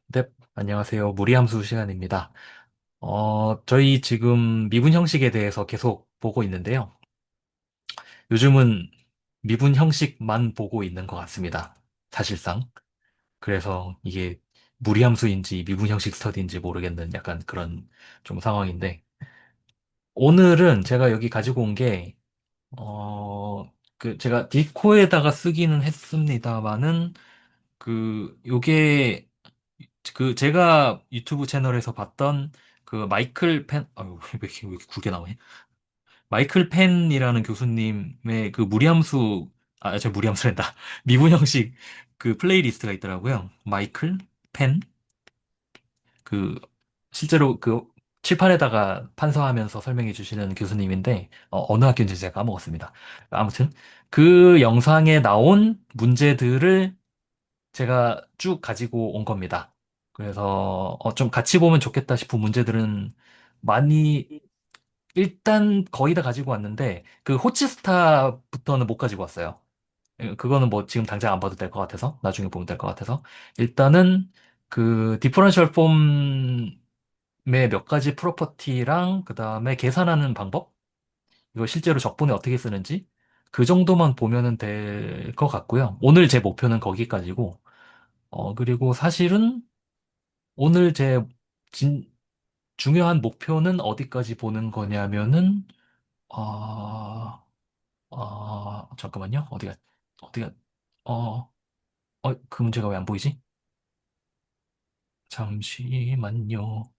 네, 안녕하세요. 무리함수 시간입니다. 저희 지금 미분 형식에 대해서 계속 보고 있는데요. 요즘은 미분 형식만 보고 있는 것 같습니다. 사실상. 그래서 이게 무리함수인지 미분 형식 스터디인지 모르겠는 약간 그런 좀 상황인데, 오늘은 제가 여기 가지고 온 게, 제가 디코에다가 쓰기는 했습니다만은, 요게 제가 유튜브 채널에서 봤던 마이클 펜, 아유, 왜 이렇게 굵게 나오네? 마이클 펜이라는 교수님의 저 무리함수란다. 미분 형식 플레이리스트가 있더라고요. 마이클 펜? 그, 실제로 칠판에다가 판서하면서 설명해 주시는 교수님인데, 어느 학교인지 제가 까먹었습니다. 아무튼, 그 영상에 나온 문제들을 제가 쭉 가지고 온 겁니다. 그래서 좀 같이 보면 좋겠다 싶은 문제들은 많이 일단 거의 다 가지고 왔는데 그 호치스타부터는 못 가지고 왔어요. 그거는 뭐 지금 당장 안 봐도 될 것 같아서 나중에 보면 될 것 같아서 일단은 디퍼런셜 폼의 몇 가지 프로퍼티랑 그 다음에 계산하는 방법 이거 실제로 적분에 어떻게 쓰는지 그 정도만 보면은 될 것 같고요. 오늘 제 목표는 거기까지고 그리고 사실은 오늘 제 진, 중요한 목표는 어디까지 보는 거냐면은, 잠깐만요. 어디가, 어, 그 문제가 왜 안 보이지? 잠시만요.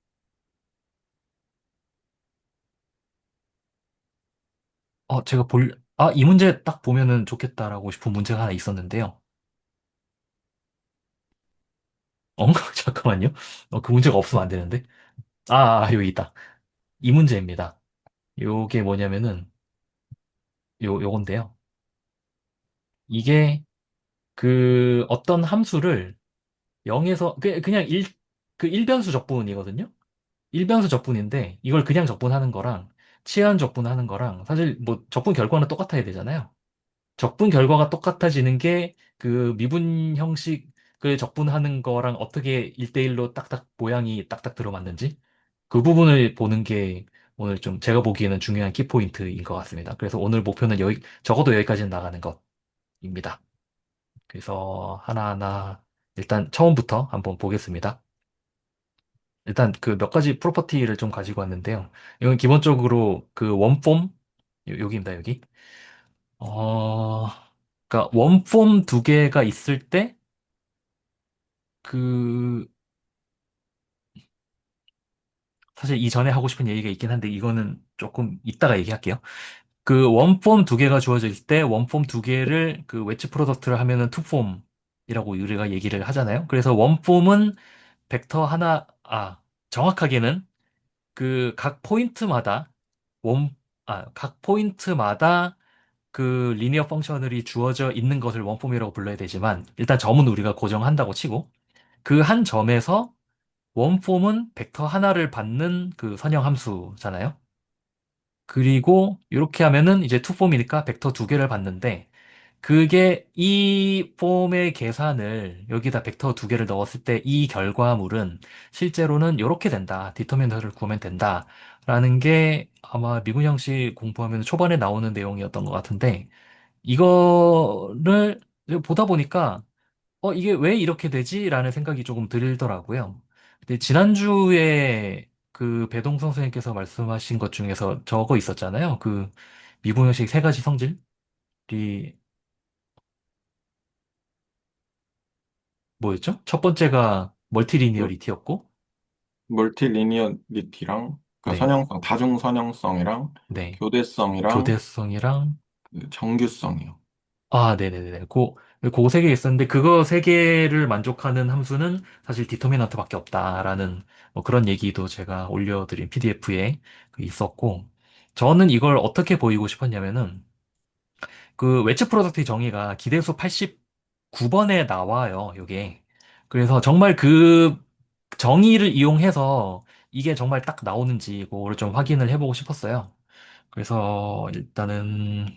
이 문제 딱 보면은 좋겠다라고 싶은 문제가 하나 있었는데요. 잠깐만요. 그 문제가 없으면 안 되는데. 여기 있다. 이 문제입니다. 요게 뭐냐면은, 요건데요. 이게 어떤 함수를 0에서 그냥 일변수 적분이거든요. 일변수 적분인데 이걸 그냥 적분하는 거랑 치환 적분하는 거랑 사실 뭐 적분 결과는 똑같아야 되잖아요. 적분 결과가 똑같아지는 게 미분 형식을 적분하는 거랑 어떻게 1대1로 딱딱 모양이 딱딱 들어맞는지 그 부분을 보는 게 오늘 좀 제가 보기에는 중요한 키포인트인 것 같습니다. 그래서 오늘 목표는 적어도 여기까지는 나가는 것입니다. 그래서 하나하나 일단 처음부터 한번 보겠습니다. 일단 몇 가지 프로퍼티를 좀 가지고 왔는데요. 이건 기본적으로 원폼 여기입니다, 여기. 어, 그러니까 원폼 두 개가 있을 때 그 사실 이전에 하고 싶은 얘기가 있긴 한데 이거는 조금 이따가 얘기할게요. 원폼 두 개가 주어져 있을 때 원폼 두 개를 웨지 프로덕트를 하면은 투폼이라고 우리가 얘기를 하잖아요. 그래서 원폼은 벡터 하나, 정확하게는 각 포인트마다 원, 각 포인트마다 리니어 펑셔널이 주어져 있는 것을 원폼이라고 불러야 되지만 일단 점은 우리가 고정한다고 치고 그 한 점에서 원폼은 벡터 하나를 받는 선형 함수잖아요. 그리고 이렇게 하면은 이제 투폼이니까 벡터 두 개를 받는데 그게 이 폼의 계산을 여기다 벡터 두 개를 넣었을 때 이 결과물은 실제로는 이렇게 된다. 디터미너를 구하면 된다. 라는 게 아마 미분 형식 공부하면 초반에 나오는 내용이었던 것 같은데 이거를 보다 보니까 이게 왜 이렇게 되지? 라는 생각이 조금 들더라고요. 근데 지난주에 배동 선생님께서 말씀하신 것 중에서 저거 있었잖아요. 미분 형식 세 가지 성질이 뭐였죠? 첫 번째가 물- 멀티리니어리티였고, 멀티리니어리티랑 그 네, 선형성, 다중선형성이랑 네, 교대성이랑 교대성이랑, 그 정규성이요. 네네네네. 그 세 개 있었는데, 그거 세 개를 만족하는 함수는 사실 디터미넌트밖에 없다라는 뭐 그런 얘기도 제가 올려드린 PDF에 있었고, 저는 이걸 어떻게 보이고 싶었냐면은, 웨지 프로덕트의 정의가 기대수 89번에 나와요, 요게. 그래서 정말 정의를 이용해서 이게 정말 딱 나오는지 그거를 좀 확인을 해보고 싶었어요. 그래서 일단은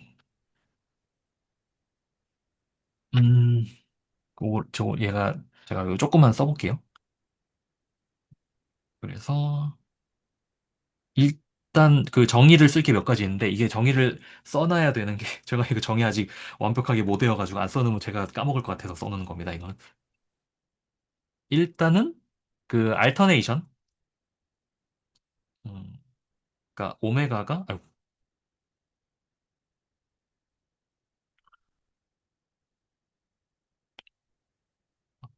음, 제가 이거 조금만 써볼게요. 그래서 일단 그 정의를 쓸 게 몇 가지 있는데 이게 정의를 써놔야 되는 게 제가 이거 정의 아직 완벽하게 못 외워가지고 안 써놓으면 제가 까먹을 것 같아서 써놓는 겁니다, 이건. 일단은 그 알터네이션, 음, 그러니까 오메가가 아이고,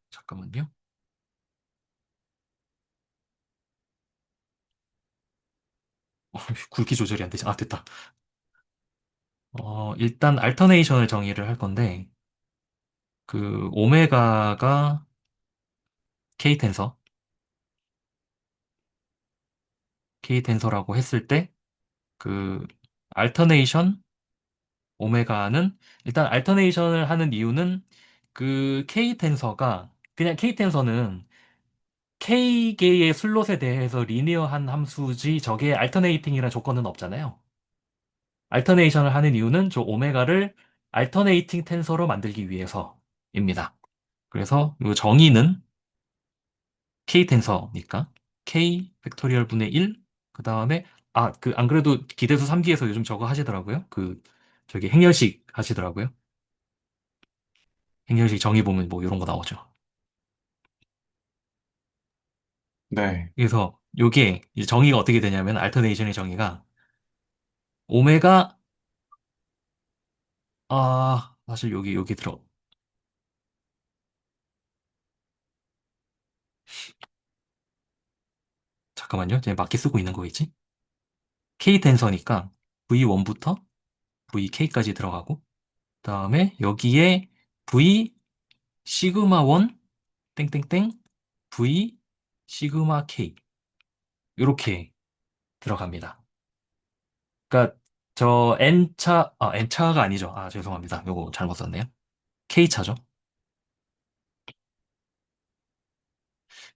잠깐만요. 굵기 조절이 안 되지. 아, 됐다. 일단 알터네이션을 정의를 할 건데 그 오메가가 K 텐서, K 텐서라고 했을 때 그 알터네이션 오메가는 일단 알터네이션을 하는 이유는 그 K 텐서가 그냥 K 텐서는 K개의 슬롯에 대해서 리니어한 함수지 저게 알터네이팅이라는 조건은 없잖아요. 알터네이션을 하는 이유는 저 오메가를 알터네이팅 텐서로 만들기 위해서입니다. 그래서 이 정의는 K 텐서니까 K 팩토리얼 분의 1, 그 다음에 안 그래도 기대수 3기에서 요즘 저거 하시더라고요. 저기 행렬식 하시더라고요. 행렬식 정의 보면 뭐 이런 거 나오죠. 네. 그래서 요게 이제 정의가 어떻게 되냐면 알터네이션의 정의가 오메가 사실 여기 들어 잠깐만요. 제가 맞게 쓰고 있는 거겠지? K 텐서니까 V1부터 VK까지 들어가고 그다음에 여기에 V 시그마 1 땡땡땡 V 시그마 K 이렇게 들어갑니다. 그러니까 저 N차가 아니죠. 죄송합니다. 요거 잘못 썼네요. K차죠.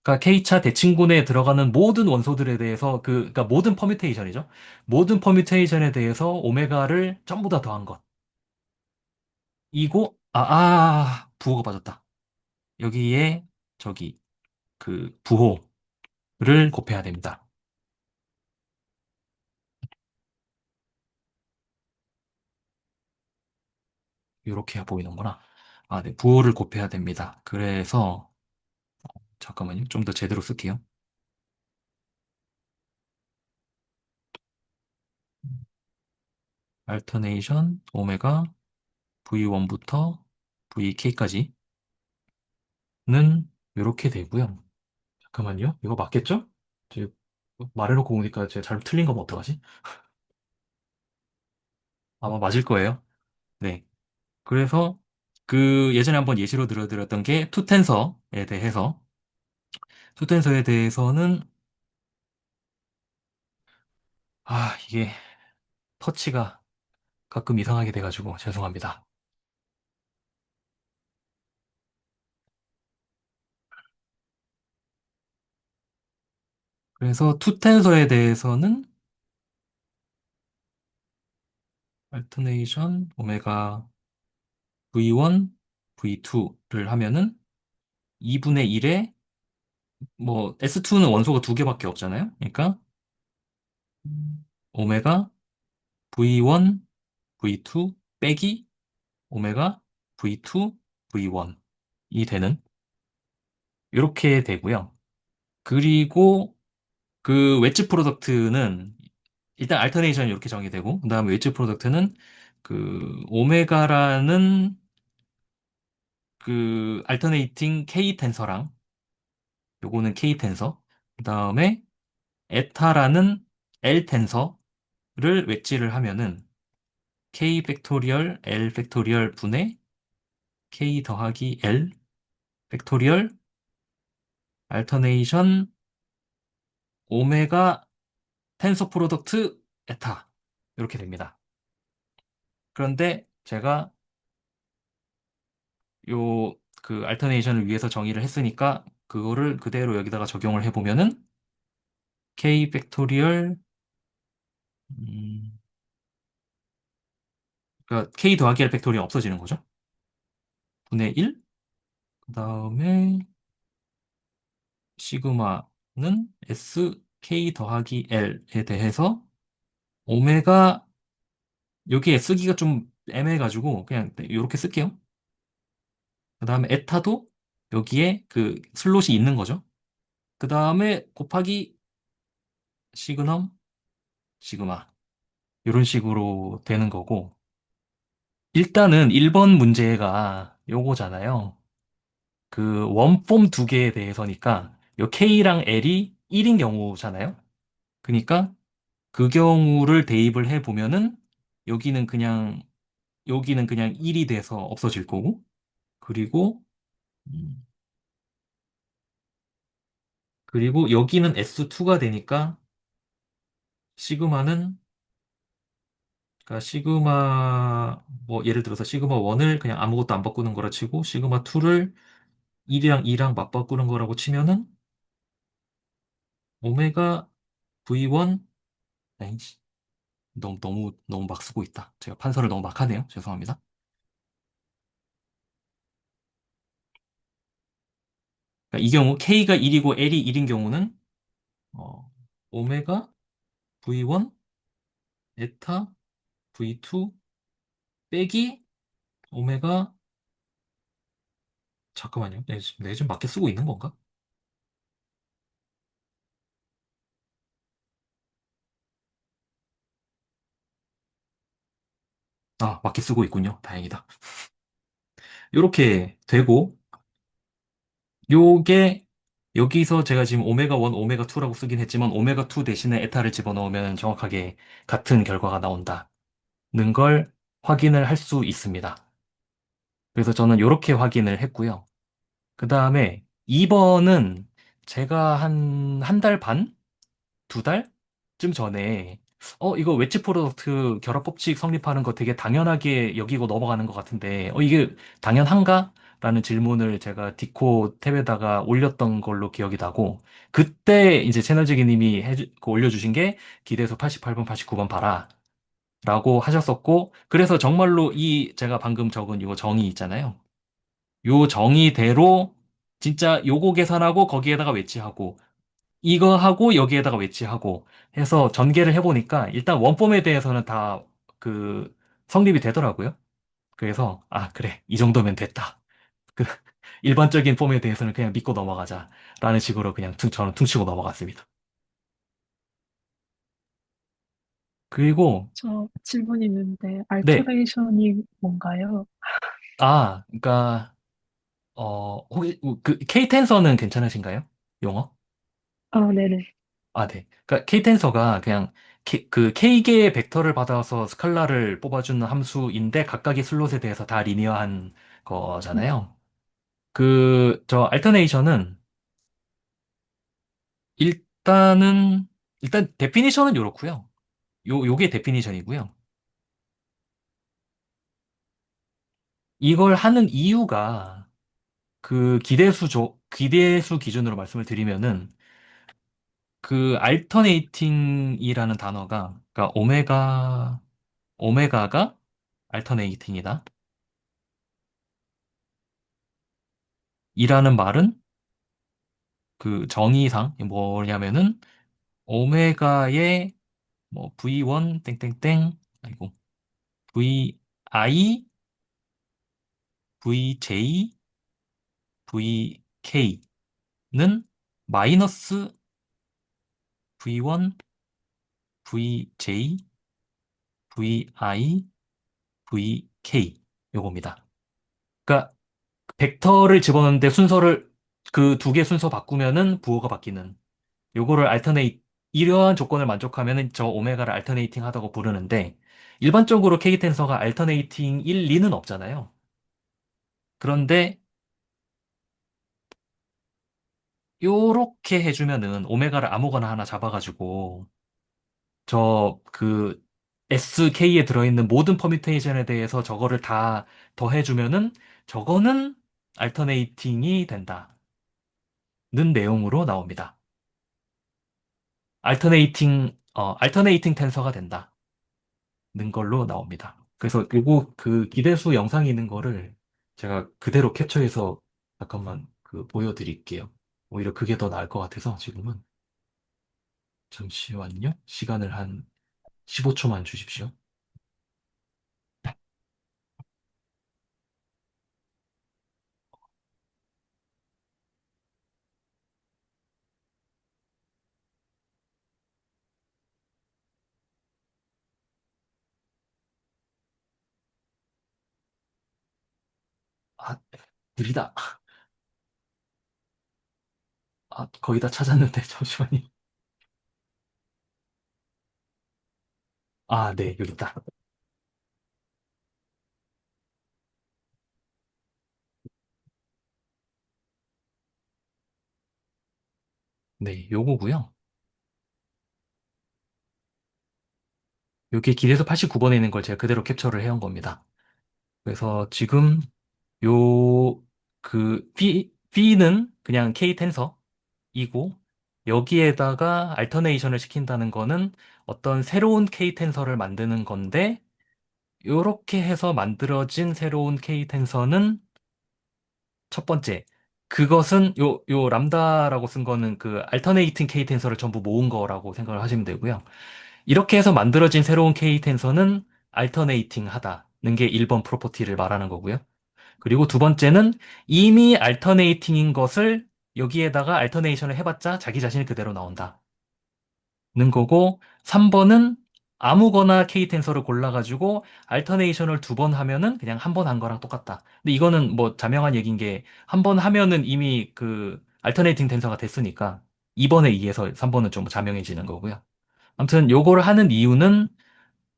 그러니까 K차 대칭군에 들어가는 모든 원소들에 대해서 그러니까 모든 퍼뮤테이션이죠. 모든 퍼뮤테이션에 대해서 오메가를 전부 다 더한 것. 이고 부호가 빠졌다. 여기에 저기 그 부호를 곱해야 됩니다. 이렇게 보이는구나. 네, 부호를 곱해야 됩니다. 그래서 잠깐만요. 좀 더 제대로 쓸게요. 알터네이션 오메가 V1부터 VK까지는 이렇게 되고요. 잠깐만요. 이거 맞겠죠? 지금 말해놓고 보니까 제가 잘못 틀린 거면 어떡하지? 아마 맞을 거예요. 네. 그래서 그 예전에 한번 예시로 들어드렸던 게 투텐서에 대해서 투텐서에 대해서는 이게 터치가 가끔 이상하게 돼가지고 죄송합니다. 그래서 투텐서에 대해서는 알터네이션 오메가 V1, V2를 하면은 2분의 1에 뭐 S2는 원소가 두 개밖에 없잖아요. 그러니까 오메가 V1, V2 빼기 오메가 V2, V1이 되는 이렇게 되고요. 그리고 그 웨지 프로덕트는 일단 알터네이션 이렇게 정의되고 그다음에 웨지 프로덕트는 그 오메가라는 그 알터네이팅 K 텐서랑 요거는 K 텐서 그다음에 에타라는 L 텐서를 웨지를 하면은 K 팩토리얼 L 팩토리얼 분의 K 더하기 L 팩토리얼 알터네이션 오메가 텐서 프로덕트 에타 이렇게 됩니다. 그런데 제가 요 그 알터네이션을 위해서 정의를 했으니까 그거를 그대로 여기다가 적용을 해보면은 K 팩토리얼 음, 그러니까 K 더하기 L 팩토리얼 없어지는 거죠. 분의 1 그다음에 시그마 SK 더하기 L에 대해서 오메가, 여기에 쓰기가 좀 애매해가지고 그냥 이렇게 쓸게요. 그 다음에 에타도 여기에 그 슬롯이 있는 거죠. 그 다음에 곱하기 시그넘, 시그마. 이런 식으로 되는 거고. 일단은 1번 문제가 요거잖아요. 그 원폼 두 개에 대해서니까 요 K랑 L이 1인 경우잖아요. 그러니까 그 경우를 대입을 해 보면은 여기는 그냥 여기는 그냥 1이 돼서 없어질 거고, 그리고 음, 그리고 여기는 S2가 되니까 시그마는, 그러니까 시그마 뭐 예를 들어서 시그마 1을 그냥 아무것도 안 바꾸는 거라 치고 시그마 2를 1이랑 2랑 맞바꾸는 거라고 치면은 오메가 V1, 아이씨, 너무 막 쓰고 있다. 제가 판서를 너무 막 하네요. 죄송합니다. 그러니까 이 경우 K가 1이고 L이 1인 경우는 어, 오메가 V1 에타 V2 빼기 오메가, 잠깐만요. 내 지금 맞게 쓰고 있는 건가? 아, 맞게 쓰고 있군요. 다행이다. 이렇게 되고, 요게 여기서 제가 지금 오메가 1, 오메가 2라고 쓰긴 했지만 오메가 2 대신에 에타를 집어넣으면 정확하게 같은 결과가 나온다는 걸 확인을 할 수 있습니다. 그래서 저는 이렇게 확인을 했고요. 그 다음에 2번은 제가 한 달 반? 2달쯤 전에 이거 웨지 프로덕트 결합 법칙 성립하는 거 되게 당연하게 여기고 넘어가는 것 같은데 이게 당연한가? 라는 질문을 제가 디코 탭에다가 올렸던 걸로 기억이 나고, 그때 이제 채널지기님이 그 올려주신 게 기대수 88번, 89번 봐라 라고 하셨었고, 그래서 정말로 이 제가 방금 적은 요 정의 있잖아요. 요 정의대로 진짜 요거 계산하고 거기에다가 외치하고 이거 하고 여기에다가 외치하고 해서 전개를 해보니까 일단 원폼에 대해서는 다 그 성립이 되더라고요. 그래서 아 그래 이 정도면 됐다. 그 일반적인 폼에 대해서는 그냥 믿고 넘어가자라는 식으로 그냥 저는 퉁치고 넘어갔습니다. 그리고 저 질문 있는데, 네, 알터레이션이 뭔가요? 그러니까 혹시 그 K 텐서는 괜찮으신가요? 용어? 아, 네네. 아, 네. 그러니까 K 텐서가 그냥 그 K개의 벡터를 받아서 스칼라를 뽑아주는 함수인데 각각의 슬롯에 대해서 다 리니어한 네. 거잖아요. 저 알터네이션은 일단은 일단 데피니션은 요렇고요. 요게 데피니션이고요. 이걸 하는 이유가 그 기대수 기준으로 말씀을 드리면은 그 알터네이팅이라는 단어가, 그러니까 오메가가 알터네이팅이다. 이라는 말은 그 정의상 뭐냐면은 오메가의 뭐 V1 땡땡땡, 아이고, VI, VJ, VK는 마이너스 V1, VJ, VI, VK 요겁니다. 그러니까 벡터를 집어넣는데 순서를 그 두 개 순서 바꾸면은 부호가 바뀌는, 요거를 이러한 조건을 만족하면은 저 오메가를 알터네이팅 하다고 부르는데, 일반적으로 K 텐서가 알터네이팅 1, 2는 없잖아요. 그런데 요렇게 해주면은 오메가를 아무거나 하나 잡아가지고 저 그 SK에 들어있는 모든 퍼뮤테이션에 대해서 저거를 다 더해주면은 저거는 알터네이팅이 된다는 내용으로 나옵니다. 알터네이팅 텐서가 된다는 걸로 나옵니다. 그래서 요거 그 기대수 영상이 있는 거를 제가 그대로 캡처해서 잠깐만 그 보여드릴게요. 오히려 그게 더 나을 것 같아서 지금은. 잠시만요. 시간을 한 15초만 주십시오. 아, 느리다. 아, 거의 다 찾았는데, 잠시만요. 아, 네, 여기 있다. 네, 요거고요. 여기 길에서 89번에 있는 걸 제가 그대로 캡처를 해온 겁니다. 그래서 지금 요, B는 그냥 K 텐서이고, 여기에다가 알터네이션을 시킨다는 거는 어떤 새로운 K 텐서를 만드는 건데, 요렇게 해서 만들어진 새로운 K 텐서는 첫 번째, 그것은 요 람다라고 쓴 거는 그 알터네이팅 K 텐서를 전부 모은 거라고 생각을 하시면 되고요. 이렇게 해서 만들어진 새로운 K 텐서는 알터네이팅 하다는 게 1번 프로퍼티를 말하는 거고요. 그리고 두 번째는 이미 알터네이팅인 것을 여기에다가 알터네이션을 해봤자 자기 자신이 그대로 나온다는 거고, 3번은 아무거나 K 텐서를 골라가지고 알터네이션을 두 번 하면은 그냥 한 번 한 거랑 똑같다. 근데 이거는 뭐 자명한 얘기인 게 한 번 하면은 이미 그 알터네이팅 텐서가 됐으니까 2번에 의해서 3번은 좀 자명해지는 거고요. 아무튼 요거를 하는 이유는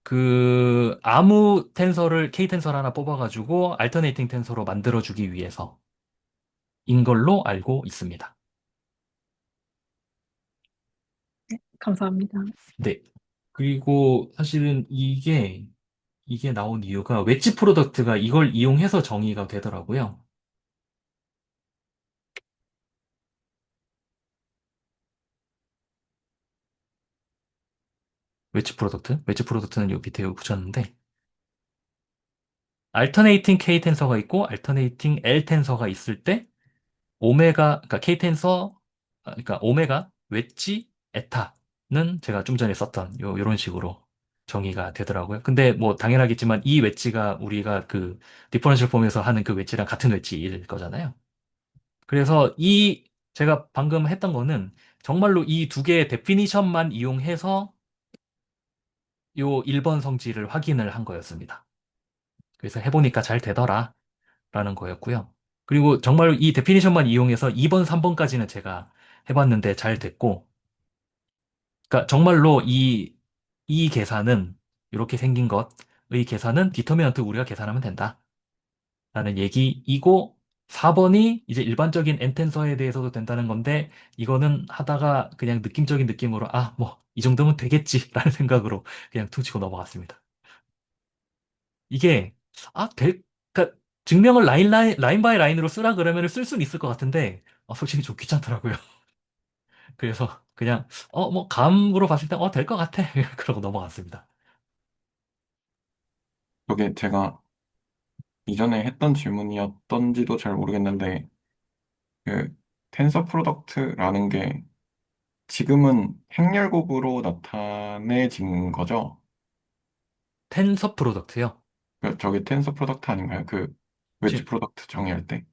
그 아무 텐서를 K 텐서를 하나 뽑아가지고 알터네이팅 텐서로 만들어주기 위해서인 걸로 알고 있습니다. 감사합니다. 네. 그리고 사실은 이게 나온 이유가 웨지 프로덕트가 이걸 이용해서 정의가 되더라고요. 웨지 프로덕트? 웨지 프로덕트는 요 밑에 붙였는데 알터네이팅 K 텐서가 있고 알터네이팅 L 텐서가 있을 때 그러니까 K 텐서, 그러니까 오메가, 웨지, 에타는 제가 좀 전에 썼던 요런 식으로 정의가 되더라고요. 근데 뭐 당연하겠지만 이 웨지가 우리가 그 디퍼런셜 폼에서 하는 그 웨지랑 같은 웨지일 거잖아요. 그래서 제가 방금 했던 거는 정말로 이 두 개의 데피니션만 이용해서 요 1번 성질을 확인을 한 거였습니다. 그래서 해보니까 잘 되더라. 라는 거였고요. 그리고 정말 이 데피니션만 이용해서 2번, 3번까지는 제가 해봤는데 잘 됐고, 그러니까 정말로 이 계산은, 이렇게 생긴 것의 계산은 디터미넌트 우리가 계산하면 된다. 라는 얘기이고, 4번이 이제 일반적인 엔텐서에 대해서도 된다는 건데, 이거는 하다가 그냥 느낌적인 느낌으로, 아, 뭐, 이 정도면 되겠지. 라는 생각으로 그냥 퉁치고 넘어갔습니다. 이게 그러니까 증명을 라인 바이 라인으로 쓰라 그러면 쓸 수는 있을 것 같은데 솔직히 좀 귀찮더라고요. 그래서 그냥 뭐 감으로 봤을 때 될 것 같아. 그러고 넘어갔습니다. 저게 제가 이전에 했던 질문이었던지도 잘 모르겠는데, 그, 텐서 프로덕트라는 게 지금은 행렬곡으로 나타내진 거죠? 텐서 프로덕트요. 저게 텐서 프로덕트 아닌가요? 그, 웨지 지금 프로덕트 정의할 때?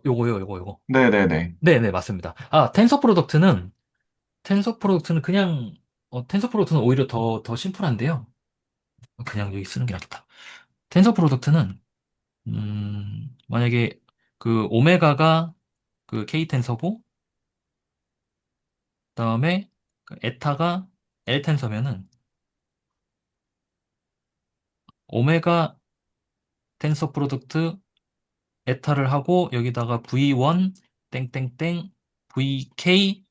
요거. 네네네. 네네, 맞습니다. 텐서 프로덕트는 그냥 텐서 프로덕트는 오히려 더 심플한데요. 그냥 여기 쓰는 게 낫겠다. 텐서 프로덕트는 만약에 그 오메가가 그 K 텐서고 그다음에 그 에타가 L 텐서면은 오메가 텐서 프로덕트 에타를 하고 여기다가 V1 땡땡땡 VK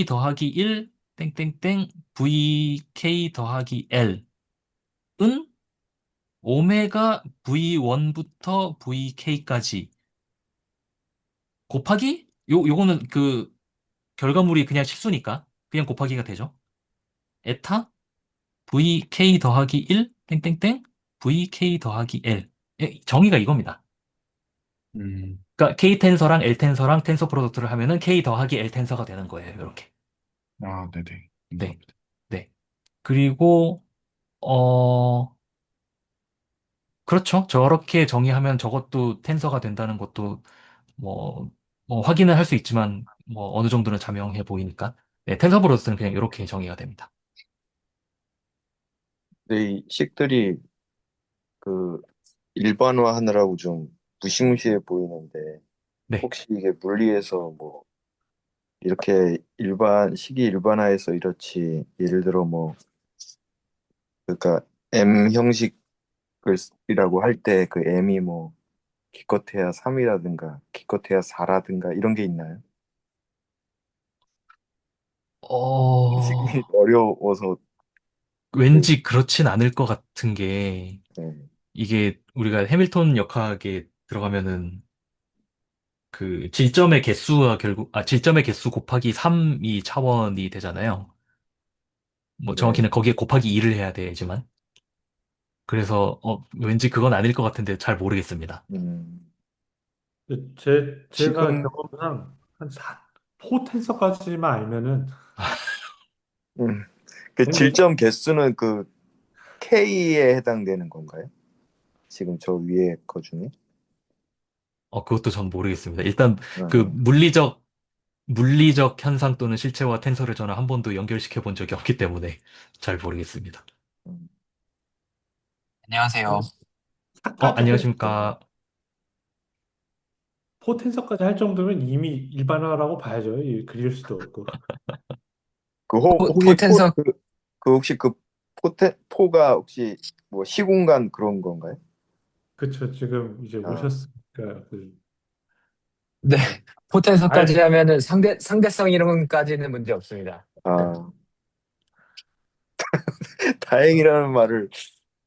더하기 1 땡땡땡 VK 더하기 L은 오메가 V1부터 VK까지 곱하기 요거는 그 결과물이 그냥 실수니까 그냥 곱하기가 되죠. 에타 VK 더하기 1 땡땡땡 VK 더하기 L. 정의가 이겁니다. 그러니까 K 텐서랑 L 텐서랑 텐서 프로덕트를 하면은 K 더하기 L 텐서가 되는 거예요. 이렇게. 아, 네네. 네, 감사합니다. 네. 그리고, 어, 그렇죠. 저렇게 정의하면 저것도 텐서가 된다는 것도 뭐, 뭐 확인을 할 수 있지만, 뭐 어느 정도는 자명해 보이니까. 네, 텐서브로스는 그냥 이렇게 정의가 됩니다. 근데 이 식들이 그 일반화하느라고 좀 무시무시해 보이는데 네. 혹시 이게 물리에서 뭐 이렇게 식이 일반화해서 이렇지 예를 들어 뭐 그러니까 M 형식이라고 할 때 그 M이 뭐 기껏해야 3이라든가 기껏해야 4라든가 이런 게 있나요? 식이 어, 어려워서 그 왠지 그렇진 않을 것 같은 게, 네. 이게 우리가 해밀턴 역학에 들어가면은 그 질점의 개수가 결국, 질점의 개수 곱하기 3이 차원이 되잖아요. 뭐 네. 정확히는 거기에 곱하기 2를 해야 되지만. 그래서, 왠지 그건 아닐 것 같은데 잘 모르겠습니다. 음, 제가 지금 경험상 한 포텐서까지만 알면은 음, 그 되는 질점 개수는 그 K에 해당되는 건가요? 지금 저 위에 거 중에? 그것도 전 모르겠습니다. 일단 그 어, 물리적 현상 또는 실체와 텐서를 저는 한 번도 연결시켜 본 적이 없기 때문에 잘 모르겠습니다. 음. 안녕하세요. 사까지 할 안녕하십니까. 포텐서까지 할 정도면 이미 일반화라고 봐야죠. 그릴 수도 없고. 혹시 포텐서, 혹시 그 포가 혹시 뭐 시공간 그런 건가요? 그쵸. 지금 이제 아, 오셨으니까 네, 네. 포텐서까지 알, 하면은 상대성 이론까지는 문제 없습니다. 아, 다행이라는 말을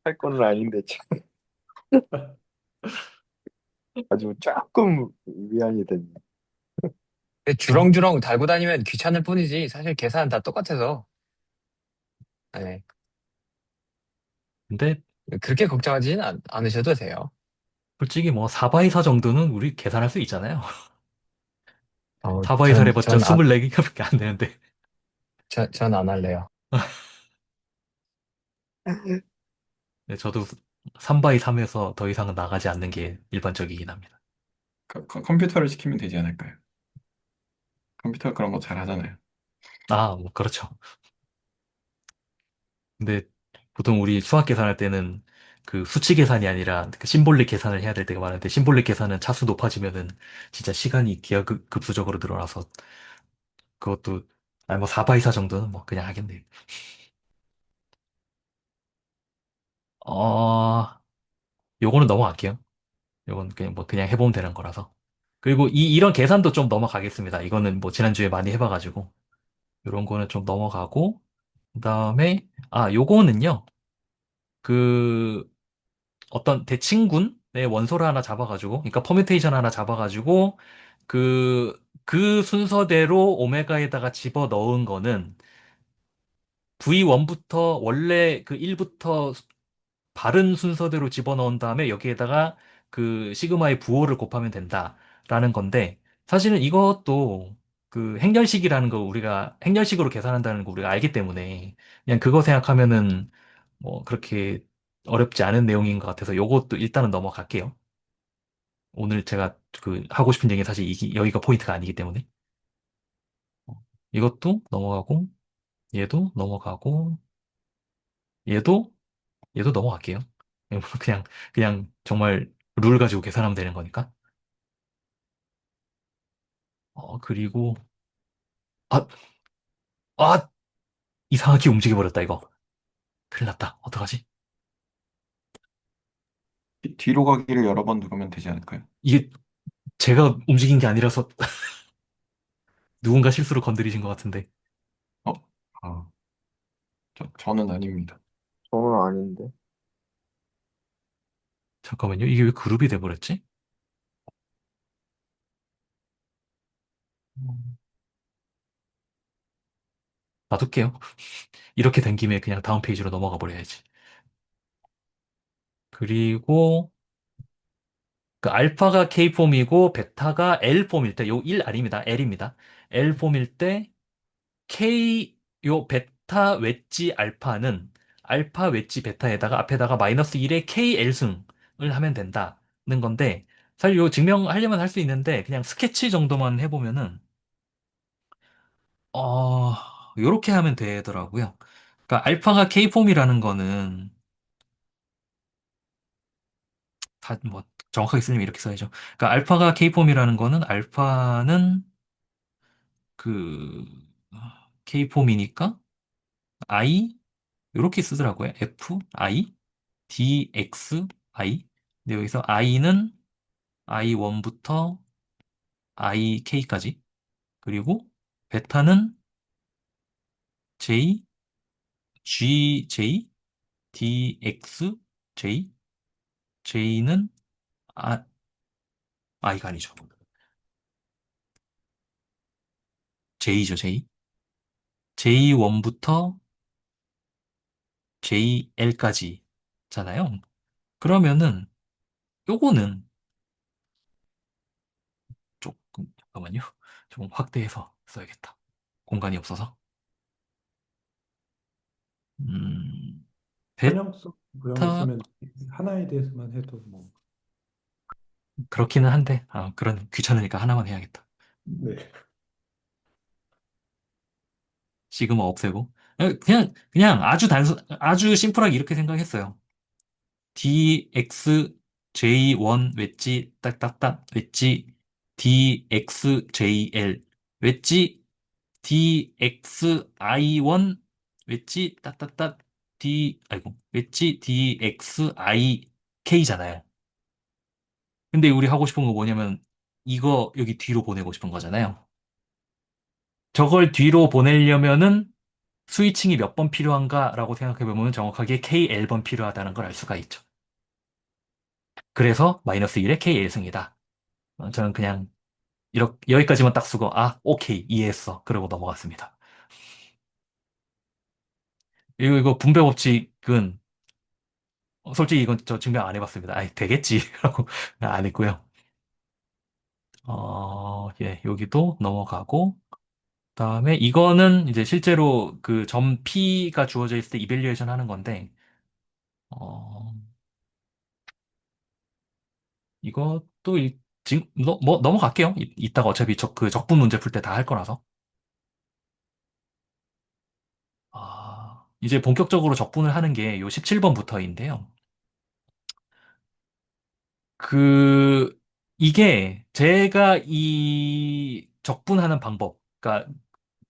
할 거는 아닌데 참 아주 조금 위안이 됐네. 근데 주렁주렁 달고 다니면 귀찮을 뿐이지 사실 계산은 다 똑같아서 네, 근데 그렇게 걱정하지는 않으셔도 돼요. 솔직히 뭐 4바이사 정도는 우리 계산할 수 있잖아요. 어, 4바이사를 전, 해봤자 전, 안, 24개밖에 안 되는데. 전 안 할래요. 네, 저도 3바이3에서 더 이상은 나가지 않는 게 일반적이긴 합니다. 컴퓨터를 시키면 되지 않을까요? 컴퓨터 그런 거 잘 하잖아요. 뭐 그렇죠. 근데 보통 우리 수학 계산할 때는 그 수치 계산이 아니라 그 심볼릭 계산을 해야 될 때가 많은데 심볼릭 계산은 차수 높아지면은 진짜 시간이 기하급수적으로 늘어나서 그것도 뭐 4바이사 정도는 뭐 그냥 하겠네요. 어, 요거는 넘어갈게요. 요건 그냥 뭐 그냥 해보면 되는 거라서. 그리고 이런 계산도 좀 넘어가겠습니다. 이거는 뭐 지난주에 많이 해봐가지고 요런 거는 좀 넘어가고 그다음에 요거는요. 그 어떤 대칭군의 원소를 하나 잡아가지고, 그러니까 퍼뮤테이션 하나 잡아가지고, 그 순서대로 오메가에다가 집어 넣은 거는 V1부터 원래 그 1부터 바른 순서대로 집어 넣은 다음에 여기에다가 그 시그마의 부호를 곱하면 된다라는 건데, 사실은 이것도 그 행렬식이라는 거 우리가 행렬식으로 계산한다는 거 우리가 알기 때문에 그냥 그거 생각하면은 뭐 그렇게 어렵지 않은 내용인 것 같아서 요것도 일단은 넘어갈게요. 오늘 제가 그 하고 싶은 얘기 사실 여기가 포인트가 아니기 때문에 이것도 넘어가고 얘도 넘어가고 얘도 얘도 넘어갈게요. 그냥 정말 룰 가지고 계산하면 되는 거니까. 그리고 아, 아 이상하게 움직여 버렸다 이거. 큰일 났다. 어떡하지? 뒤로 가기를 여러 번 누르면 되지 않을까요? 이게 제가 움직인 게 아니라서 누군가 실수로 건드리신 것 같은데. 어, 아, 저는 아닙니다. 저는 아닌데. 잠깐만요. 이게 왜 그룹이 돼버렸지? 음, 놔둘게요. 이렇게 된 김에 그냥 다음 페이지로 넘어가 버려야지. 그리고 그 알파가 K폼이고 베타가 L폼일 때, 요 1 아닙니다. L입니다. L폼일 때 요 베타 웨지 알파는 알파 웨지 베타에다가 앞에다가 마이너스 1의 KL승을 하면 된다는 건데, 사실 요 증명하려면 할 수 있는데, 그냥 스케치 정도만 해보면은, 어, 요렇게 하면 되더라고요. 그러니까 알파가 K폼이라는 거는, 뭐, 정확하게 쓰려면 이렇게 써야죠. 그러니까 알파가 K폼이라는 거는, 알파는 그, K폼이니까, I, 요렇게 쓰더라고요. F, I, D, X, I. 근데 여기서 I는 I1부터 IK까지. 그리고 베타는 J, GJ, DX, J. J는 I가 아니죠. J죠, J. J1부터 JL까지잖아요. 그러면은 요거는 조금 잠깐만요. 조금 확대해서 써야겠다. 공간이 없어서. 음, 편형성 모형 베타 있으면 하나에 대해서만 해도 뭐. 그렇기는 한데 그런 귀찮으니까 하나만 해야겠다. 네. 시그마 없애고 그냥 아주 심플하게 이렇게 생각했어요. dxj1 웨지 딱딱딱 웨지 dxjl 웨지 dxi1 웨지 딱딱딱 웨지 dxik잖아요. 근데 우리 하고 싶은 거 뭐냐면 이거 여기 뒤로 보내고 싶은 거잖아요. 저걸 뒤로 보내려면은 스위칭이 몇 번 필요한가라고 생각해 보면 정확하게 KL번 필요하다는 걸 알 수가 있죠. 그래서 마이너스 1의 KL승이다. 저는 그냥 여기까지만 딱 쓰고 오케이 이해했어. 그러고 넘어갔습니다. 이거 분배 법칙은 솔직히 이건 저 증명 안 해봤습니다. 되겠지. 라고 안 했고요. 예, 여기도 넘어가고 그다음에 이거는 이제 실제로 그 점 P가 주어져 있을 때 이밸류에이션 하는 건데 어, 이것도 지금 뭐 넘어갈게요. 이따가 어차피 그 적분 문제 풀 때 다 할 거라서. 이제 본격적으로 적분을 하는 게 요 17번부터인데요. 그 이게 제가 이 적분하는 방법, 그러니까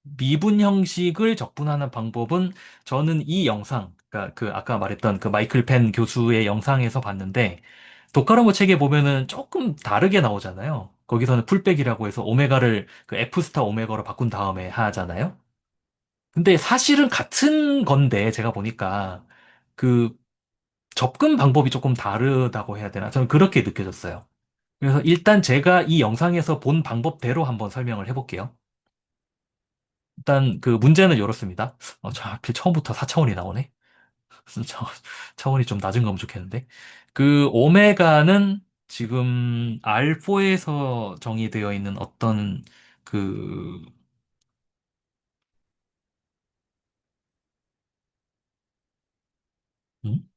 미분 형식을 적분하는 방법은 저는 이 영상, 그러니까 그 아까 말했던 그 마이클 펜 교수의 영상에서 봤는데 독가르모 책에 보면은 조금 다르게 나오잖아요. 거기서는 풀백이라고 해서 오메가를 그 F 스타 오메가로 바꾼 다음에 하잖아요. 근데 사실은 같은 건데 제가 보니까 그 접근 방법이 조금 다르다고 해야 되나? 저는 그렇게 느껴졌어요. 그래서 일단 제가 이 영상에서 본 방법대로 한번 설명을 해볼게요. 일단 그 문제는 이렇습니다. 저 하필 처음부터 4차원이 나오네. 차원이 좀 낮은 거면 좋겠는데. 그 오메가는 지금 R4에서 정의되어 있는 어떤 그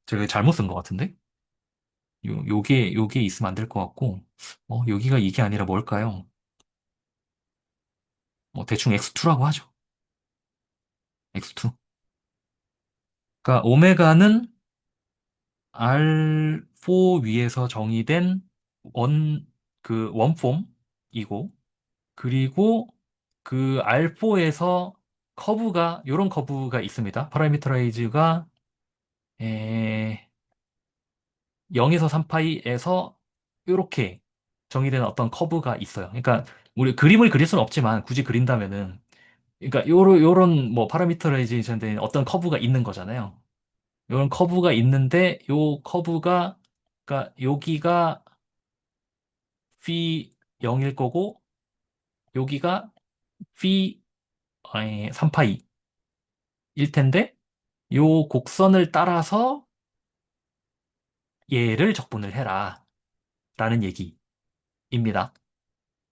제가 잘못 쓴 것 같은데? 요게 있으면 안 될 것 같고, 여기가 이게 아니라 뭘까요? 대충 X2라고 하죠. X2. 그러니까 오메가는 R4 위에서 정의된 원폼이고, 그리고 그 R4에서 요런 커브가 있습니다. 파라미터라이즈가 0에서 3파이에서 이렇게 정의되는 어떤 커브가 있어요. 그러니까 우리 그림을 그릴 수는 없지만 굳이 그린다면은 그러니까 요런 뭐 파라미터라이제이션 된 어떤 커브가 있는 거잖아요. 요런 커브가 있는데 요 커브가 그러니까 여기가 phi 0일 거고 여기가 phi 3파이일 텐데 요 곡선을 따라서 얘를 적분을 해라 라는 얘기입니다.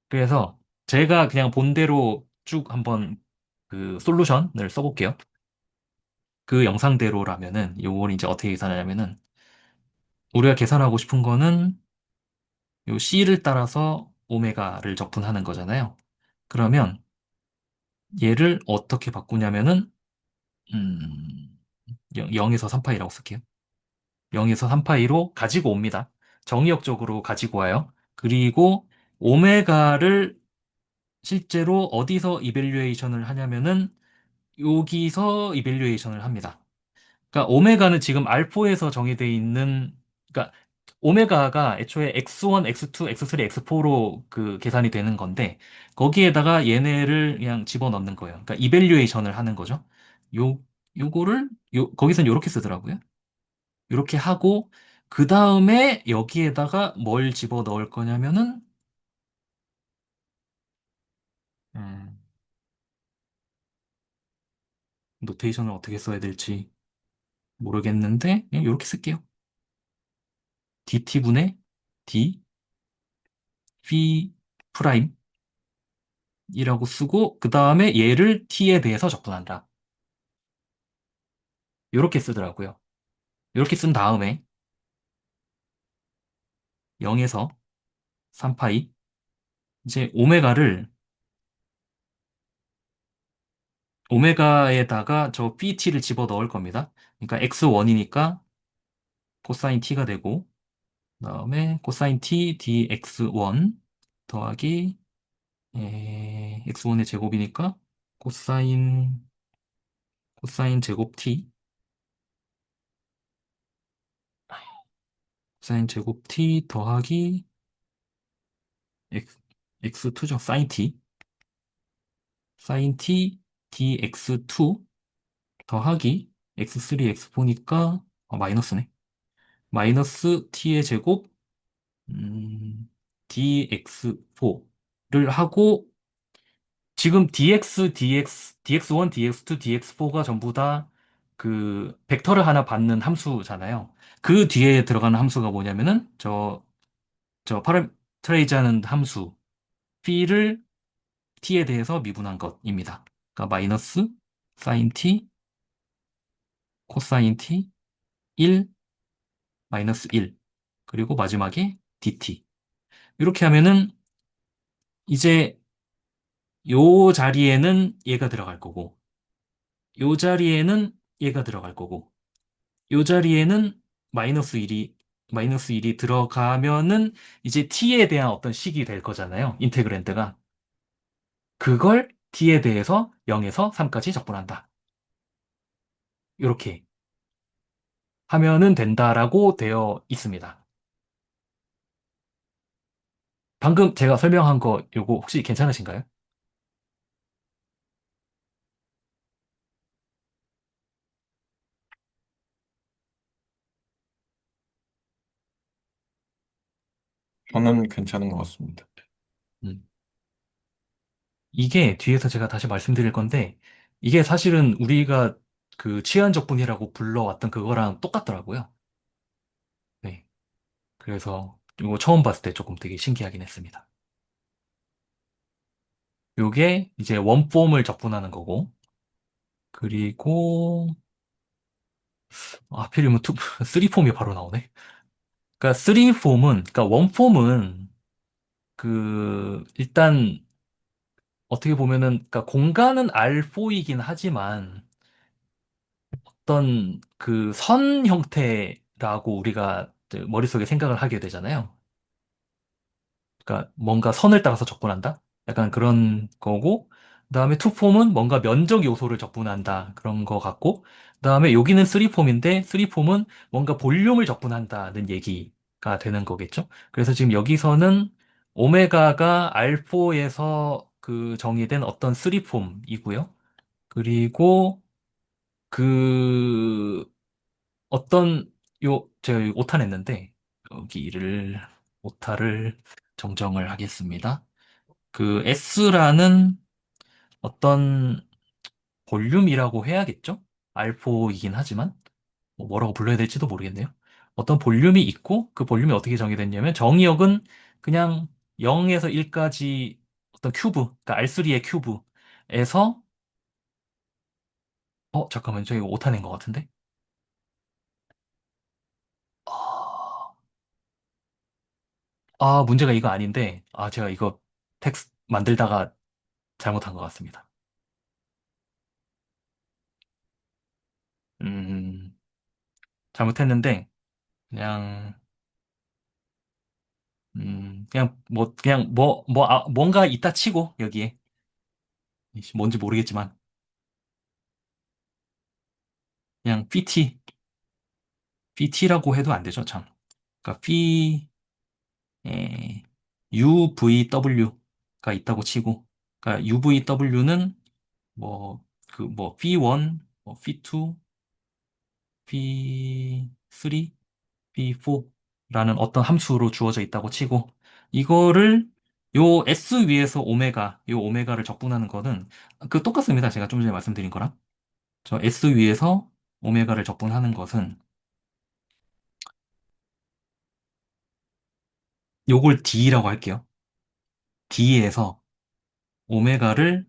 그래서 제가 그냥 본대로 쭉 한번 그 솔루션을 써볼게요. 그 영상대로라면은 요걸 이제 어떻게 계산하냐면은 우리가 계산하고 싶은 거는 요 C를 따라서 오메가를 적분하는 거잖아요. 그러면 얘를 어떻게 바꾸냐면은 음, 0에서 3파이라고 쓸게요. 0에서 3파이로 가지고 옵니다. 정의역적으로 가지고 와요. 그리고 오메가를 실제로 어디서 이밸류에이션을 하냐면은 여기서 이밸류에이션을 합니다. 그러니까 오메가는 지금 알포에서 정의되어 있는 그러니까 오메가가 애초에 x1, x2, x3, x4로 그 계산이 되는 건데 거기에다가 얘네를 그냥 집어넣는 거예요. 그러니까 이밸류에이션을 하는 거죠. 요 요거를 거기선 요렇게 쓰더라고요. 요렇게 하고 그 다음에 여기에다가 뭘 집어넣을 거냐면은 음, 노테이션을 어떻게 써야 될지 모르겠는데 그냥 요렇게 쓸게요. dt분의 d v 프라임 이라고 쓰고 그 다음에 얘를 t에 대해서 적분한다. 이렇게 쓰더라고요. 이렇게 쓴 다음에 0에서 3파이 이제 오메가에다가 저 pt를 집어 넣을 겁니다. 그러니까 x1이니까 코사인 t가 되고 그다음에 코사인 t dx1 더하기 x1의 제곱이니까 코사인 제곱 t 코사인 제곱 t 더하기 x2죠. 사인 t dx2 더하기 x3 x4니까 마이너스네. 마이너스 t의 제곱 dx4를 하고 지금 dx1, dx2, dx4가 전부 다 그 벡터를 하나 받는 함수잖아요. 그 뒤에 들어가는 함수가 뭐냐면은 저 파라트레이즈하는 함수 p를 t에 대해서 미분한 것입니다. 그러니까 마이너스 사인 t, 코사인 t, 1, 마이너스 1, 그리고 마지막에 dt. 이렇게 하면은 이제 요 자리에는 얘가 들어갈 거고, 요 자리에는 얘가 들어갈 거고, 요 자리에는 마이너스 1이 들어가면은 이제 t에 대한 어떤 식이 될 거잖아요. 인테그랜드가. 그걸 t에 대해서 0에서 3까지 적분한다. 이렇게 하면은 된다라고 되어 있습니다. 방금 제가 설명한 거 요거 혹시 괜찮으신가요? 저는 괜찮은 것 같습니다. 음. 이게 뒤에서 제가 다시 말씀드릴 건데 이게 사실은 우리가 그 치안적분이라고 불러왔던 그거랑 똑같더라고요. 네. 그래서 이거 처음 봤을 때 조금 되게 신기하긴 했습니다. 요게 이제 원폼을 적분하는 거고 그리고 하필이면 3폼이 바로 나오네. 그러니까 3폼은 그러니까 원폼은 그 일단 어떻게 보면은 그러니까 공간은 R4이긴 하지만 어떤 그 선 형태라고 우리가 이제 머릿속에 생각을 하게 되잖아요. 그러니까 뭔가 선을 따라서 적분한다? 약간 그런 거고, 그다음에 투폼은 뭔가 면적 요소를 적분한다. 그런 거 같고, 그다음에 여기는 쓰리폼인데 쓰리폼은 뭔가 볼륨을 적분한다는 얘기가 되는 거겠죠. 그래서 지금 여기서는 오메가가 R4에서 그 정의된 어떤 쓰리폼이고요. 그리고 그 어떤 제가 여기 오타 냈는데 여기를 오타를 정정을 하겠습니다. 그 S라는 어떤 볼륨이라고 해야겠죠? 알포이긴 하지만 뭐라고 불러야 될지도 모르겠네요. 어떤 볼륨이 있고 그 볼륨이 어떻게 정의됐냐면 정의역은 그냥 0에서 1까지 어떤 큐브, 그러니까 R3의 큐브에서 잠깐만, 저 이거 오타 낸 것 같은데? 아, 문제가 이거 아닌데, 제가 이거 텍스트 만들다가 잘못한 것 같습니다. 음, 잘못했는데, 그냥, 뭔가 있다 치고, 여기에. 뭔지 모르겠지만, 그냥 PT라고 해도 안 되죠, 참. 그러니까 에, UVW가 있다고 치고, 그러니까 UVW는 P1, P2, P3, P4라는 어떤 함수로 주어져 있다고 치고, 이거를 요 S 위에서 요 오메가를 적분하는 거는 똑같습니다. 제가 좀 전에 말씀드린 거랑. 저 S 위에서 오메가를 적분하는 것은 요걸 D라고 할게요. D에서 오메가를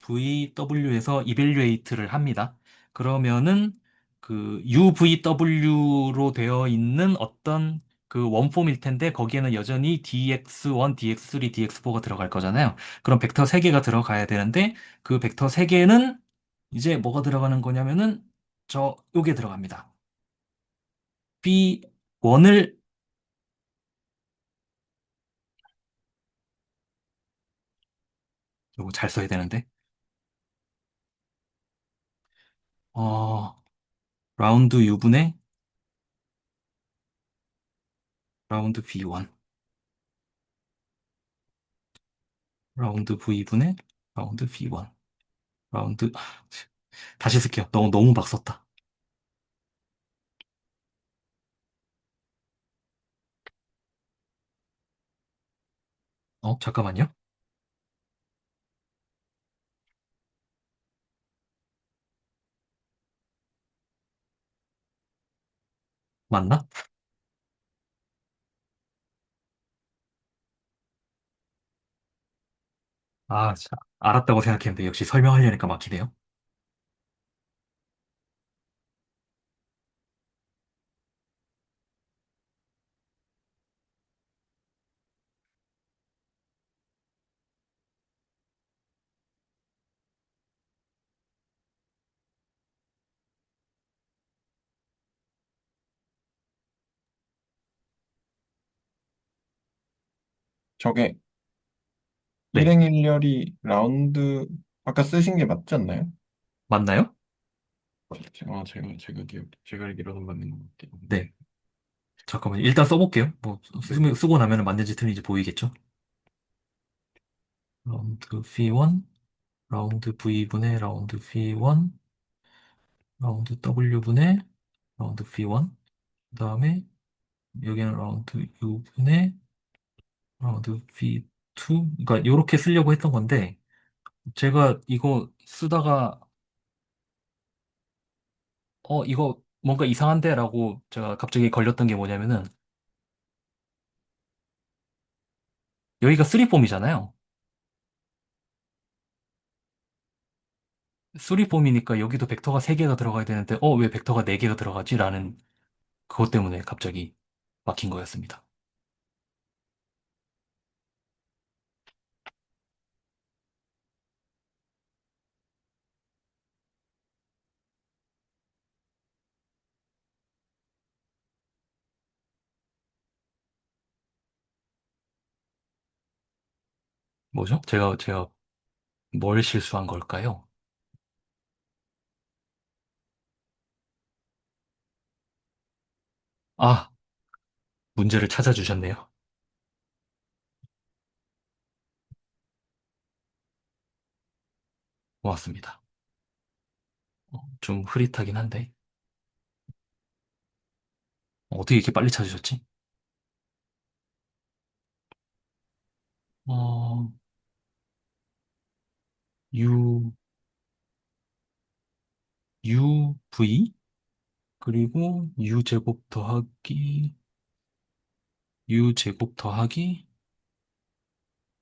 VW에서 이벨리에이트를 합니다. 그러면은 UVW로 되어 있는 어떤 원폼일 텐데 거기에는 여전히 DX1, DX3, DX4가 들어갈 거잖아요. 그럼 벡터 3개가 들어가야 되는데 그 벡터 3개는 이제 뭐가 들어가는 거냐면은 요게 들어갑니다. B1을 요거 잘 써야 되는데 어 라운드 U분의 라운드 B1 라운드 V분의 라운드 V1 라운드 다시 쓸게요. 너무 막 썼다. 잠깐만요. 맞나? 알았다고 생각했는데 역시 설명하려니까 막히네요. 저게 네, 일행일렬이 라운드 아까 쓰신 게 맞지 않나요? 맞나요? 제가 알기로는 맞는 것 같아요. 네, 잠깐만요. 일단 써볼게요. 쓰고 나면 맞는지 틀린지 보이겠죠? 라운드 V1, 라운드 V분의 라운드 V1, 라운드 W분의 라운드 V1, 그 다음에 여기는 라운드 U분의 라운드 V2. 그러니까 이렇게 쓰려고 했던 건데 제가 이거 쓰다가 이거 뭔가 이상한데? 라고 제가 갑자기 걸렸던 게 뭐냐면은 여기가 3폼이잖아요. 3폼이니까 여기도 벡터가 3개가 들어가야 되는데 왜 벡터가 4개가 들어가지? 라는 그것 때문에 갑자기 막힌 거였습니다. 뭐죠? 제가 뭘 실수한 걸까요? 아, 문제를 찾아주셨네요. 고맙습니다. 좀 흐릿하긴 한데 어떻게 이렇게 빨리 찾으셨지? 어, U, UV 그리고 U 제곱 더하기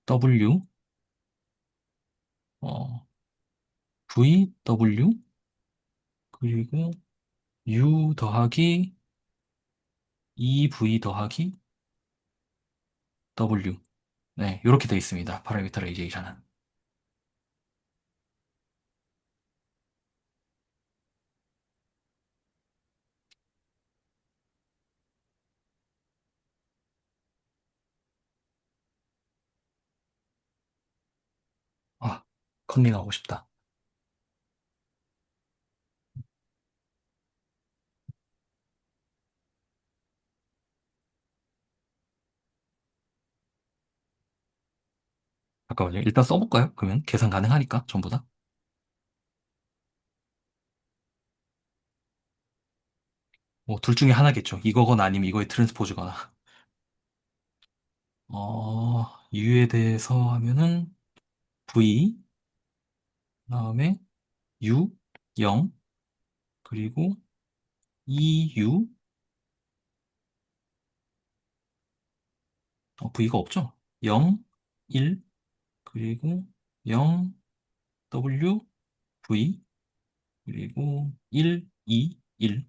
W 어, VW 그리고 U 더하기 EV 더하기 W. 네, 이렇게 되어 있습니다. 파라미터라이제이션은. 아, 컨닝하고 싶다. 잠깐만요. 일단 써볼까요? 그러면 계산 가능하니까 전부 다. 뭐 둘 중에 하나겠죠. 이거거나 아니면 이거의 트랜스포즈거나. U에 대해서 하면은 V, 다음에 U, 0, 그리고 EU, V가 없죠? 0, 1, 그리고 0, W, V, 그리고 1, 2, 1.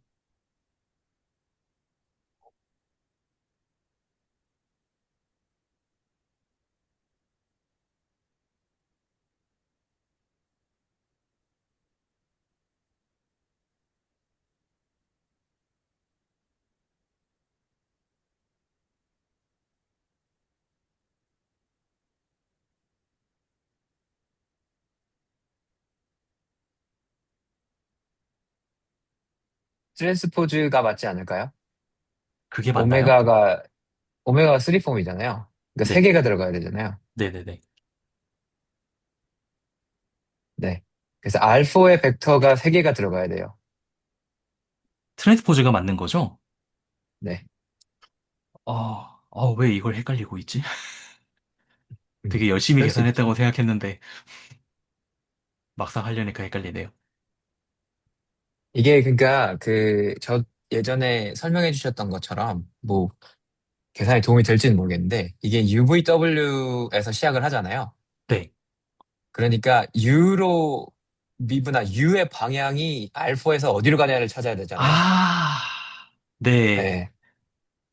트랜스포즈가 맞지 않을까요? 그게 맞나요? 오메가가, 오메가가 3폼이잖아요. 그러니까 세 네. 개가 들어가야 되잖아요. 네네네. 네. 그래서 알포의 벡터가 세 개가 들어가야 돼요. 트랜스포즈가 맞는 거죠? 네. 왜 이걸 헷갈리고 있지? 음. 되게 열심히 그럴 수 계산했다고 있죠. 생각했는데 막상 하려니까 헷갈리네요. 이게 그러니까 저 예전에 설명해 주셨던 것처럼 뭐 계산에 도움이 될지는 모르겠는데 이게 UVW에서 시작을 하잖아요. 네. 그러니까 U로 미분한 U의 방향이 알파에서 어디로 가냐를 찾아야 되잖아요. 아, 네. 네.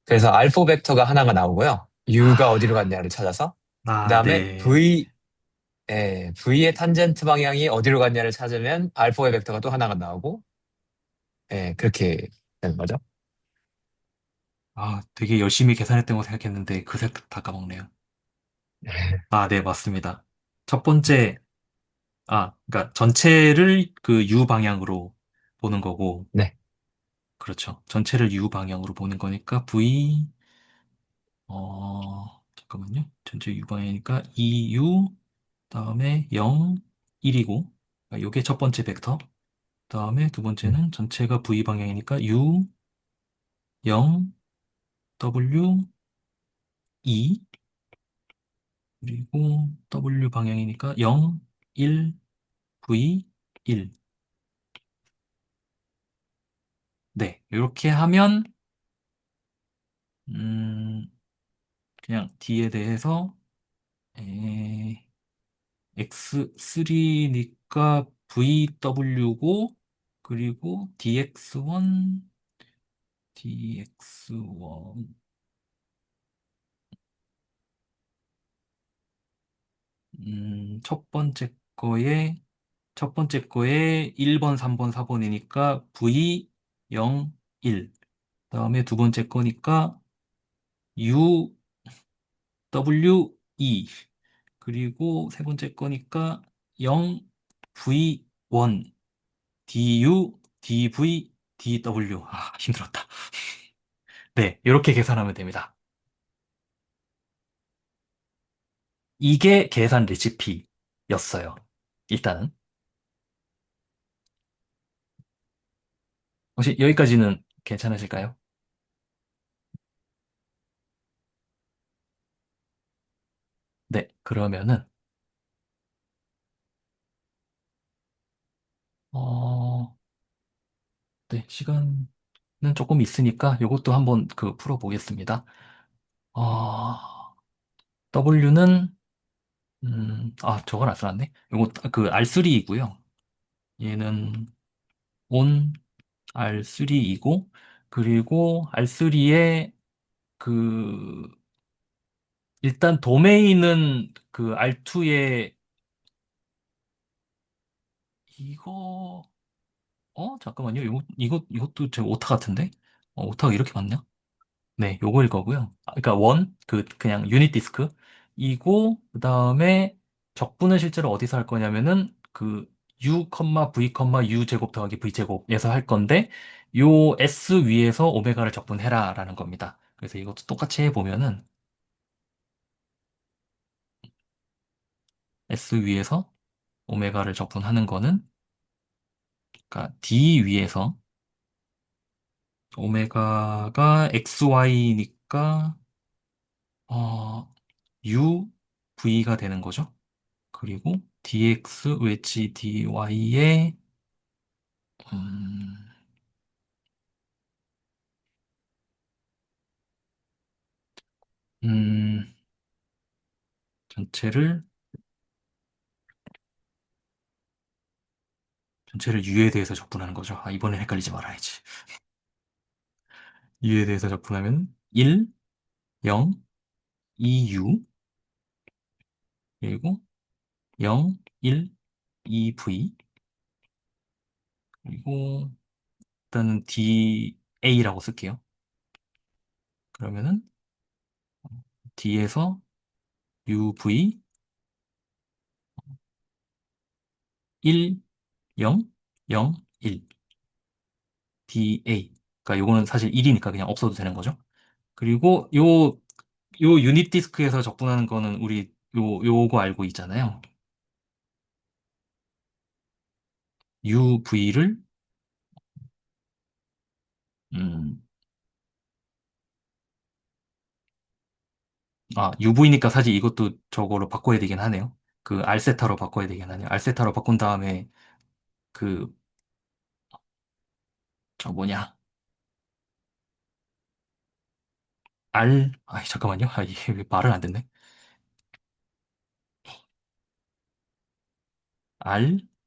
그래서 알파 벡터가 하나가 나오고요. U가 어디로 아, 갔냐를 찾아서 그다음에 네. V의 탄젠트 방향이 어디로 갔냐를 찾으면 알파의 벡터가 또 하나가 나오고 그렇게 되는 거죠. 되게 열심히 계산했다고 생각했는데 그새 다 까먹네요. 네, 맞습니다. 첫 번째, 그러니까 전체를 그 U 방향으로 보는 거고, 네. 그렇죠. 전체를 U 방향으로 보는 거니까 V, 잠깐만요. 전체 U 방향이니까 EU, 다음에 0, 1이고, 요게 첫 번째 벡터. 다음에 두 음, 번째는 전체가 V 방향이니까 U, 0, W, 2, 그리고 W 방향이니까 0, 1, V, 1. 네, 이렇게 하면 음, 그냥 D에 대해서 X3니까 VW고 그리고 DX1 첫 번째 거에 1번, 3번, 4번이니까 V 0, 1. 다음에 두 번째 거니까 U, W, 2. 그리고 세 번째 거니까 0, V, 1. DU, DV, DW. 힘들었다. 네, 이렇게 계산하면 됩니다. 이게 계산 레시피였어요. 일단은. 혹시 여기까지는 괜찮으실까요? 네, 그러면은, 어, 네, 시간은 조금 있으니까 이것도 한번 풀어보겠습니다. W는 저걸 안 써놨네. 요거 그 R3이고요. 얘는 on R3이고, 그리고 R3에 그 일단 도메인은 그 R2에 이거 잠깐만요. 이것도 제 오타 같은데? 오타가 이렇게 많냐? 네, 요거일 거고요. 그러니까 그냥 유닛 디스크 이고 그다음에 적분은 실제로 어디서 할 거냐면은 그 u, v, u 제곱 더하기 v 제곱에서 할 건데 요 s 위에서 오메가를 적분해라라는 겁니다. 그래서 이것도 똑같이 해보면은 s 위에서 오메가를 적분하는 거는 그러니까 d 위에서 오메가가 xy니까 u, v가 되는 거죠. 그리고 dx 웨지 dy에 음, 음, 전체를 u에 대해서 적분하는 거죠. 이번엔 헷갈리지 말아야지. u에 대해서 적분하면 1, 0, 2u 그리고 0, 1, 2v 그리고 일단은 da라고 쓸게요. 그러면은 d에서 uv 1, 0, 0, 1 da. 그러니까 요거는 사실 1이니까 그냥 없어도 되는 거죠. 그리고 요 유닛 디스크에서 적분하는 거는 우리 요거 알고 있잖아요. UV를 음, UV니까 사실 이것도 저거로 바꿔야 되긴 하네요. 그 알세타로 바꿔야 되긴 하네요. 알세타로 바꾼 다음에 그 저 뭐냐 잠깐만요. 이게 왜 말을 안 듣네.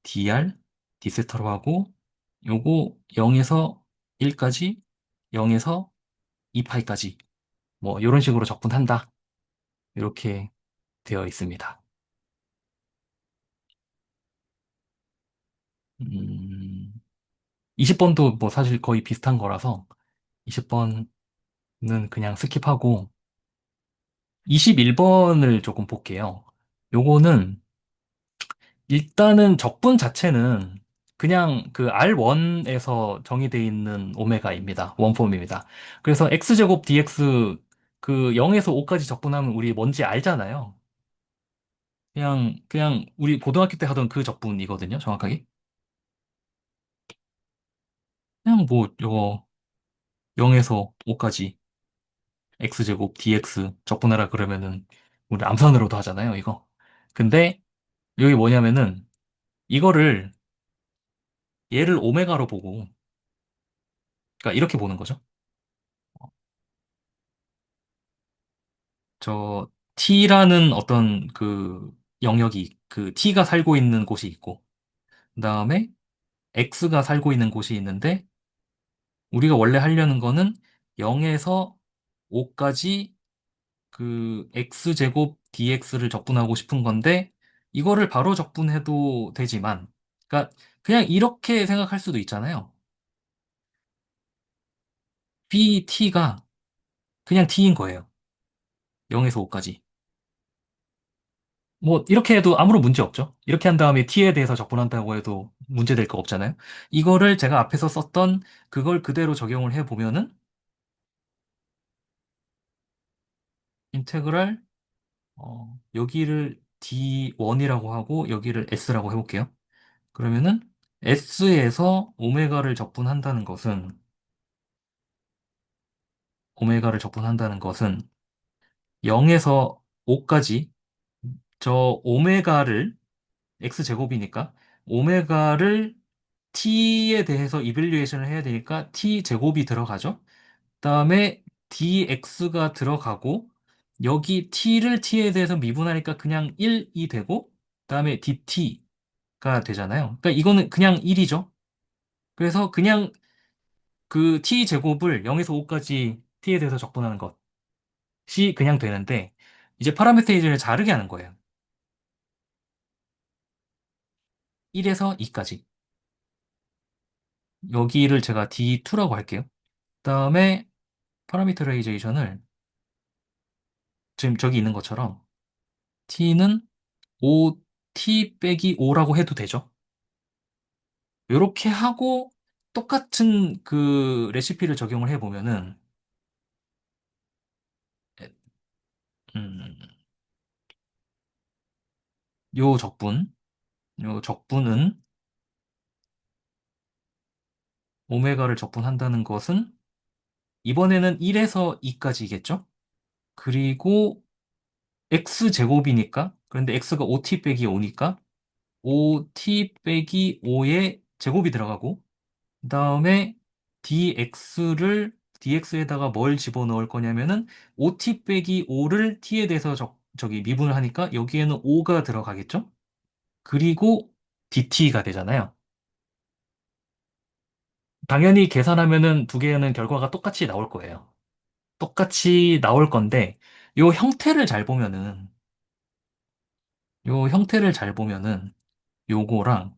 DR 디세타로 하고 요거 0에서 1까지 0에서 2파이까지 뭐 이런 식으로 적분한다. 이렇게 되어 있습니다. 20번도 뭐 사실 거의 비슷한 거라서 20번은 그냥 스킵하고 21번을 조금 볼게요. 요거는 일단은 적분 자체는 그냥 그 R1에서 정의되어 있는 오메가입니다. 원폼입니다. 그래서 x제곱 dx 그 0에서 5까지 적분하면 우리 뭔지 알잖아요. 그냥 우리 고등학교 때 하던 그 적분이거든요. 정확하게. 그냥 뭐 요거 0에서 5까지 x제곱 dx 적분하라 그러면은 우리 암산으로도 하잖아요, 이거. 근데 여기 뭐냐면은 이거를 얘를 오메가로 보고 그러니까 이렇게 보는 거죠. 저 t라는 어떤 그 영역이 그 t가 살고 있는 곳이 있고 그다음에 x가 살고 있는 곳이 있는데 우리가 원래 하려는 거는 0에서 5까지 그 x제곱 dx를 적분하고 싶은 건데 이거를 바로 적분해도 되지만 그러니까 그냥 이렇게 생각할 수도 있잖아요. bt가 그냥 t인 거예요. 0에서 5까지. 뭐 이렇게 해도 아무런 문제 없죠. 이렇게 한 다음에 t에 대해서 적분한다고 해도 문제될 거 없잖아요. 이거를 제가 앞에서 썼던 그걸 그대로 적용을 해 보면은 인테그랄 여기를 d1이라고 하고 여기를 s라고 해볼게요. 그러면은 S에서 오메가를 적분한다는 것은 0에서 5까지 저 오메가를 X제곱이니까 오메가를 T에 대해서 이밸류에이션을 해야 되니까 T 제곱이 들어가죠. 그다음에 dx가 들어가고 여기 t를 t에 대해서 미분하니까 그냥 1이 되고, 그다음에 dt가 되잖아요. 그러니까 이거는 그냥 1이죠. 그래서 그냥 그 t 제곱을 0에서 5까지 t에 대해서 적분하는 것이 그냥 되는데, 이제 파라메트레이저를 자르게 하는 거예요. 1에서 2까지. 여기를 제가 D2라고 할게요. 그다음에 파라미터라이제이션을 지금 저기 있는 것처럼 t는 5t 빼기 5라고 해도 되죠. 이렇게 하고 똑같은 그 레시피를 적용을 해보면은 음, 요 적분, 요 적분은 오메가를 적분한다는 것은 이번에는 1에서 2까지겠죠? 그리고 x제곱이니까, 그런데 x가 5t 빼기 5니까 5t 빼기 5의 제곱이 들어가고, 그 다음에 dx에다가 뭘 집어넣을 거냐면은 5t 빼기 5를 t에 대해서 저기 미분을 하니까 여기에는 5가 들어가겠죠? 그리고 dt가 되잖아요. 당연히 계산하면은 두 개는 결과가 똑같이 나올 거예요. 똑같이 나올 건데, 요 형태를 잘 보면은, 요 형태를 잘 보면은, 요거랑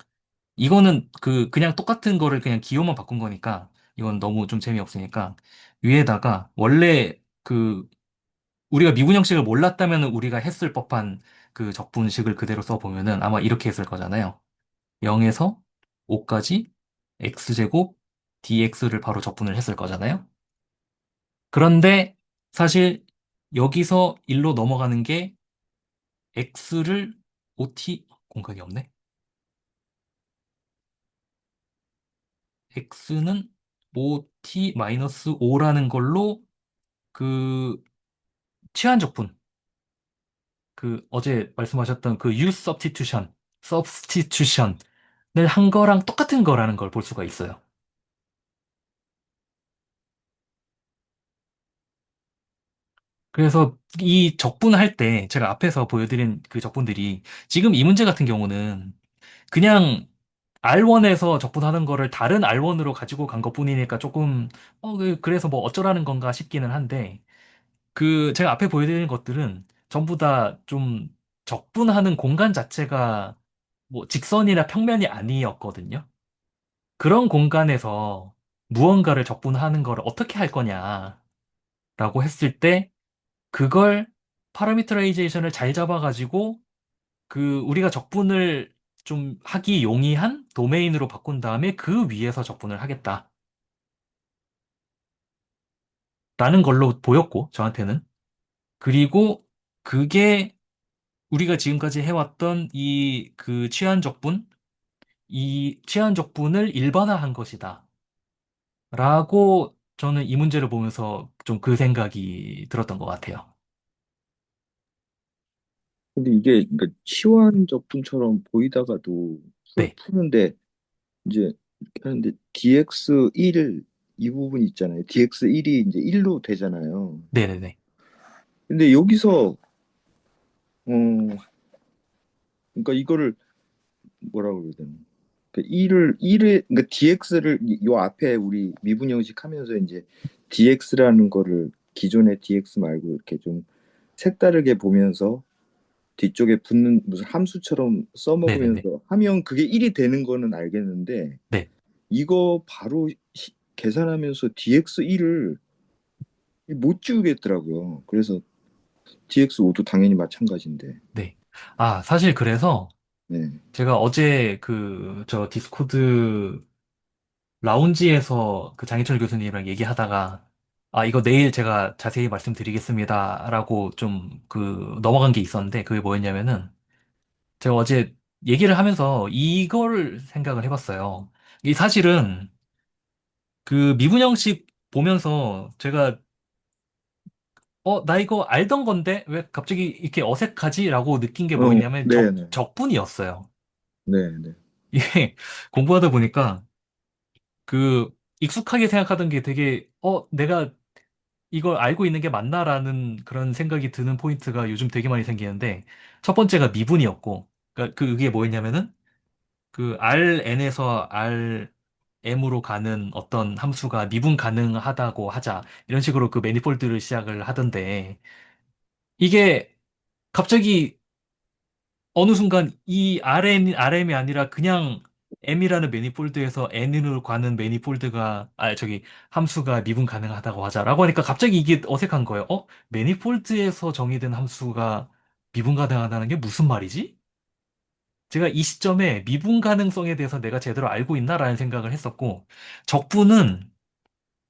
이거는 그냥 똑같은 거를 그냥 기호만 바꾼 거니까 이건 너무 좀 재미없으니까 위에다가 원래 우리가 미분 형식을 몰랐다면 우리가 했을 법한 그 적분식을 그대로 써보면은 아마 이렇게 했을 거잖아요. 0에서 5까지 x제곱 dx를 바로 적분을 했을 거잖아요. 그런데 사실 여기서 1로 넘어가는 게 x를 5t 공간이 없네. x는 5t-5라는 걸로 그 치환 적분, 어제 말씀하셨던 그 use substitution을 한 거랑 똑같은 거라는 걸 볼 수가 있어요. 그래서 이 적분할 때 제가 앞에서 보여드린 그 적분들이 지금 이 문제 같은 경우는 그냥 R1에서 적분하는 거를 다른 R1으로 가지고 간 것뿐이니까 조금 그래서 뭐 어쩌라는 건가 싶기는 한데 제가 앞에 보여드린 것들은 전부 다 좀 적분하는 공간 자체가 뭐 직선이나 평면이 아니었거든요. 그런 공간에서 무언가를 적분하는 걸 어떻게 할 거냐라고 했을 때 그걸 파라미터라이제이션을 잘 잡아가지고 우리가 적분을 좀 하기 용이한 도메인으로 바꾼 다음에 그 위에서 적분을 하겠다라는 걸로 보였고 저한테는. 그리고 그게 우리가 지금까지 해왔던 이 취한 적분을 일반화한 것이다. 라고 저는 이 문제를 보면서 좀 그 생각이 들었던 것 같아요. 근데 이게 그러니까 치환 적분처럼 보이다가도 네, 푸는데 이제 이렇게 하는데 dx1 이 부분 있잖아요. dx1이 이제 1로 되잖아요. 네네네. 근데 여기서 그러니까 이거를 뭐라고 그래야 되나? 그 1을 그러니까 dx를 요 앞에 우리 미분 형식 하면서 이제 dx라는 거를 기존의 dx 말고 이렇게 좀 색다르게 보면서 뒤쪽에 붙는 무슨 함수처럼 네네네. 써먹으면서 하면 그게 1이 되는 거는 알겠는데 네, 이거 바로 계산하면서 dx1을 못 지우겠더라고요. 그래서 dx5도 당연히 마찬가지인데. 네. 아, 사실 그래서 네. 제가 어제 저 디스코드 라운지에서 그 장희철 교수님이랑 얘기하다가 이거 내일 제가 자세히 말씀드리겠습니다라고 좀 넘어간 게 있었는데 그게 뭐였냐면은 제가 어제 얘기를 하면서 이걸 생각을 해봤어요. 이 사실은 미분형식 보면서 제가 나 이거 알던 건데 왜 갑자기 이렇게 어색하지라고 느낀 게 뭐였냐면 네네. 적분이었어요. 네네. 이게 공부하다 보니까 익숙하게 생각하던 게 되게 내가 이걸 알고 있는 게 맞나라는 그런 생각이 드는 포인트가 요즘 되게 많이 생기는데, 첫 번째가 미분이었고, 그러니까 그게 뭐였냐면은, 그 Rn에서 Rm으로 가는 어떤 함수가 미분 가능하다고 하자. 이런 식으로 그 매니폴드를 시작을 하던데, 이게 갑자기 어느 순간 이 RM이 아니라 그냥 M이라는 매니폴드에서 N으로 가는 매니폴드가, 함수가 미분 가능하다고 하자라고 하니까 갑자기 이게 어색한 거예요. 매니폴드에서 정의된 함수가 미분 가능하다는 게 무슨 말이지? 제가 이 시점에 미분 가능성에 대해서 내가 제대로 알고 있나라는 생각을 했었고, 적분은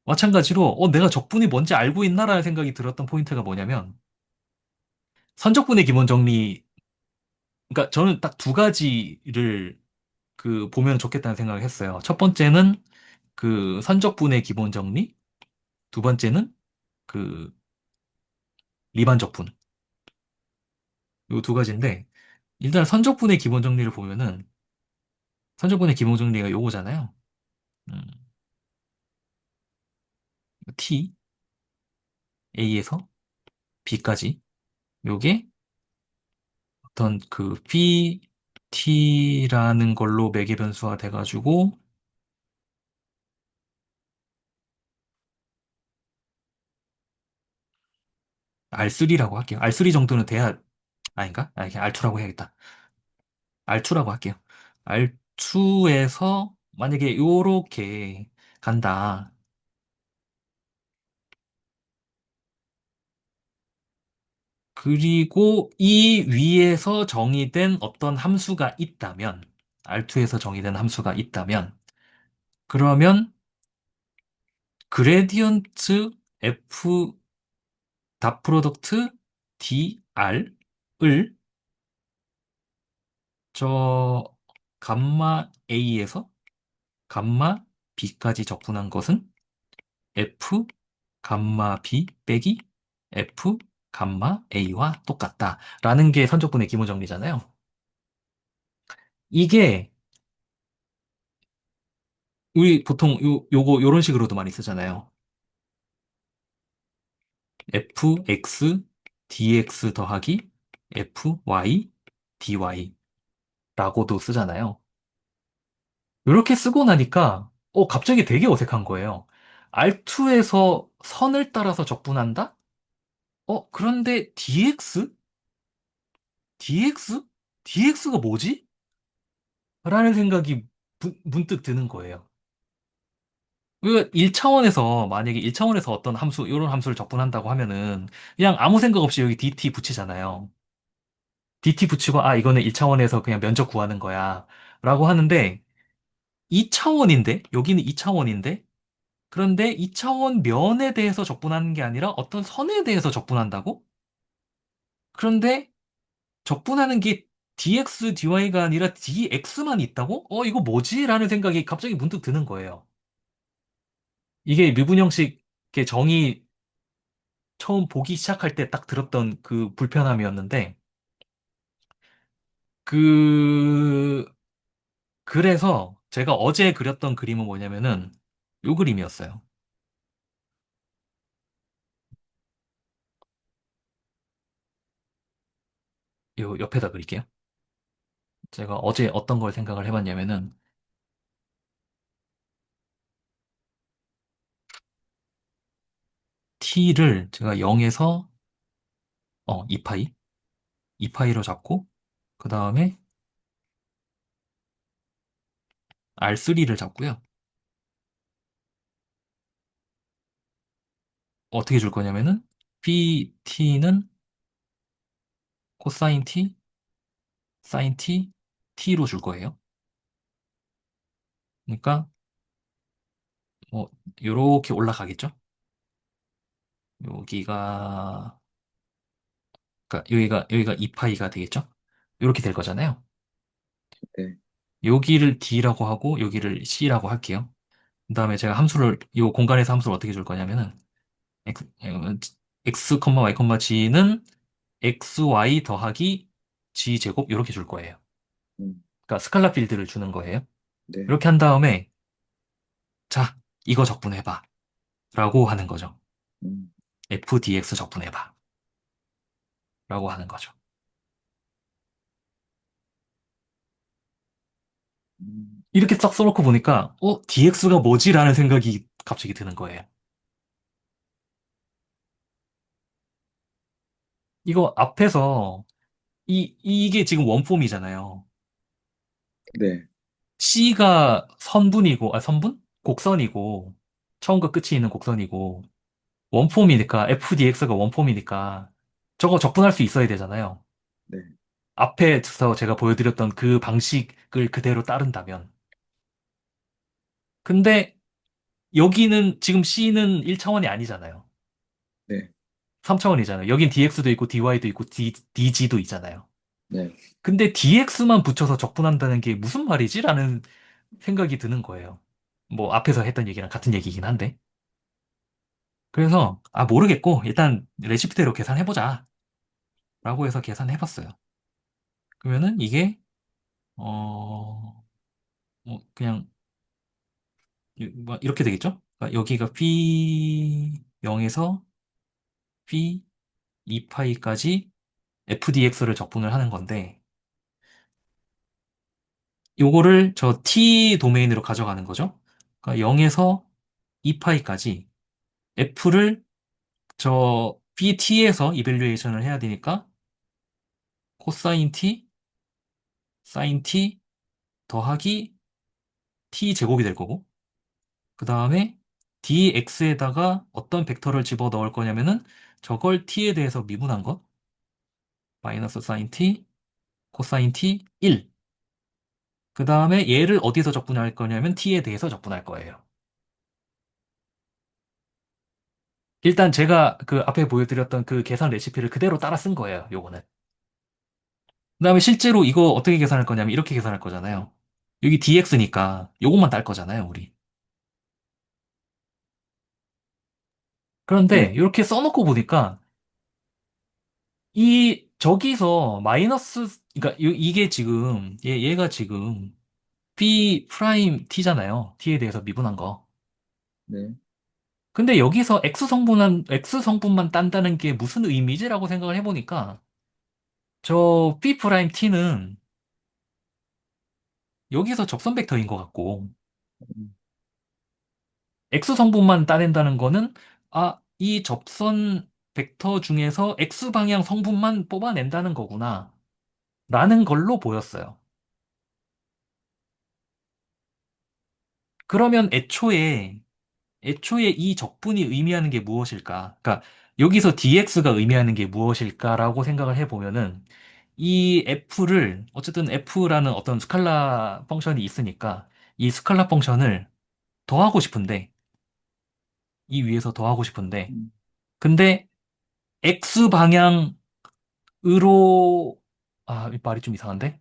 마찬가지로, 내가 적분이 뭔지 알고 있나라는 생각이 들었던 포인트가 뭐냐면, 선적분의 기본 정리, 그러니까 저는 딱 두 가지를 보면 좋겠다는 생각을 했어요. 첫 번째는 그 선적분의 기본 정리, 두 번째는 그 리반 적분. 이 두 가지인데, 일단 선적분의 기본 정리를 보면은, 선적분의 기본 정리가 요거잖아요. 음, T, A에서 B까지. 요게 어떤 phi t라는 걸로 매개 변수가 돼가지고, R3라고 할게요. R3 정도는 돼야, 아닌가? 그냥 R2라고 해야겠다. R2라고 할게요. R2에서 만약에 요렇게 간다. 그리고 이 위에서 정의된 어떤 함수가 있다면, R2에서 정의된 함수가 있다면, 그러면 그레디언트 F 닷 프로덕트 dr을 저 감마 a에서 감마 b까지 적분한 것은 f 감마 b 빼기 f 감마 a와 똑같다라는 게 선적분의 기본 정리잖아요. 이게 우리 보통 요런 식으로도 많이 쓰잖아요. fx dx 더하기 fy dy라고도 쓰잖아요. 이렇게 쓰고 나니까 갑자기 되게 어색한 거예요. R2에서 선을 따라서 적분한다? 그런데 DX? DX? DX가 뭐지? 라는 생각이 문득 드는 거예요. 그 1차원에서 만약에 1차원에서 어떤 함수, 이런 함수를 적분한다고 하면은 그냥 아무 생각 없이 여기 DT 붙이잖아요. DT 붙이고 이거는 1차원에서 그냥 면적 구하는 거야. 라고 하는데 2차원인데 여기는 2차원인데 그런데 2차원 면에 대해서 적분하는 게 아니라 어떤 선에 대해서 적분한다고? 그런데 적분하는 게 dx, dy가 아니라 dx만 있다고? 이거 뭐지? 라는 생각이 갑자기 문득 드는 거예요. 이게 미분형식의 정의 처음 보기 시작할 때 딱 들었던 그 불편함이었는데, 그, 그래서 제가 어제 그렸던 그림은 뭐냐면은 요 그림이었어요. 요 옆에다 그릴게요. 제가 어제 어떤 걸 생각을 해봤냐면은 t를 제가 0에서 2파이 2파이로 잡고 그 다음에 R3를 잡고요. 어떻게 줄 거냐면은 PT는 코사인 T, 사인 T, T로 줄 거예요. 그러니까 뭐 요렇게 올라가겠죠? 여기가 그러니까 여기가 2파이가 되겠죠? 요렇게 될 거잖아요. 네. 여기를 D라고 하고 여기를 C라고 할게요. 그다음에 제가 요 공간에서 함수를 어떻게 줄 거냐면은 x, y, g는 xy 더하기 g 제곱 이렇게 줄 거예요. 음, 그러니까 스칼라 필드를 주는 거예요. 네. 이렇게 한 다음에 자, 이거 적분해봐 라고 하는 거죠. 음, FDX 적분해봐. 라고 하는 거죠. 이렇게 싹 써놓고 보니까, DX가 뭐지? 라는 생각이 갑자기 드는 거예요. 이거 앞에서, 이게 지금 원폼이잖아요. 네, C가 선분이고, 선분? 곡선이고, 처음과 끝이 있는 곡선이고, 원폼이니까, FDX가 원폼이니까, 저거 적분할 수 있어야 되잖아요. 네, 앞에서 제가 보여드렸던 그 방식을 그대로 따른다면. 근데 여기는 지금 C는 1차원이 아니잖아요. 네, 3차원이잖아요. 여긴 DX도 있고 DY도 있고 DG도 있잖아요. 네. 근데 DX만 붙여서 적분한다는 게 무슨 말이지? 라는 생각이 드는 거예요. 뭐 앞에서 했던 얘기랑 같은 얘기긴 한데. 그래서 모르겠고 일단 레시피대로 계산해보자 라고 해서 계산해봤어요. 그러면은 이게 뭐 그냥 뭐 이렇게 되겠죠? 그러니까 여기가 phi 0에서 phi 2파이까지 fdx를 적분을 하는 건데 요거를 저 t 도메인으로 가져가는 거죠. 그러니까 0에서 2파이까지 f를 저 pt에서 이밸류에이션을 해야 되니까 코사인 t, 사인 t 더하기 t 제곱이 될 거고 그 다음에 dx에다가 어떤 벡터를 집어 넣을 거냐면은 저걸 t에 대해서 미분한 것 마이너스 사인 t, 코사인 t 1. 그 다음에 얘를 어디서 적분할 거냐면 t에 대해서 적분할 거예요. 일단 제가 그 앞에 보여드렸던 그 계산 레시피를 그대로 따라 쓴 거예요, 요거는. 그 다음에 실제로 이거 어떻게 계산할 거냐면 이렇게 계산할 거잖아요. 여기 dx니까 요것만 딸 거잖아요, 우리. 그런데 네. 이렇게 써놓고 보니까 저기서 마이너스, 그러니까 이게 지금, 얘가 지금 p 프라임 t잖아요. t에 대해서 미분한 거. 네. 근데 여기서 X 성분만 딴다는 게 무슨 의미지라고 생각을 해보니까 저 P 프라임 T는 여기서 접선 벡터인 것 같고 X 성분만 따낸다는 거는 이 접선 벡터 중에서 X 방향 성분만 뽑아낸다는 거구나 라는 걸로 보였어요. 그러면 애초에 이 적분이 의미하는 게 무엇일까? 그러니까 여기서 dx가 의미하는 게 무엇일까라고 생각을 해보면은 이 f를 어쨌든 f라는 어떤 스칼라 펑션이 있으니까 이 스칼라 펑션을 더하고 싶은데 이 위에서 더하고 싶은데 음, 근데 x 방향으로 이 말이 좀 이상한데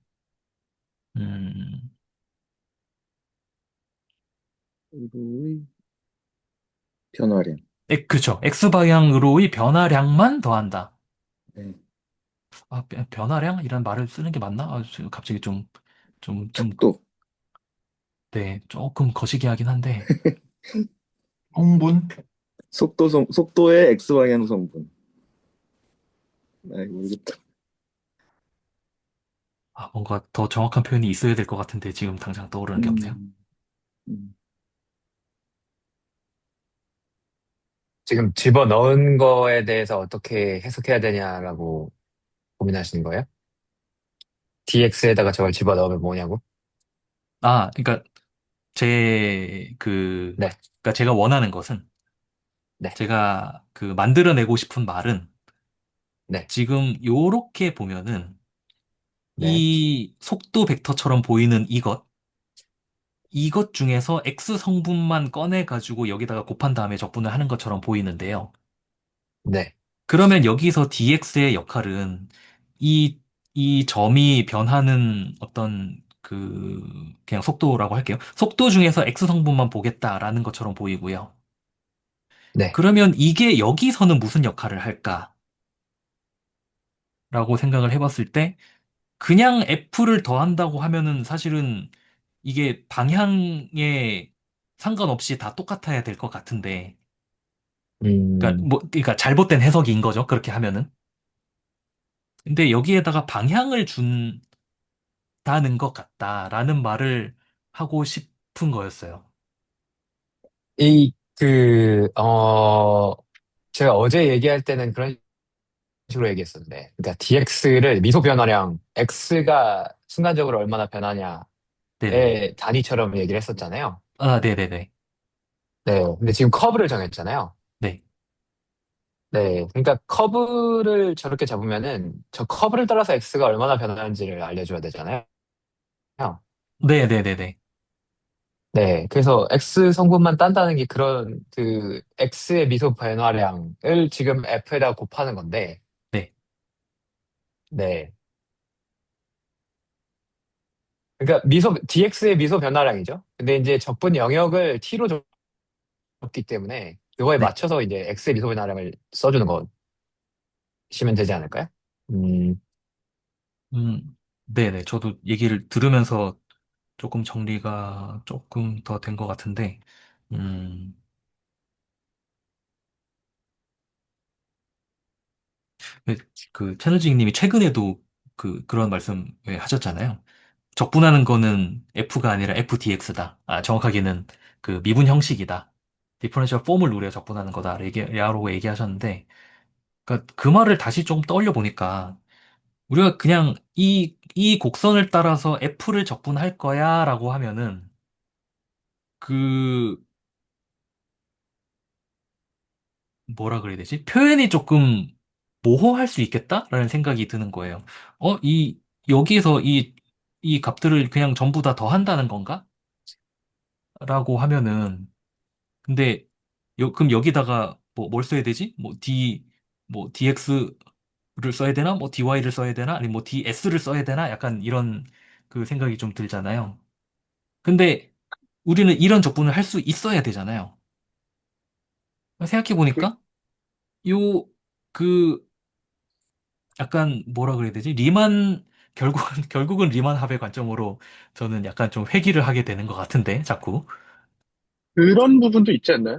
음, 우루의 변화량. 그쵸 x 방향으로의 변화량만 더한다. 네. 변화량? 이란 말을 쓰는 게 맞나? 지금 갑자기 좀, 속도. 네, 조금 거시기하긴 한데, 성분? 속도의 X방향 성분. 모르겠다. 뭔가 더 정확한 표현이 있어야 될 것 같은데, 지금 당장 떠오르는 게 없네요. 음, 음. 지금 집어넣은 거에 대해서 어떻게 해석해야 되냐라고 고민하시는 거예요? DX에다가 저걸 집어넣으면 뭐냐고? 그러니까, 네, 그러니까 제가 원하는 것은, 네, 제가 만들어내고 싶은 말은, 네, 지금 요렇게 보면은, 네, 이 속도 벡터처럼 보이는 이것 중에서 X 성분만 꺼내가지고 여기다가 곱한 다음에 적분을 하는 것처럼 보이는데요. 네, 그러면 여기서 dx의 역할은 이, 이 점이 변하는 어떤 그냥 속도라고 할게요. 속도 중에서 x 성분만 보겠다라는 것처럼 보이고요. 네. 그러면 이게 여기서는 무슨 역할을 할까라고 생각을 해봤을 때 그냥 f를 더한다고 하면은 사실은 이게 방향에 상관없이 다 똑같아야 될 것 같은데 음, 그러니까 잘못된 해석인 거죠. 그렇게 하면은. 근데 여기에다가 방향을 준다는 것 같다라는 말을 하고 싶은 거였어요. 이, 제가 어제 얘기할 때는 그런 식으로 얘기했었는데, 그러니까 DX를 미소 변화량, X가 순간적으로 얼마나 변하냐의 네네. 단위처럼 얘기를 했었잖아요. 아, 네네네. 네. 근데 지금 커브를 정했잖아요. 네. 네. 그러니까 커브를 저렇게 잡으면은 저 커브를 따라서 X가 얼마나 변하는지를 알려줘야 되잖아요. 네네네네. 네. 그래서 X 성분만 딴다는 게 그런 X의 미소 변화량을 지금 F에다 곱하는 건데, 네. 네. 그러니까 DX의 미소 변화량이죠. 근데 이제 적분 영역을 T로 줬기 때문에 그거에 네. 맞춰서 이제 X의 미소 변화량을 써주는 거시면 되지 않을까요? 음, 네네. 저도 얘기를 들으면서 조금 정리가 조금 더 된 것 같은데, 음, 그, 그 채널지기님이 최근에도 그런 말씀 하셨잖아요. 적분하는 거는 F가 아니라 FDX다. 아, 정확하게는 그 미분 형식이다. 디퍼런셜 폼을 우리가 적분하는 거다. 라고 얘기하셨는데, 그러니까 그 말을 다시 좀 떠올려 보니까, 우리가 그냥 이 곡선을 따라서 F를 적분할 거야 라고 하면은, 그, 뭐라 그래야 되지? 표현이 조금 모호할 수 있겠다라는 생각이 드는 거예요. 어, 여기에서 이 값들을 그냥 전부 다 더한다는 건가? 라고 하면은, 근데, 그럼 여기다가 뭘 써야 되지? dx를 써야 되나? dy를 써야 되나? 아니면 ds를 써야 되나? 약간 이런 그 생각이 좀 들잖아요. 근데 우리는 이런 적분을 할 수 있어야 되잖아요. 그, 생각해보니까, 요, 그, 약간 뭐라 그래야 되지? 결국은 리만 합의 관점으로 저는 약간 좀 회귀를 하게 되는 것 같은데, 자꾸. 그런 부분도 있지 않나요?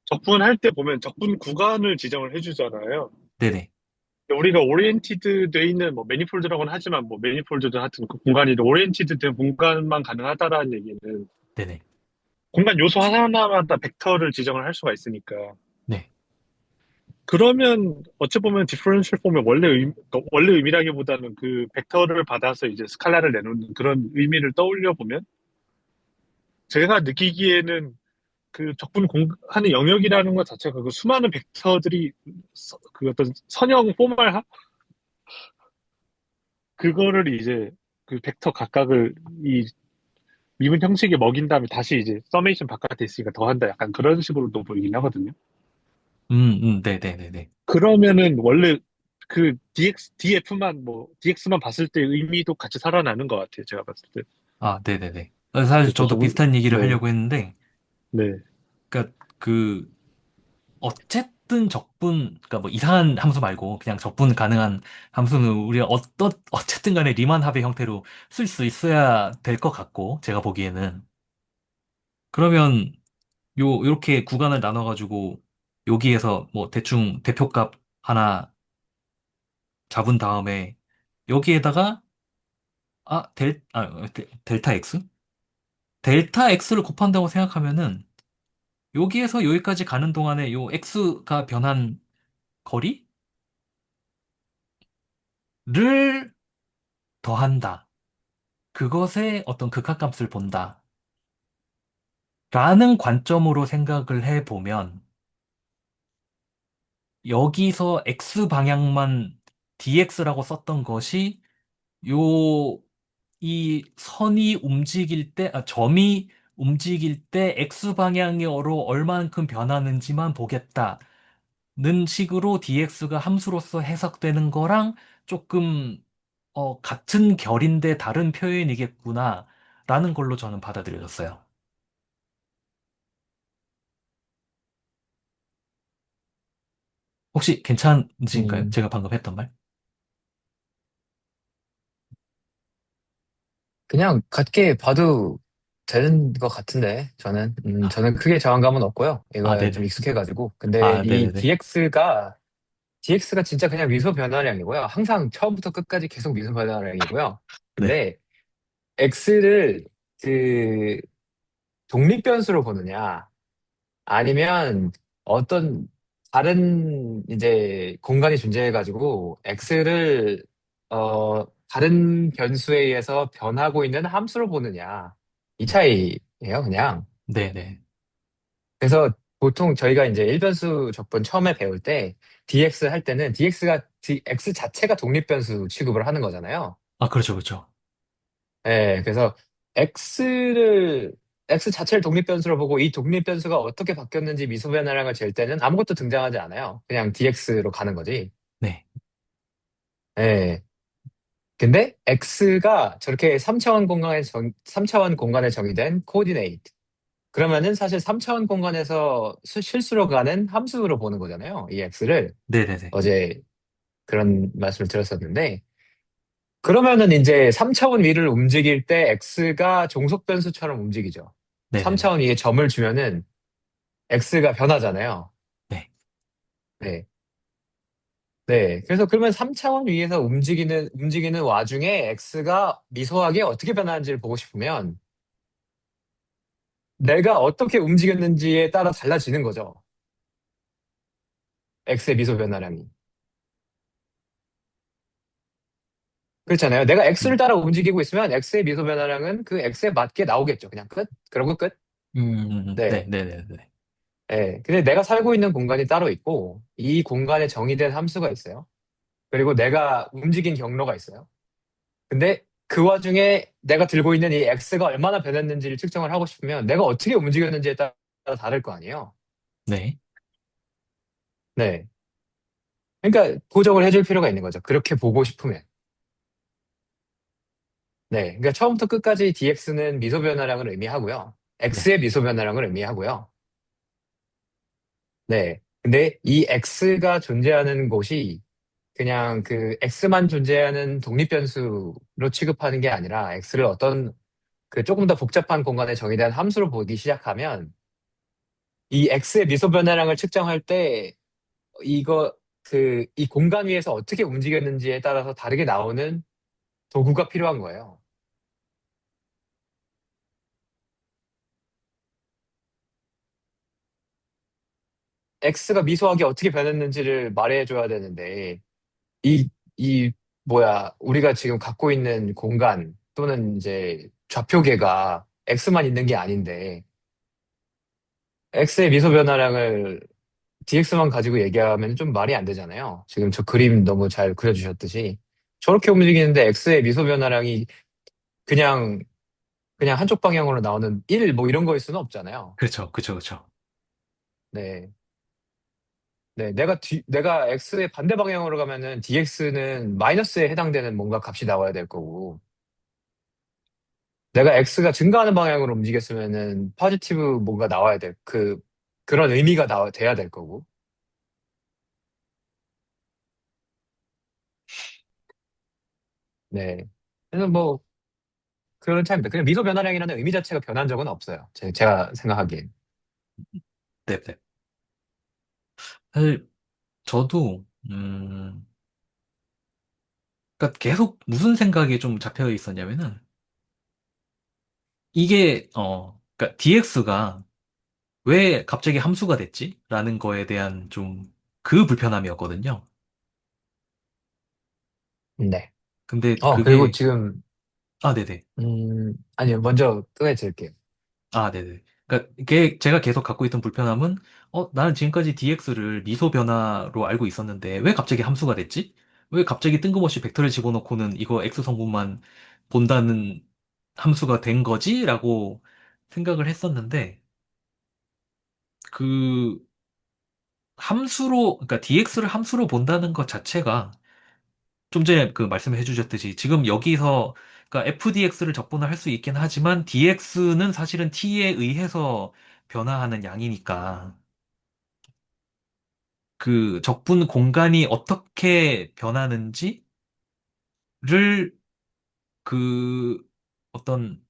적분할 때 보면 적분 구간을 지정을 해주잖아요. 네네, 우리가 오리엔티드 돼 있는 뭐 매니폴드라고는 하지만 뭐 매니폴드든 하여튼 그 공간이 오리엔티드 된 공간만 가능하다라는 얘기는 네네, 공간 요소 하나하나마다 벡터를 지정을 할 수가 있으니까 네. 그러면 어찌 보면 디퍼런셜 폼의 원래 의미라기보다는 그 벡터를 받아서 이제 스칼라를 내놓는 그런 의미를 떠올려 보면 제가 느끼기에는 그 적분하는 영역이라는 것 자체가 그 수많은 벡터들이 그 어떤 선형 포멀화 그거를 이제 그 벡터 각각을 이 미분 형식에 먹인 다음에 다시 이제 서메이션 바깥에 있으니까 더한다 약간 그런 식으로도 보이긴 하거든요. 네네네네. 그러면은 원래 그 DF만 뭐 DX만 봤을 때 의미도 같이 살아나는 것 같아요. 제가 봤을 때. 아, 네네네. 사실 그쵸, 저도 비슷한 얘기를 네, 하려고 했는데, 네. 그러니까 어쨌든 그러니까 뭐 이상한 함수 말고 그냥 적분 가능한 함수는 우리가 어쨌든 간에 리만 합의 형태로 쓸 수 있어야 될 것 같고, 제가 보기에는. 그러면 요렇게 구간을 나눠가지고 여기에서 뭐 대충 대표값 하나 잡은 다음에 여기에다가 델타 x? 델타 x를 곱한다고 생각하면은 여기에서 여기까지 가는 동안에 요 x가 변한 거리를 더한다. 그것의 어떤 극한값을 본다. 라는 관점으로 생각을 해보면 여기서 x 방향만 dx라고 썼던 것이 요 이 선이 움직일 때, 점이 움직일 때 x 방향으로 얼만큼 변하는지만 보겠다는 식으로 dx가 함수로서 해석되는 거랑 조금 같은 결인데 다른 표현이겠구나 라는 걸로 저는 받아들여졌어요. 혹시 괜찮으신가요? 음, 제가 방금 했던 말? 그냥 같게 봐도 되는 것 같은데, 저는 크게 저항감은 없고요. 아, 이거에 좀 네네. 익숙해가지고. 근데 아, 이 네네네. DX가 진짜 그냥 미소 변화량이고요. 항상 처음부터 끝까지 계속 미소 변화량이고요. 네. 근데 X를 그 독립 변수로 보느냐, 아니면 어떤 다른 이제 공간이 존재해가지고 X를 다른 변수에 의해서 변하고 있는 함수로 보느냐, 이 차이예요, 그냥. 네네. 그래서 보통 저희가 이제 일변수 적분 처음에 배울 때 dx 할 때는 x 자체가 독립 변수 취급을 하는 거잖아요. 아, 그렇죠, 그렇죠. 예, 그래서 x를 x 자체를 독립 변수로 보고 이 독립 변수가 어떻게 바뀌었는지 미소 변화량을 잴 때는 아무것도 등장하지 않아요. 그냥 dx로 가는 거지. 네. 예. 근데 x가 저렇게 3차원 공간에 정의된 코디네이트. 그러면은 사실 3차원 공간에서 실수로 가는 함수로 보는 거잖아요. 이 x를. 네네네. 어제 그런 말씀을 드렸었는데, 그러면은 이제 3차원 위를 움직일 때 x가 종속 변수처럼 움직이죠. 네네네. 3차원 위에 점을 주면은 x가 변하잖아요. 네. 네. 네. 그래서 그러면 3차원 위에서 움직이는 와중에 x가 미소하게 어떻게 변하는지를 보고 싶으면 내가 어떻게 움직였는지에 따라 달라지는 거죠. x의 미소 변화량이. 그렇잖아요. 내가 x를 음, 따라 움직이고 있으면 x의 미소 변화량은 그 x에 맞게 나오겠죠. 그냥 끝. 그러고 끝. 네. 네네네네. 네. 근데 내가 살고 있는 공간이 따로 있고, 이 공간에 정의된 함수가 있어요. 그리고 내가 움직인 경로가 있어요. 근데 그 와중에 내가 들고 있는 이 x가 얼마나 변했는지를 측정을 하고 싶으면 내가 어떻게 움직였는지에 따라 다를 거 아니에요. 네. 네. 그러니까 고정을 해줄 필요가 있는 거죠. 그렇게 보고 싶으면. 네. 그러니까 처음부터 끝까지 dx는 미소 변화량을 의미하고요. 네. x의 미소 변화량을 의미하고요. 네. 근데 이 x가 존재하는 곳이 그냥 그 x만 존재하는 독립 변수로 취급하는 게 아니라 x를 어떤 그 조금 더 복잡한 공간에 정의된 함수로 보기 시작하면 이 x의 미소 변화량을 측정할 때 이거 이 공간 위에서 어떻게 움직였는지에 따라서 다르게 나오는 도구가 필요한 거예요. x가 미소하게 어떻게 변했는지를 말해줘야 되는데 이, 우리가 지금 갖고 있는 공간 또는 이제 좌표계가 X만 있는 게 아닌데, X의 미소 변화량을 DX만 가지고 얘기하면 좀 말이 안 되잖아요. 지금 저 그림 너무 잘 그려주셨듯이. 저렇게 움직이는데 X의 미소 변화량이 그냥, 그냥 한쪽 방향으로 나오는 1, 뭐 이런 거일 수는 없잖아요. 그렇죠, 그렇죠, 그렇죠. 네. 네. 내가 X의 반대 방향으로 가면은 DX는 마이너스에 해당되는 뭔가 값이 나와야 될 거고, 내가 X가 증가하는 방향으로 움직였으면은 포지티브 뭔가 나와야 될, 그런 의미가 돼야 될 거고. 네. 그래서 뭐, 그런 차이입니다. 그냥 미소 변화량이라는 의미 자체가 변한 적은 없어요. 제가 생각하기엔. 네네. 사실 저도 그러니까 계속 무슨 생각이 좀 잡혀 있었냐면은 이게 그러니까 DX가 왜 갑자기 함수가 됐지? 라는 거에 대한 좀 그 불편함이었거든요. 네. 근데 그리고 그게 지금, 아, 네네. 아니요, 먼저 끝내드릴게요. 아, 네네. 그러니까 이게 제가 계속 갖고 있던 불편함은 나는 지금까지 DX를 미소 변화로 알고 있었는데 왜 갑자기 함수가 됐지? 왜 갑자기 뜬금없이 벡터를 집어넣고는 이거 X 성분만 본다는 함수가 된 거지? 라고 생각을 했었는데 그 그러니까 DX를 함수로 본다는 것 자체가 좀 전에 그 말씀해 주셨듯이 지금 여기서 그러니까 FDX를 적분을 할 수 있긴 하지만 DX는 사실은 T에 의해서 변화하는 양이니까 그 적분 공간이 어떻게 변하는지를 그 어떤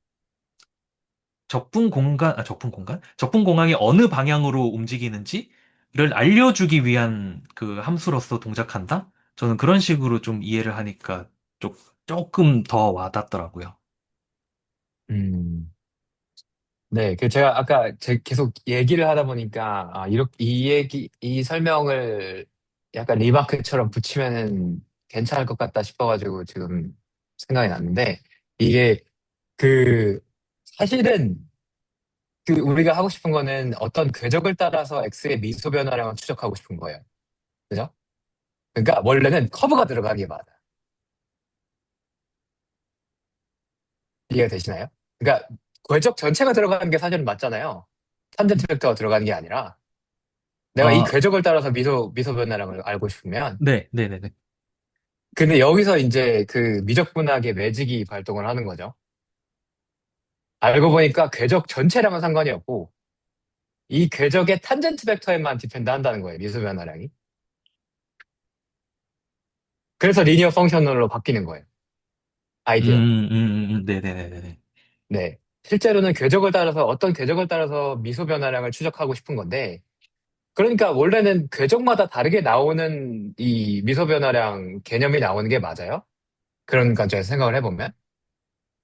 적분 공간이 어느 방향으로 움직이는지를 알려주기 위한 그 함수로서 동작한다? 저는 그런 식으로 좀 이해를 하니까 좀, 조금 더 와닿더라고요. 음. 네, 그 제가 아까 계속 얘기를 하다 보니까 이렇게 이 설명을 약간 리마크처럼 붙이면은 괜찮을 것 같다 싶어가지고 지금 생각이 났는데 이게 그 사실은 그 우리가 하고 싶은 거는 어떤 궤적을 따라서 X의 미소 변화량을 추적하고 싶은 거예요. 그죠? 그러니까 원래는 커브가 들어가는 게 맞아. 이해가 되시나요? 그러니까 궤적 전체가 들어가는 게 사실은 맞잖아요. 탄젠트 벡터가 들어가는 게 아니라 내가 이 아, 궤적을 따라서 미소 변화량을 알고 싶으면 네네네. 근데 여기서 이제 그 미적분학의 매직이 발동을 하는 거죠. 알고 보니까 궤적 전체랑은 상관이 없고 이 궤적의 탄젠트 벡터에만 디펜드 한다는 거예요. 미소 변화량이. 그래서 리니어 펑셔널로 바뀌는 거예요. 아이디어가. 네네네네. 네. 실제로는 궤적을 따라서 어떤 궤적을 따라서 미소 변화량을 추적하고 싶은 건데 그러니까 원래는 궤적마다 다르게 나오는 이 미소 변화량 개념이 나오는 게 맞아요. 그런 관점에서 생각을 해보면.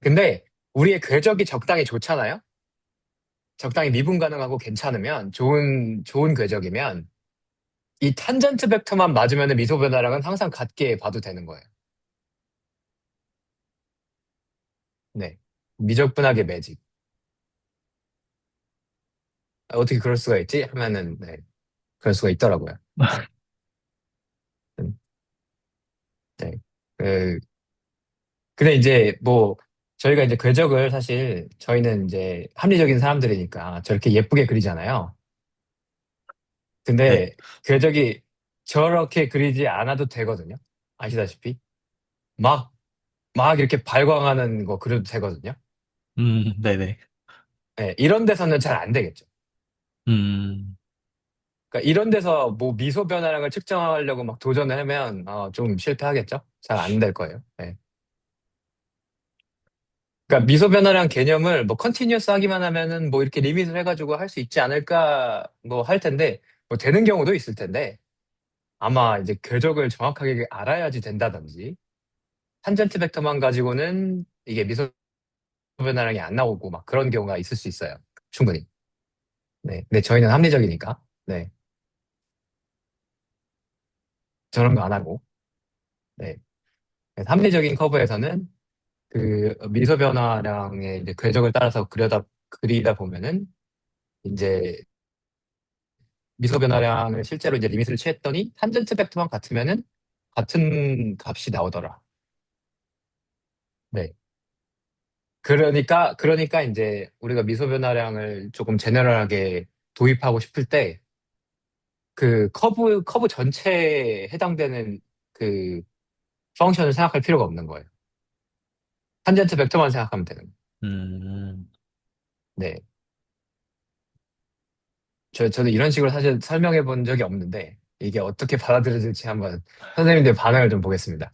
근데 우리의 궤적이 적당히 좋잖아요. 적당히 미분 가능하고 괜찮으면 좋은 궤적이면 이 탄젠트 벡터만 맞으면 미소 변화량은 항상 같게 봐도 되는 거예요. 네. 미적분학의 매직. 어떻게 그럴 수가 있지? 하면은 네. 그럴 수가 있더라고요. 음, 네. 그 근데 이제 뭐 저희가 이제 궤적을 사실 저희는 이제 합리적인 사람들이니까 저렇게 예쁘게 그리잖아요. 네. 근데 궤적이 저렇게 그리지 않아도 되거든요. 아시다시피 막 막 이렇게 발광하는 거 그려도 되거든요. 네네. 네, 이런 데서는 잘 안 되겠죠. 음, 그러니까 이런 데서 뭐 미소 변화량을 측정하려고 막 도전을 하면 좀 실패하겠죠. 잘 안 될 거예요. 네. 그러니까 미소 변화량 개념을 뭐 컨티뉴어스 하기만 하면은 뭐 이렇게 리밋을 해가지고 할 수 있지 않을까 뭐 할 텐데 뭐 되는 경우도 있을 텐데 아마 이제 궤적을 정확하게 알아야지 된다든지 탄젠트 벡터만 가지고는 이게 미소 변화량이 안 나오고 막 그런 경우가 있을 수 있어요. 충분히. 네. 근데 저희는 합리적이니까. 네. 저런 거 안 하고. 네. 합리적인 커브에서는 그 미소 변화량의 이제 궤적을 따라서 그리다 보면은 이제 미소 변화량을 실제로 이제 리밋을 취했더니 탄젠트 벡터만 같으면은 같은 값이 나오더라. 네. 그러니까 이제 우리가 미소 변화량을 조금 제너럴하게 도입하고 싶을 때 그 커브 전체에 해당되는 그 펑션을 생각할 필요가 없는 거예요. 탄젠트 벡터만 생각하면 되는 거예요. 음. 네. 저도 이런 식으로 사실 설명해 본 적이 없는데, 이게 어떻게 받아들여질지 한번 선생님들 반응을 좀 보겠습니다.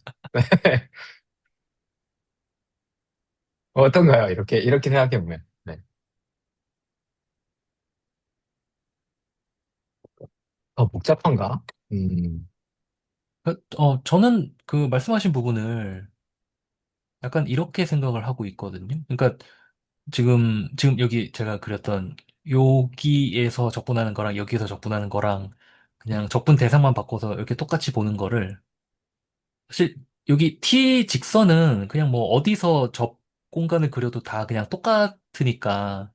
어떤가요? 이렇게 생각해 보면. 네. 더 복잡한가? 저는 그 말씀하신 부분을 약간 이렇게 생각을 하고 있거든요. 그러니까 지금 여기 제가 그렸던 여기에서 적분하는 거랑 여기에서 적분하는 거랑 그냥 적분 대상만 바꿔서 이렇게 똑같이 보는 거를 사실 여기 T 직선은 그냥 뭐 어디서 접 공간을 그려도 다 그냥 똑같으니까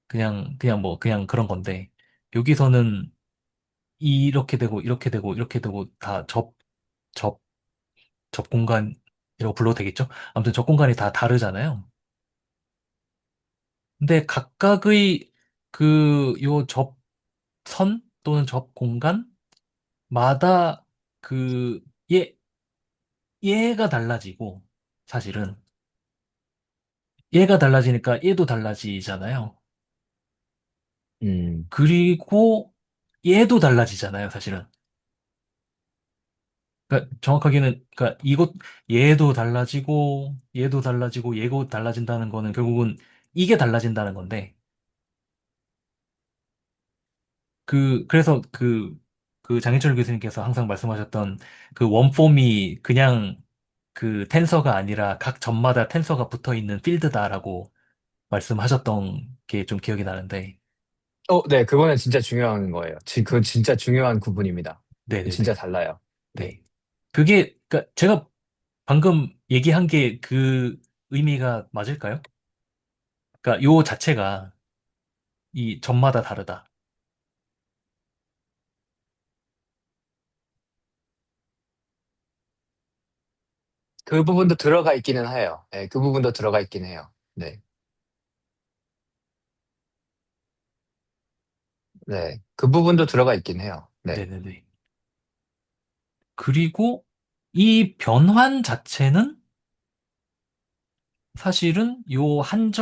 그냥 그런 건데 여기서는 이렇게 되고 이렇게 되고 이렇게 되고 다 접, 접 공간이라고 불러도 되겠죠? 아무튼 접 공간이 다 다르잖아요. 근데 각각의 요 접선 또는 접 공간마다 그 얘, 얘가 달라지고 사실은 얘가 달라지니까 얘도 달라지잖아요. 음, 그리고 얘도 달라지잖아요, 사실은. 그러니까 정확하게는 그러니까 이것 얘도 달라지고 얘도 달라지고 얘도 달라진다는 거는 결국은 이게 달라진다는 건데, 그래서 그 장인철 교수님께서 항상 말씀하셨던 그 원폼이 그냥 그 텐서가 아니라 각 점마다 텐서가 붙어 있는 필드다라고 말씀하셨던 게 좀 기억이 나는데, 네, 그거는 진짜 중요한 거예요. 그건 진짜 중요한 구분입니다. 진짜 네네네. 달라요. 네. 네. 그게, 그니까 제가 방금 얘기한 게 그 의미가 맞을까요? 그러니까 요 자체가 이 점마다 다르다. 그 부분도 들어가 있기는 해요. 네, 그 부분도 들어가 있긴 해요. 네. 네. 그 부분도 들어가 있긴 해요. 네. 네네네. 그리고 이 변환 자체는 사실은 요 한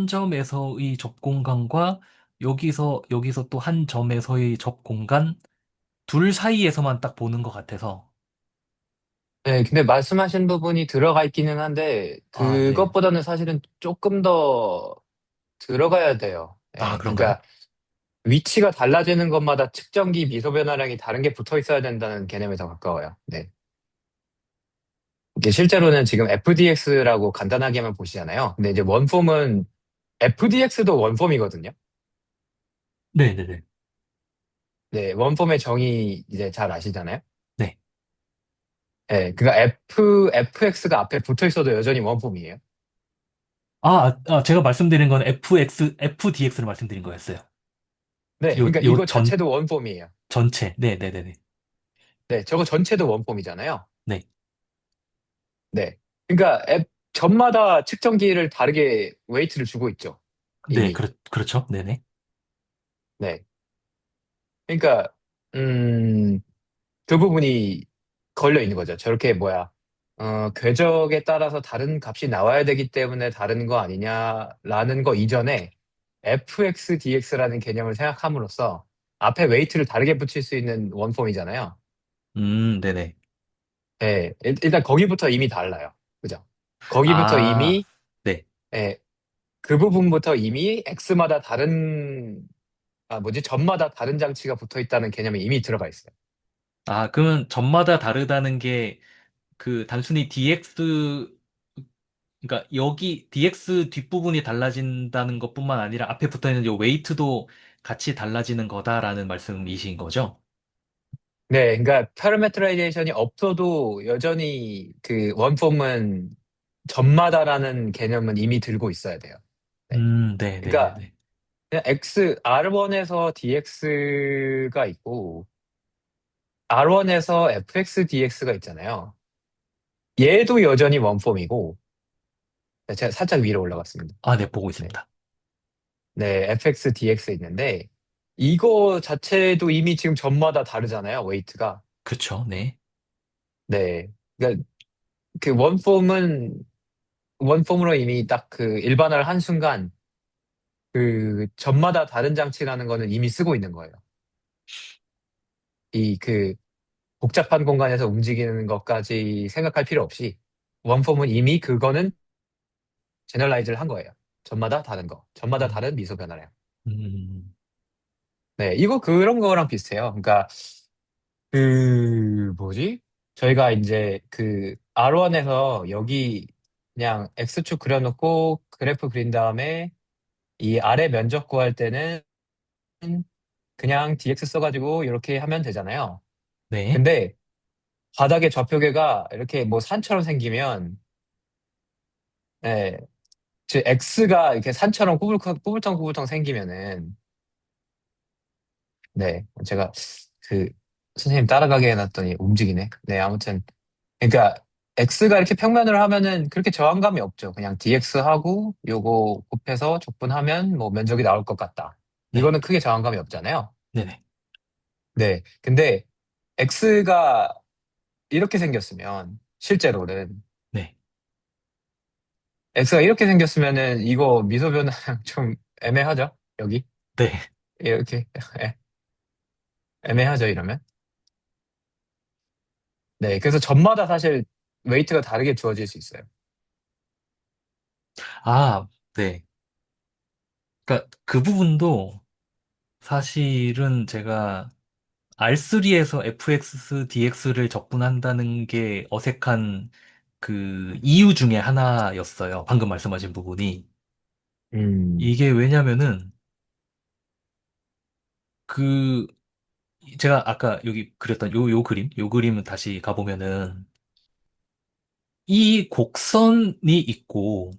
점에서의 접 공간과 여기서 또 한 점에서의 접 공간 둘 사이에서만 딱 보는 것 같아서. 네, 근데 말씀하신 부분이 들어가 있기는 한데, 아, 네. 그것보다는 사실은 조금 더 들어가야 돼요. 아, 네, 그런가요? 그러니까 위치가 달라지는 것마다 측정기 미소 변화량이 다른 게 붙어 있어야 된다는 개념에 더 가까워요. 네. 이게 실제로는 지금 FDX라고 간단하게만 보시잖아요. 근데 이제 원폼은 FDX도 원폼이거든요. 네네네. 네, 원폼의 정의 이제 잘 아시잖아요. 네. 네, 그러니까 FX가 앞에 붙어 있어도 여전히 원폼이에요. 제가 말씀드린 건 FDX를 말씀드린 거였어요. 네, 요, 그러니까 요 이거 자체도 원폼이에요. 전체. 네네네네. 네, 저거 전체도 원폼이잖아요. 네. 네. 그러니까 앱 점마다 측정기를 다르게 웨이트를 주고 있죠. 네, 이미. 그렇죠. 네네. 네. 그러니까 음, 그 부분이 걸려 있는 거죠. 저렇게 궤적에 따라서 다른 값이 나와야 되기 때문에 다른 거 아니냐라는 거 이전에 FXDX라는 개념을 생각함으로써 앞에 웨이트를 다르게 붙일 수 있는 원폼이잖아요. 네네. 예, 일단 거기부터 이미 달라요. 그죠? 거기부터 아, 이미, 네. 예, 그 부분부터 이미 X마다 점마다 다른 장치가 붙어 있다는 개념이 이미 들어가 있어요. 그러면 점마다 다르다는 게 그 단순히 DX, 그러니까 여기 DX 뒷부분이 달라진다는 것뿐만 아니라 앞에 붙어 있는 이 웨이트도 같이 달라지는 거다라는 말씀이신 거죠? 네, 그러니까 파라메트라이제이션이 없어도 여전히 그 원폼은 점마다라는 개념은 이미 들고 있어야 돼요. 네. 그러니까 네네네네. 그냥 R1에서 DX가 있고 R1에서 FXDX가 있잖아요. 얘도 여전히 원폼이고, 네, 제가 살짝 위로 올라갔습니다. 네, 보고 네, 있습니다. 네, FXDX 있는데 이거 자체도 이미 지금 점마다 다르잖아요, 웨이트가. 그쵸, 네. 네, 그러니까 그 원폼으로 이미 딱 그 일반화를 한 순간 그 점마다 다른 장치라는 거는 이미 쓰고 있는 거예요. 이 그 복잡한 공간에서 움직이는 것까지 생각할 필요 없이 원폼은 이미 그거는 제너라이즈를 한 거예요. 점마다 다른 거, 점마다 음, 다른 미소 변화량. 음, 네, 이거 그런 거랑 비슷해요. 그러니까 그 뭐지? 저희가 이제 그 R1에서 여기 그냥 X축 그려놓고 그래프 그린 다음에 이 아래 면적 구할 때는 그냥 DX 써가지고 이렇게 하면 되잖아요. 네. 근데 바닥에 좌표계가 이렇게 뭐 산처럼 생기면, 예, 즉 X가 이렇게 산처럼 꾸불텅꾸불텅 생기면은, 네, 제가 그 선생님 따라가게 해놨더니 움직이네. 네, 아무튼 그러니까 X가 이렇게 평면으로 하면은 그렇게 저항감이 없죠. 그냥 DX 하고 요거 곱해서 적분하면 뭐 면적이 나올 것 같다. 네. 이거는 크게 저항감이 없잖아요. 네네. 네. 근데 X가 이렇게 생겼으면 실제로는 네. X가 이렇게 생겼으면은 이거 미소 변화랑 좀 애매하죠? 여기 네. 이렇게 애- 애매하죠 이러면. 네. 그래서 점마다 사실 웨이트가 다르게 주어질 수 있어요. 아, 네. 그러니까 그 부분도 사실은 제가 R3에서 FX, DX를 접근한다는 게 어색한 그 이유 중에 하나였어요. 방금 말씀하신 부분이. 음, 이게 왜냐면은 그 제가 아까 여기 그렸던 요 그림은 다시 가보면은 이 곡선이 있고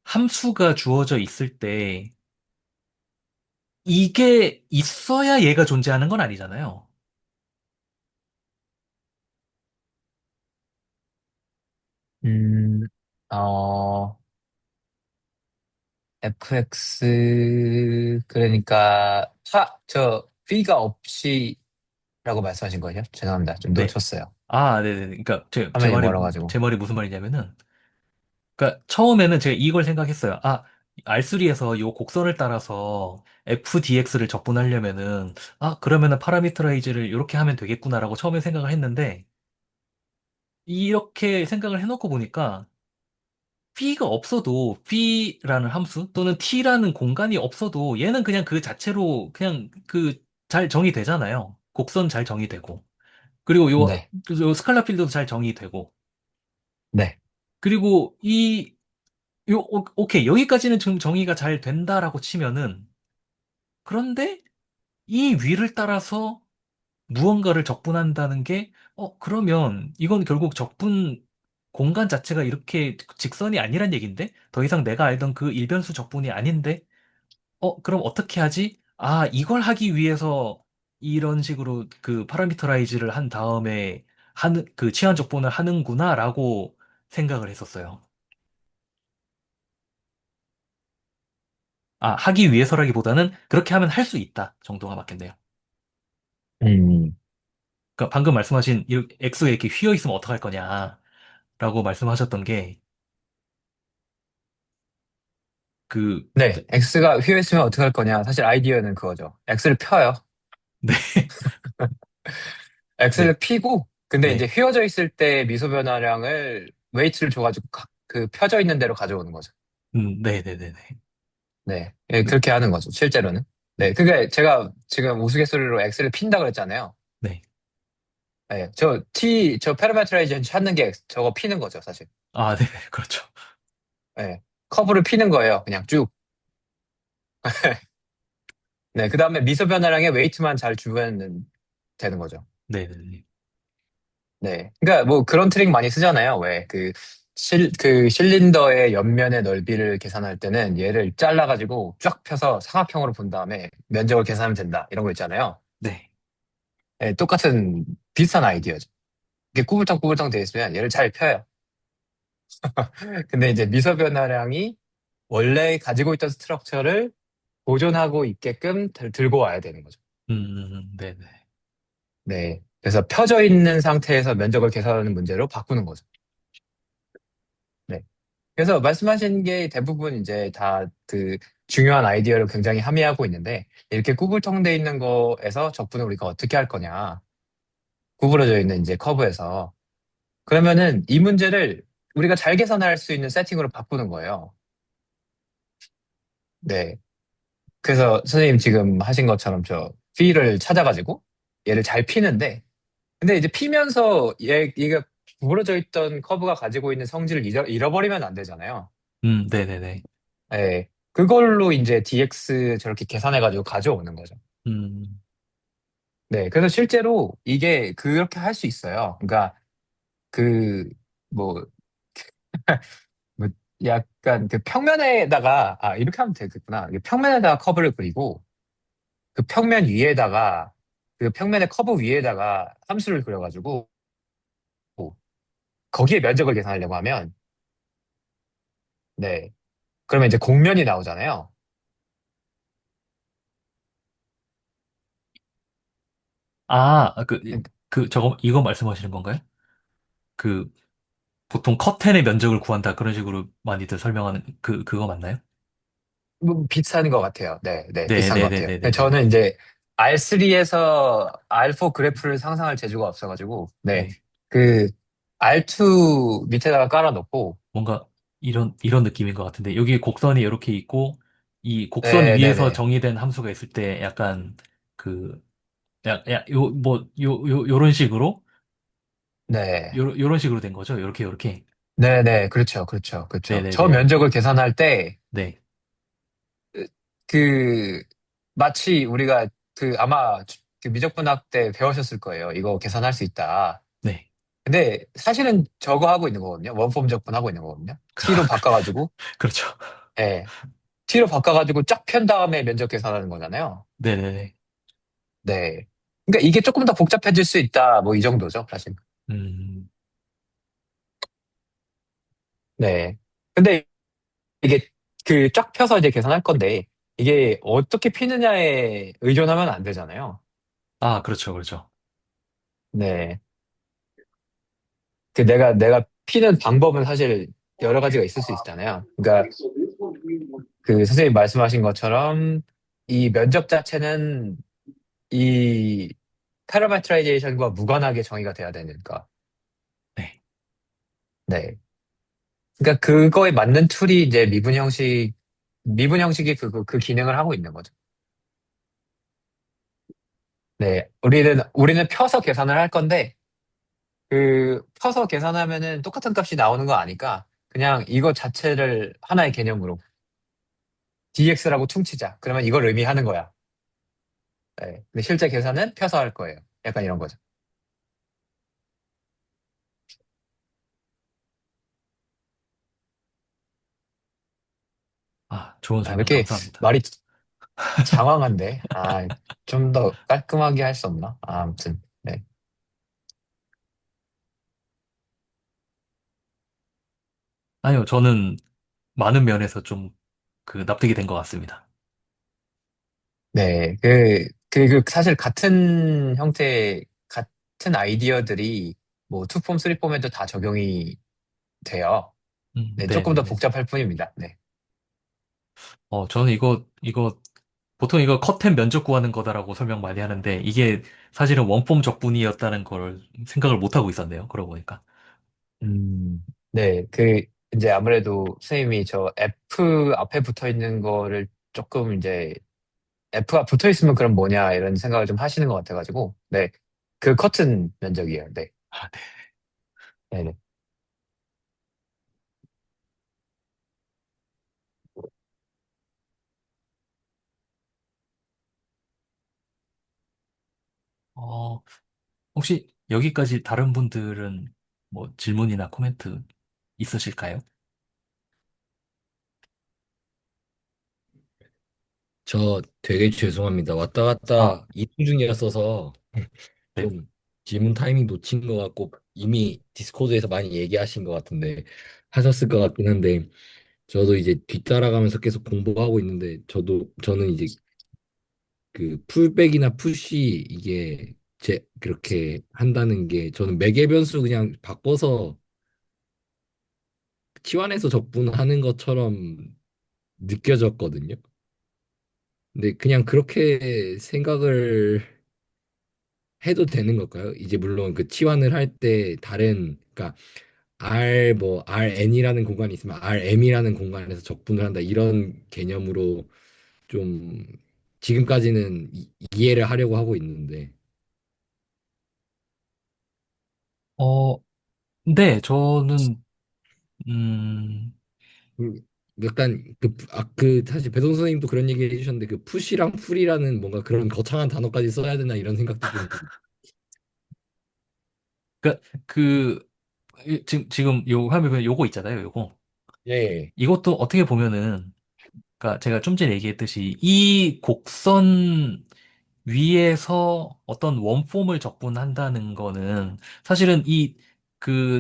함수가 주어져 있을 때 이게 있어야 얘가 존재하는 건 아니잖아요. 음, 어, 그러니까, V가 없이라고 말씀하신 거죠? 죄송합니다. 좀 네. 놓쳤어요. 아, 네네. 그러니까 화면이 멀어가지고. 제 말이 무슨 말이냐면은 그러니까 처음에는 제가 이걸 생각했어요. 아, R3에서 요 곡선을 따라서 FDX를 접근하려면은 그러면은 파라미터라이즈를 이렇게 하면 되겠구나라고 처음에 생각을 했는데 이렇게 생각을 해놓고 보니까 P가 없어도 P라는 함수 또는 T라는 공간이 없어도 얘는 그냥 그 자체로 그냥 그 잘 정의되잖아요. 곡선 잘 정의되고. 그리고 네, 요 스칼라 필드도 잘 정의되고. 네. 그리고 오케이. 여기까지는 지금 정의가 잘 된다라고 치면은 그런데 이 위를 따라서 무언가를 적분한다는 게, 그러면 이건 결국 적분 공간 자체가 이렇게 직선이 아니란 얘긴데? 더 이상 내가 알던 그 일변수 적분이 아닌데? 그럼 어떻게 하지? 아, 이걸 하기 위해서 이런 식으로 그 파라미터라이즈를 한 다음에 그 치환 적분을 하는구나라고 생각을 했었어요. 하기 위해서라기보다는 그렇게 하면 할 수 있다 정도가 맞겠네요. 음, 그러니까 방금 말씀하신 X가 이렇게 휘어 있으면 어떡할 거냐라고 말씀하셨던 게 그, 네. X가 휘어있으면 어떻게 할 거냐. 사실 아이디어는 그거죠. X를 펴요. 네, 네, X를 피고, 근데 이제 네, 휘어져 있을 때 미소 변화량을 웨이트를 줘가지고 그 펴져 있는 대로 가져오는 거죠. 네, 네, 네, 네, 네. 예, 그렇게 하는 거죠. 실제로는. 네. 그게 제가 지금 우스갯소리로 X를 핀다 그랬잖아요. 네. 네. 저 페르메트라이제이션 찾는 게 저거 피는 거죠, 사실. 네, 그렇죠. 네. 커브를 피는 거예요. 그냥 쭉. 네. 그 다음에 미소 변화량에 웨이트만 잘 주면 되는 거죠. 네, 네, 네. 네. 그러니까 뭐 그런 트릭 많이 쓰잖아요. 왜 그 실린더의 옆면의 넓이를 계산할 때는 얘를 잘라가지고 쫙 펴서 삼각형으로 본 다음에 면적을 계산하면 된다. 이런 거 있잖아요. 네. 네, 똑같은 비슷한 아이디어죠. 이게 꾸불탕꾸불탕 돼 있으면 얘를 잘 펴요. 근데 이제 미소 변화량이 원래 가지고 있던 스트럭처를 보존하고 있게끔 들고 와야 되는 거죠. 네, 네. 네. 그래서 펴져 있는 상태에서 면적을 계산하는 문제로 바꾸는 거죠. 네. 그래서 말씀하신 게 대부분 이제 다 그 중요한 아이디어를 굉장히 함의하고 있는데 이렇게 구불통돼 있는 거에서 적분을 우리가 어떻게 할 거냐. 구부러져 있는 이제 커브에서. 그러면은 이 문제를 우리가 잘 계산할 수 있는 세팅으로 바꾸는 거예요. 네. 그래서 선생님 지금 하신 것처럼 피를 찾아가지고 얘를 잘 피는데 근데 이제 피면서 얘가 구부러져 있던 커브가 가지고 있는 성질을 잃어버리면 안 되잖아요. 네, 네, 네. 예. 그걸로 이제 DX 저렇게 계산해가지고 가져오는 거죠. 음, 네. 그래서 실제로 이게 그렇게 할 수 있어요. 그러니까 그, 뭐, 뭐 약간 그 평면에다가, 이렇게 하면 되겠구나. 이게 평면에다가 커브를 그리고 그 평면 위에다가 그 평면의 커브 위에다가 함수를 그려가지고 거기에 면적을 계산하려고 하면, 네. 그러면 이제 곡면이 나오잖아요. 아, 이거 말씀하시는 건가요? 그, 보통 커튼의 면적을 구한다. 그런 식으로 많이들 설명하는, 그거 맞나요? 뭐 비슷한 것 같아요. 네, 네, 네, 비슷한 것 네, 네, 같아요. 네, 근데 네, 네. 저는 이제 R3에서 R4 그래프를 상상할 재주가 없어가지고, 네, 네. 그 R2 밑에다가 깔아놓고, 뭔가 이런 느낌인 것 같은데, 여기 곡선이 이렇게 있고, 이 곡선 위에서 네네네. 정의된 함수가 있을 때 약간 그, 요런 식으로, 네. 요런 식으로 된 거죠. 요렇게. 네네. 그렇죠. 그렇죠. 그렇죠. 저 네네네. 면적을 계산할 때, 네. 그, 마치 우리가 아마 그 미적분학 때 배우셨을 거예요. 이거 계산할 수 있다. 네. 근데 사실은 저거 하고 있는 거거든요. 원폼 적분 하고 있는 거거든요. t로 바꿔가지고, 그렇죠. 예. t로 바꿔가지고 쫙 편 다음에 면적 계산하는 거잖아요. 네네네. 네. 그러니까 이게 조금 더 복잡해질 수 있다. 뭐 이 정도죠, 사실. 음, 네. 근데 이게 쫙 펴서 이제 계산할 건데, 이게 어떻게 피느냐에 의존하면 안 되잖아요. 아, 그렇죠. 네. 내가 피는 방법은 사실 여러 가지가 있을 수 있잖아요. 그러니까 선생님 말씀하신 것처럼 이 면적 자체는 이 파라메트라이제이션과 무관하게 정의가 돼야 되니까. 네. 네. 그러니까 그거에 맞는 툴이 이제 미분 형식이 그 기능을 하고 있는 거죠. 네. 우리는 펴서 계산을 할 건데, 펴서 계산하면은 똑같은 값이 나오는 거 아니까, 그냥 이거 자체를 하나의 개념으로 dx라고 퉁치자. 그러면 이걸 의미하는 거야. 네. 근데 실제 계산은 펴서 할 거예요. 약간 이런 거죠. 아, 좋은 왜 설명 이렇게 감사합니다. 말이 장황한데? 좀 더 깔끔하게 할 수 없나? 아무튼. 네. 아니요, 저는 많은 면에서 좀 그 납득이 된 것 같습니다. 네. 사실 같은 아이디어들이 뭐 투폼, 쓰리폼에도 다 적용이 돼요. 네. 조금 더 네네네. 복잡할 뿐입니다. 네. 저는 보통 이거 컷템 면적 구하는 거다라고 설명 많이 하는데, 이게 사실은 원폼 적분이었다는 걸 생각을 못 하고 있었네요. 그러고 보니까. 네. 이제 아무래도 선생님이 저 F 앞에 붙어 있는 거를 조금 이제 F가 붙어 있으면 그럼 뭐냐 이런 생각을 좀 하시는 것 같아가지고, 네. 커튼 면적이에요. 네. 아, 네. 네네. 어, 혹시 여기까지 다른 분들은 뭐 질문이나 코멘트 있으실까요? 저 되게 죄송합니다. 왔다 아, 갔다 이동 중이었어서 네. 좀 질문 타이밍 놓친 것 같고 이미 디스코드에서 많이 얘기하신 것 같은데 하셨을 것 같긴 한데 저도 이제 뒤따라가면서 계속 공부하고 있는데 저는 이제 그 풀백이나 푸시 이게 그렇게 한다는 게 저는 매개 변수 그냥 바꿔서 치환해서 적분하는 것처럼 느껴졌거든요. 근데 그냥 그렇게 생각을 해도 되는 걸까요? 이제 물론 그 치환을 할 때 그러니까 RN이라는 공간이 있으면 RM이라는 공간에서 적분을 한다 이런 개념으로 좀 지금까지는 이해를 하려고 하고 있는데 어, 네, 저는, 음, 그 약간 사실 배동 선생님도 그런 얘기 해주셨는데 그 푸시랑 풀이라는 뭔가 그런 거창한 단어까지 써야 되나 이런 생각도 좀 그, 그, 지금 요 화면에 보면 요거 있잖아요, 요거. 예. 이것도 어떻게 보면은, 그러니까 제가 좀 전에 얘기했듯이 이 곡선 위에서 어떤 원폼을 적분한다는 거는 사실은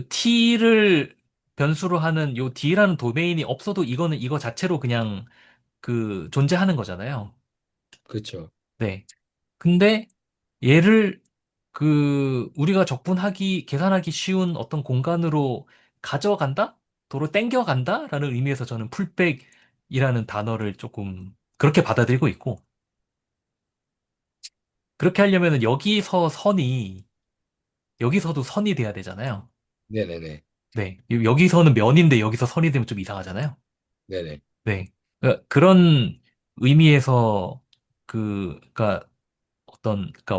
t를 변수로 하는 요 d라는 도메인이 없어도 이거는 이거 자체로 그냥 존재하는 거잖아요. 그렇죠. 네. 근데 얘를 우리가 계산하기 쉬운 어떤 공간으로 가져간다? 도로 땡겨간다? 라는 의미에서 저는 풀백이라는 단어를 조금 그렇게 받아들이고 있고, 그렇게 하려면은 여기서도 선이 돼야 되잖아요. 네네네. 네. 여기서는 면인데 여기서 선이 되면 좀 이상하잖아요. 네네. 네. 그런 의미에서 그러니까 그러니까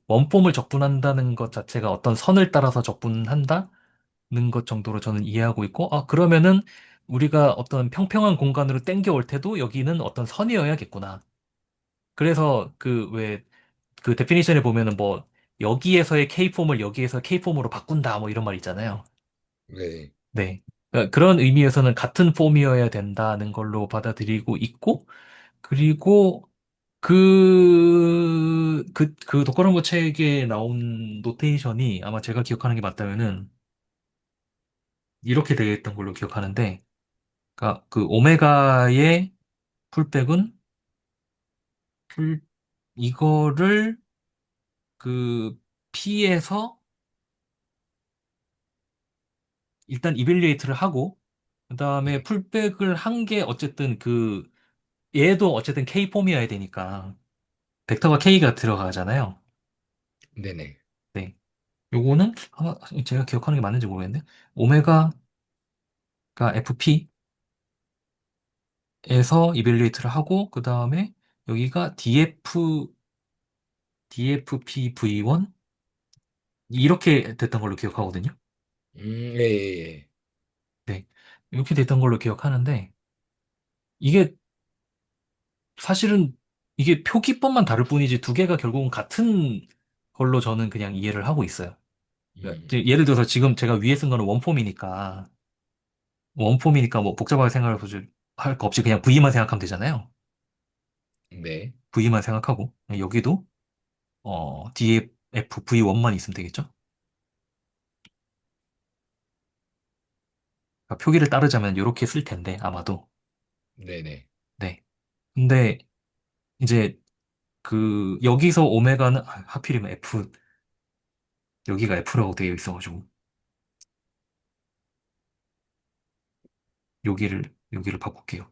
원폼을 적분한다는 것 자체가 어떤 선을 따라서 적분한다는 것 정도로 저는 이해하고 있고, 아, 그러면은 우리가 어떤 평평한 공간으로 땡겨올 때도 여기는 어떤 선이어야겠구나. 그래서 그 데피니션에 보면은 뭐 여기에서의 K폼을 여기에서 K폼으로 바꾼다 뭐 이런 말 있잖아요. 네. 네. 그러니까 그런 의미에서는 같은 폼이어야 된다는 걸로 받아들이고 있고, 그리고 그 독거노브 책에 나온 노테이션이 아마 제가 기억하는 게 맞다면은 이렇게 되어 있던 걸로 기억하는데, 그러니까 그 오메가의 풀백은 풀, 이거를 그 P에서 일단 이벨리에이트를 하고, 그 다음에 네. 풀백을 한 게 어쨌든 얘도 어쨌든 K폼이어야 되니까, 벡터가 K가 들어가잖아요. 네네. 네. 요거는 아마 제가 기억하는 게 맞는지 모르겠는데, 오메가가 FP에서 이벨리에이트를 하고, 그 다음에 여기가 DFPV1 이렇게 됐던 걸로 기억하거든요. 예, 예, 예. 네. 이렇게 됐던 걸로 기억하는데, 이게 사실은 이게 표기법만 다를 뿐이지 두 개가 결국은 같은 걸로 저는 그냥 이해를 하고 있어요. 그러니까 음, 이제 예를 들어서 지금 제가 위에 쓴 거는 원폼이니까 뭐 복잡하게 생각할 거 없이 그냥 V만 생각하면 되잖아요. 네. V만 생각하고 여기도 DF V1만 있으면 되겠죠? 그러니까 표기를 따르자면 이렇게 쓸 텐데 아마도. 네네. 네. 근데 이제 여기서 오메가는 하필이면 여기가 F라고 되어 있어가지고 여기를 바꿀게요.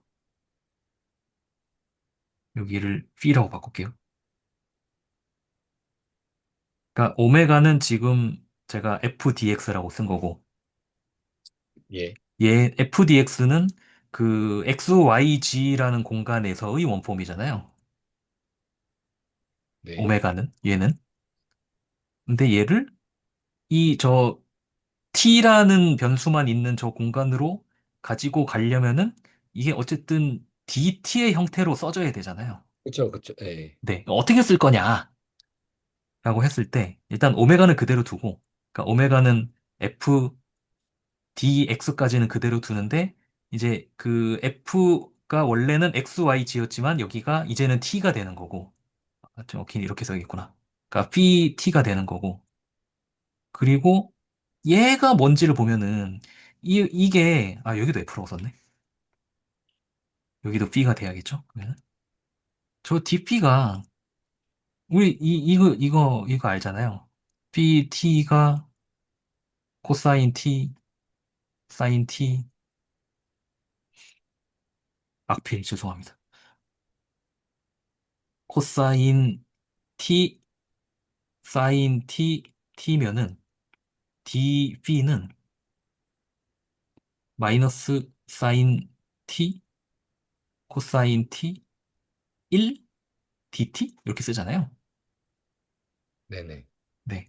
여기를 P라고 바꿀게요. 그러니까 오메가는 지금 제가 FDX라고 쓴 거고 예. 얘 FDX는 그 XYG라는 공간에서의 원폼이잖아요. 네. 오메가는 얘는. 근데 얘를 저 T라는 변수만 있는 저 공간으로 가지고 가려면은 이게 어쨌든 DT의 형태로 써져야 되잖아요. 그쵸, 그쵸. 예. 네. 어떻게 쓸 거냐라고 했을 때 일단 오메가는 그대로 두고 그러니까 오메가는 FDX까지는 그대로 두는데 이제 그 F가 원래는 XYG였지만 여기가 이제는 T가 되는 거고 좀 이렇게 써야겠구나. 그러니까 PT가 되는 거고 그리고 얘가 뭔지를 보면은 이게 여기도 F라고 썼네. 여기도 B가 돼야겠죠? 그러면은 저 DP가 우리 이거 알잖아요. PT가 코사인 T, 사인 T, 악필 죄송합니다. 코사인 T, 사인 T, T면은 DP는 마이너스 사인 T, 코사인 T, 1, DT? 이렇게 쓰잖아요. 네네. 네.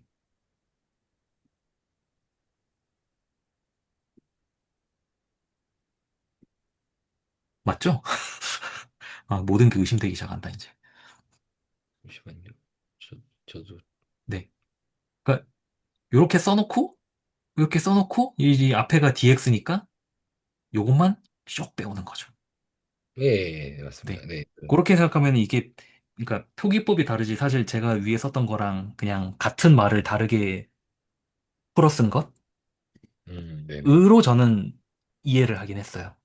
맞죠? 모든 게 의심되기 시작한다, 이제. 잠시만요. 저, 저도, 네. 그러니까, 이렇게 써놓고, 이 앞에가 DX니까, 요것만 쭉 빼오는 거죠. 예, 예, 예, 맞습니다. 네. 네. 그렇게 생각하면 이게, 그러니까, 표기법이 다르지, 사실 제가 위에 썼던 거랑 그냥 같은 말을 다르게 풀어 쓴 네네. 것으로 저는 이해를 하긴 했어요.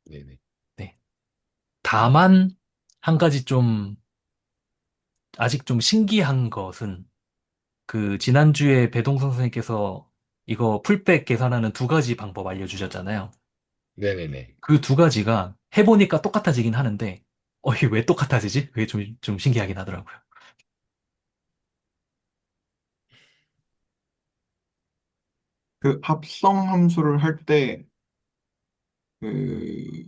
네네. 네. 다만, 한 가지 아직 좀 신기한 것은, 지난주에 배동선 선생님께서 이거 풀백 계산하는 두 가지 방법 알려주셨잖아요. 네네네. 그 두 가지가 해보니까 똑같아지긴 하는데, 이게 왜 똑같아지지? 그게 좀 신기하긴 하더라고요. 그 합성 함수를 할 때, 그,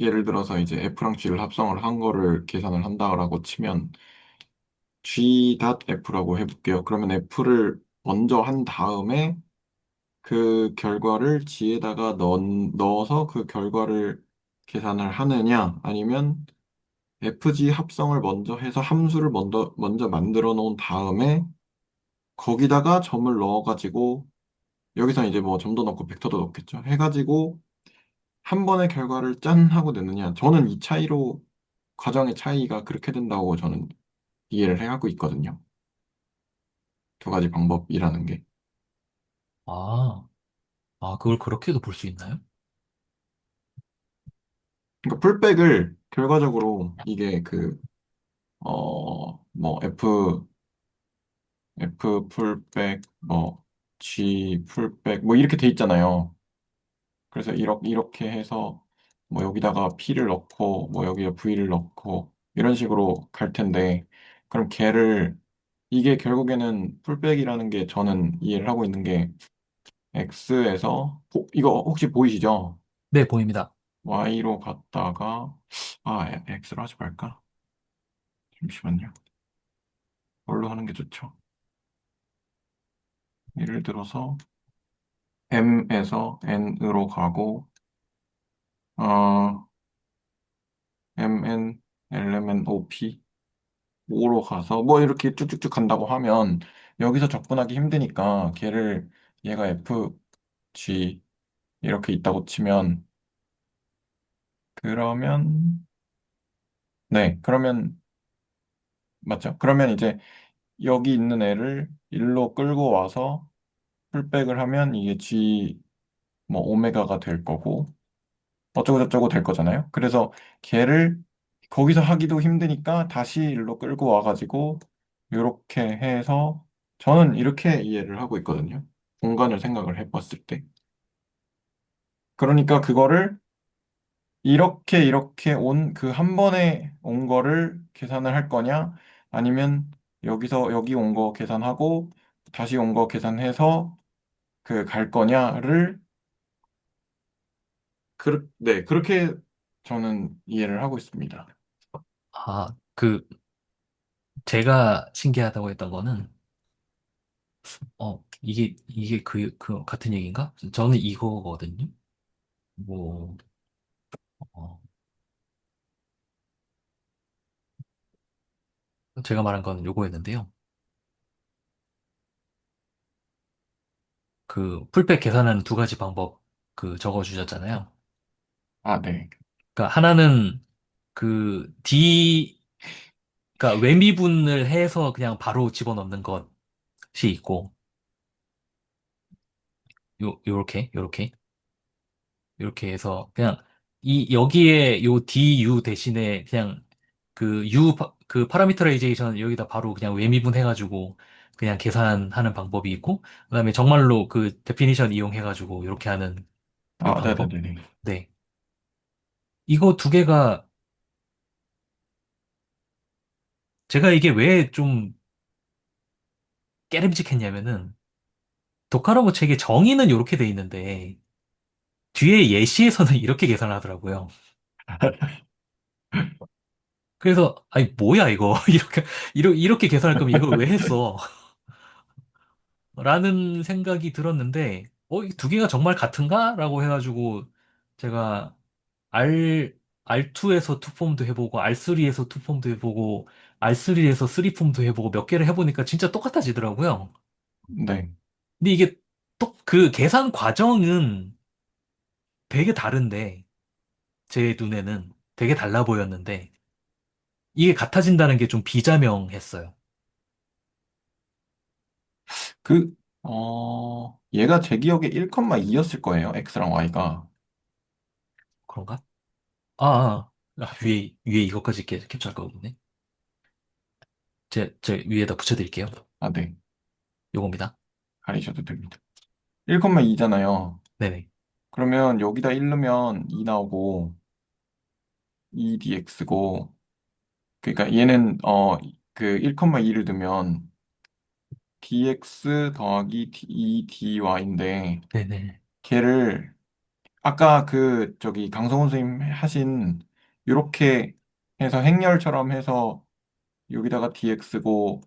예를 들어서 이제 F랑 G를 합성을 한 거를 계산을 한다라고 치면, G.F라고 해볼게요. 그러면 F를 먼저 한 다음에 그 결과를 G에다가 넣어서 그 결과를 계산을 하느냐, 아니면 FG 합성을 먼저 해서 함수를 먼저 만들어 놓은 다음에 거기다가 점을 넣어가지고 여기서 이제 뭐 점도 넣고 벡터도 넣겠죠. 해가지고 한 번의 결과를 짠 하고 내느냐. 저는 이 차이로 과정의 차이가 그렇게 된다고 저는 이해를 해가고 있거든요. 두 가지 방법이라는 게. 아, 그걸 그렇게도 볼 수 있나요? 그러니까 풀백을 결과적으로 이게 뭐 F 풀백, 뭐 G 풀백, 뭐 이렇게 돼 있잖아요. 그래서 이렇게 해서 뭐 여기다가 P를 넣고 뭐 여기에 V를 넣고 이런 식으로 갈 텐데 그럼 이게 결국에는 풀백이라는 게 저는 이해를 하고 있는 게 X에서 이거 혹시 보이시죠? 네, 보입니다. Y로 갔다가 X로 하지 말까? 잠시만요. 뭘로 하는 게 좋죠? 예를 들어서 M에서 N으로 가고 어, MN, LMN, OP 5로 가서 뭐 이렇게 쭉쭉쭉 간다고 하면 여기서 접근하기 힘드니까 얘가 F, G 이렇게 있다고 치면 그러면 네 그러면 맞죠? 그러면 이제 여기 있는 애를 일로 끌고 와서 풀백을 하면 이게 G 뭐 오메가가 될 거고 어쩌고저쩌고 될 거잖아요. 그래서 걔를 거기서 하기도 힘드니까 다시 일로 끌고 와가지고 이렇게 해서 저는 이렇게 이해를 하고 있거든요. 공간을 생각을 해봤을 때. 그러니까 그거를 이렇게 온 한 번에 온 거를 계산을 할 거냐 아니면 여기서 여기 온 거 계산하고 다시 온 거 계산해서 그 갈 거냐를 네, 그렇게 저는 이해를 하고 있습니다. 아, 제가 신기하다고 했던 거는, 이게 그 같은 얘기인가? 저는 이거거든요. 뭐, 어, 제가 말한 건 요거였는데요. 그 풀백 계산하는 두 가지 방법 적어 주셨잖아요. 아, 네. 그러니까 하나는 D, 그러니까 외미분을 해서 그냥 바로 집어넣는 것이 있고, 요렇게 해서 그냥 여기에 요 DU 대신에 그냥 그 파라미터라이제이션 여기다 바로 그냥 외미분 해가지고 그냥 계산하는 방법이 있고, 그다음에 정말로 그 데피니션 이용해가지고 이렇게 하는 요 방법. 네네네. 네. 이거 두 개가 제가 이게 왜 좀 깨름직했냐면은 독하라고 책에 정의는 이렇게 돼 있는데 뒤에 예시에서는 이렇게 계산을 하더라고요. 그래서 아니 뭐야 이거 이렇게 계산할 거면 이걸 왜 했어? 라는 생각이 들었는데 이 두 개가 정말 같은가? 라고 해가지고 제가 R R2에서 투폼도 해보고 R3에서 투폼도 해보고 R3에서 3폼도 해보고 몇 개를 해보니까 진짜 똑같아지더라고요. 네. 근데 이게 또 그 계산 과정은 되게 다른데 제 눈에는 되게 달라 보였는데 이게 같아진다는 게 좀 비자명했어요. 그, 얘가 제 기억에 1,2였을 거예요. X랑 Y가. 그런가? 위에 이것까지 캡처할 거군요. 제 위에다 붙여드릴게요. 아, 네. 요겁니다. 가리셔도 됩니다. 1,2잖아요. 네네. 그러면 여기다 1 넣으면 2 나오고 2dx고 그러니까 얘는 1,2를 넣으면 dx 더하기 2dy인데 네네. 걔를 아까 그 저기 강성훈 선생님 하신 이렇게 해서 행렬처럼 해서 여기다가 dx고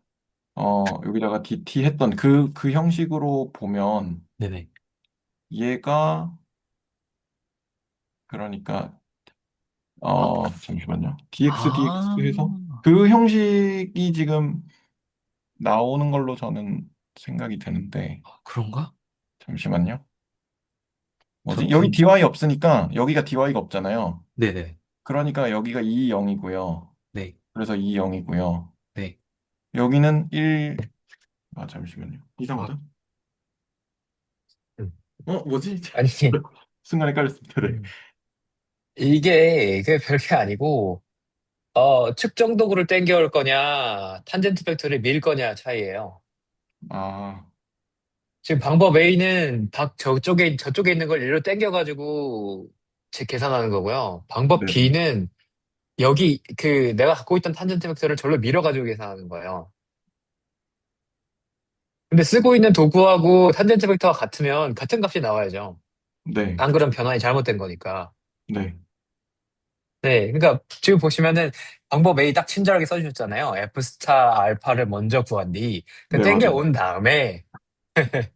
여기다가 dt 했던 그 형식으로 보면 네네. 얘가 그러니까 잠시만요. dx 아, 해서 그 형식이 지금 나오는 걸로 저는 생각이 되는데 그런가? 잠시만요. 뭐지? 저, 여기 전, dy 없으니까 여기가 dy가 없잖아요. 네네. 그러니까 여기가 2, 0이고요. 네. 그래서 2, 0이고요. 네. 여기는 1, 잠시만요. 아, 이상하다. 음. 뭐지? 아니, 순간 헷갈렸습니다. 네. 음. 이게 별게 아니고, 측정 도구를 땡겨올 거냐, 탄젠트 벡터를 밀 거냐 차이예요. 아, 지금 방법 A는 저쪽에 있는 걸 일로 땡겨가지고 계산하는 거고요. 방법 네네. B는 내가 갖고 있던 탄젠트 벡터를 절로 밀어가지고 계산하는 거예요. 근데 쓰고 있는 도구하고 탄젠트 벡터가 같으면 같은 값이 나와야죠. 네. 안 그럼 변환이 잘못된 거니까. 네. 네, 그러니까 지금 보시면은 방법 A 딱 친절하게 써주셨잖아요. F 스타 알파를 먼저 구한 뒤, 네, 땡겨 맞아요. 온 다음에, 네.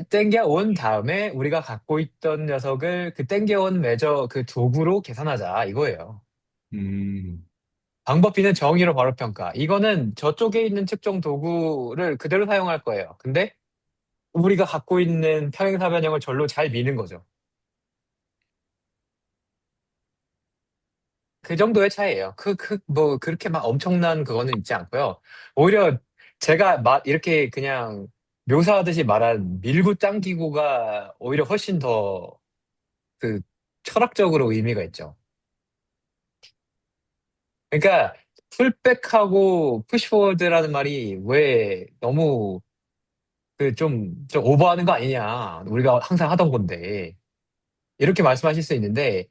땡겨 온 다음에 우리가 갖고 있던 녀석을 그 땡겨 온 그 도구로 계산하자 이거예요. 음, 방법 B는 정의로 바로 평가. 이거는 저쪽에 있는 측정 도구를 그대로 사용할 거예요. 근데 우리가 갖고 있는 평행사 변형을 절로 잘 미는 거죠. 그 정도의 차이예요. 뭐, 그렇게 막 엄청난 그거는 있지 않고요. 오히려 제가 이렇게 그냥 묘사하듯이 말한 밀고 당기고가 오히려 훨씬 더 그 철학적으로 의미가 있죠. 그러니까 풀백하고 푸시포워드라는 말이 왜 너무 좀 오버하는 거 아니냐. 우리가 항상 하던 건데. 이렇게 말씀하실 수 있는데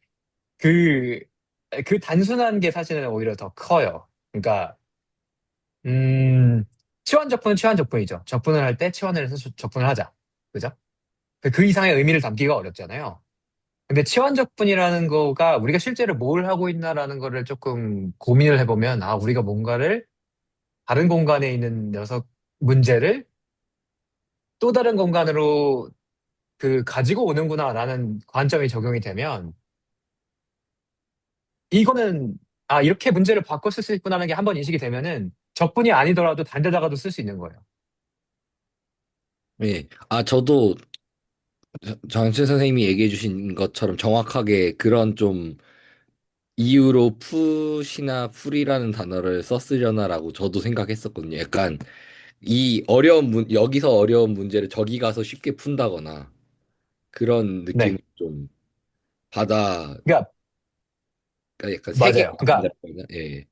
그, 그 단순한 게 사실은 오히려 더 커요. 그러니까 치환 적분은 치환 적분이죠. 적분을 할 때 치환을 해서 적분을 하자. 그죠? 그 이상의 의미를 담기가 어렵잖아요. 근데 치환 적분이라는 거가 우리가 실제로 뭘 하고 있나라는 거를 조금 고민을 해보면, 우리가 뭔가를 다른 공간에 있는 녀석 문제를 또 다른 공간으로 가지고 오는구나라는 관점이 적용이 되면, 이거는, 이렇게 문제를 바꿔 쓸 수 있구나라는 게 한번 인식이 되면은 적분이 아니더라도 단대다가도 쓸 수 있는 거예요. 예. 저도 장춘 선생님이 얘기해 주신 것처럼 정확하게 그런 좀 이유로 푸시나 풀이라는 단어를 썼으려나라고 저도 생각했었거든요. 약간 여기서 어려운 문제를 저기 가서 쉽게 푼다거나 그런 느낌을 네. 좀 받아, 그러니까, 그러니까 약간 세게 맞아요. 그러니까, 받는다거나, 예.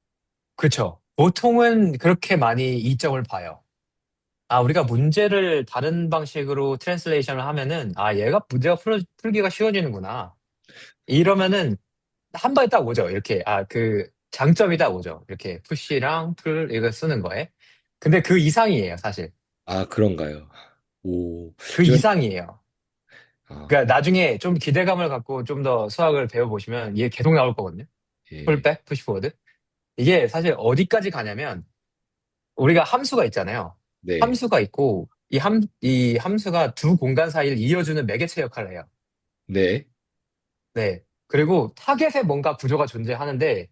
그쵸. 보통은 그렇게 많이 이점을 봐요. 우리가 문제를 다른 방식으로 트랜슬레이션을 하면은, 얘가 문제가 풀기가 쉬워지는구나. 이러면은, 한 번에 딱 오죠. 이렇게, 장점이 딱 오죠. 이렇게, 푸시랑 풀, 이거 쓰는 거에. 근데 그 이상이에요, 사실. 그런가요? 오, 그 저, 이상이에요. 아, 그러니까 나중에 좀 기대감을 갖고 좀 더 수학을 배워보시면, 이게 계속 나올 거거든요. 예, 풀백, 푸시포워드. 이게 사실 어디까지 가냐면, 우리가 함수가 있잖아요. 네, 함수가 있고, 이 함수가 두 공간 사이를 이어주는 매개체 역할을 해요. 네, 네. 그리고 타겟에 뭔가 구조가 존재하는데,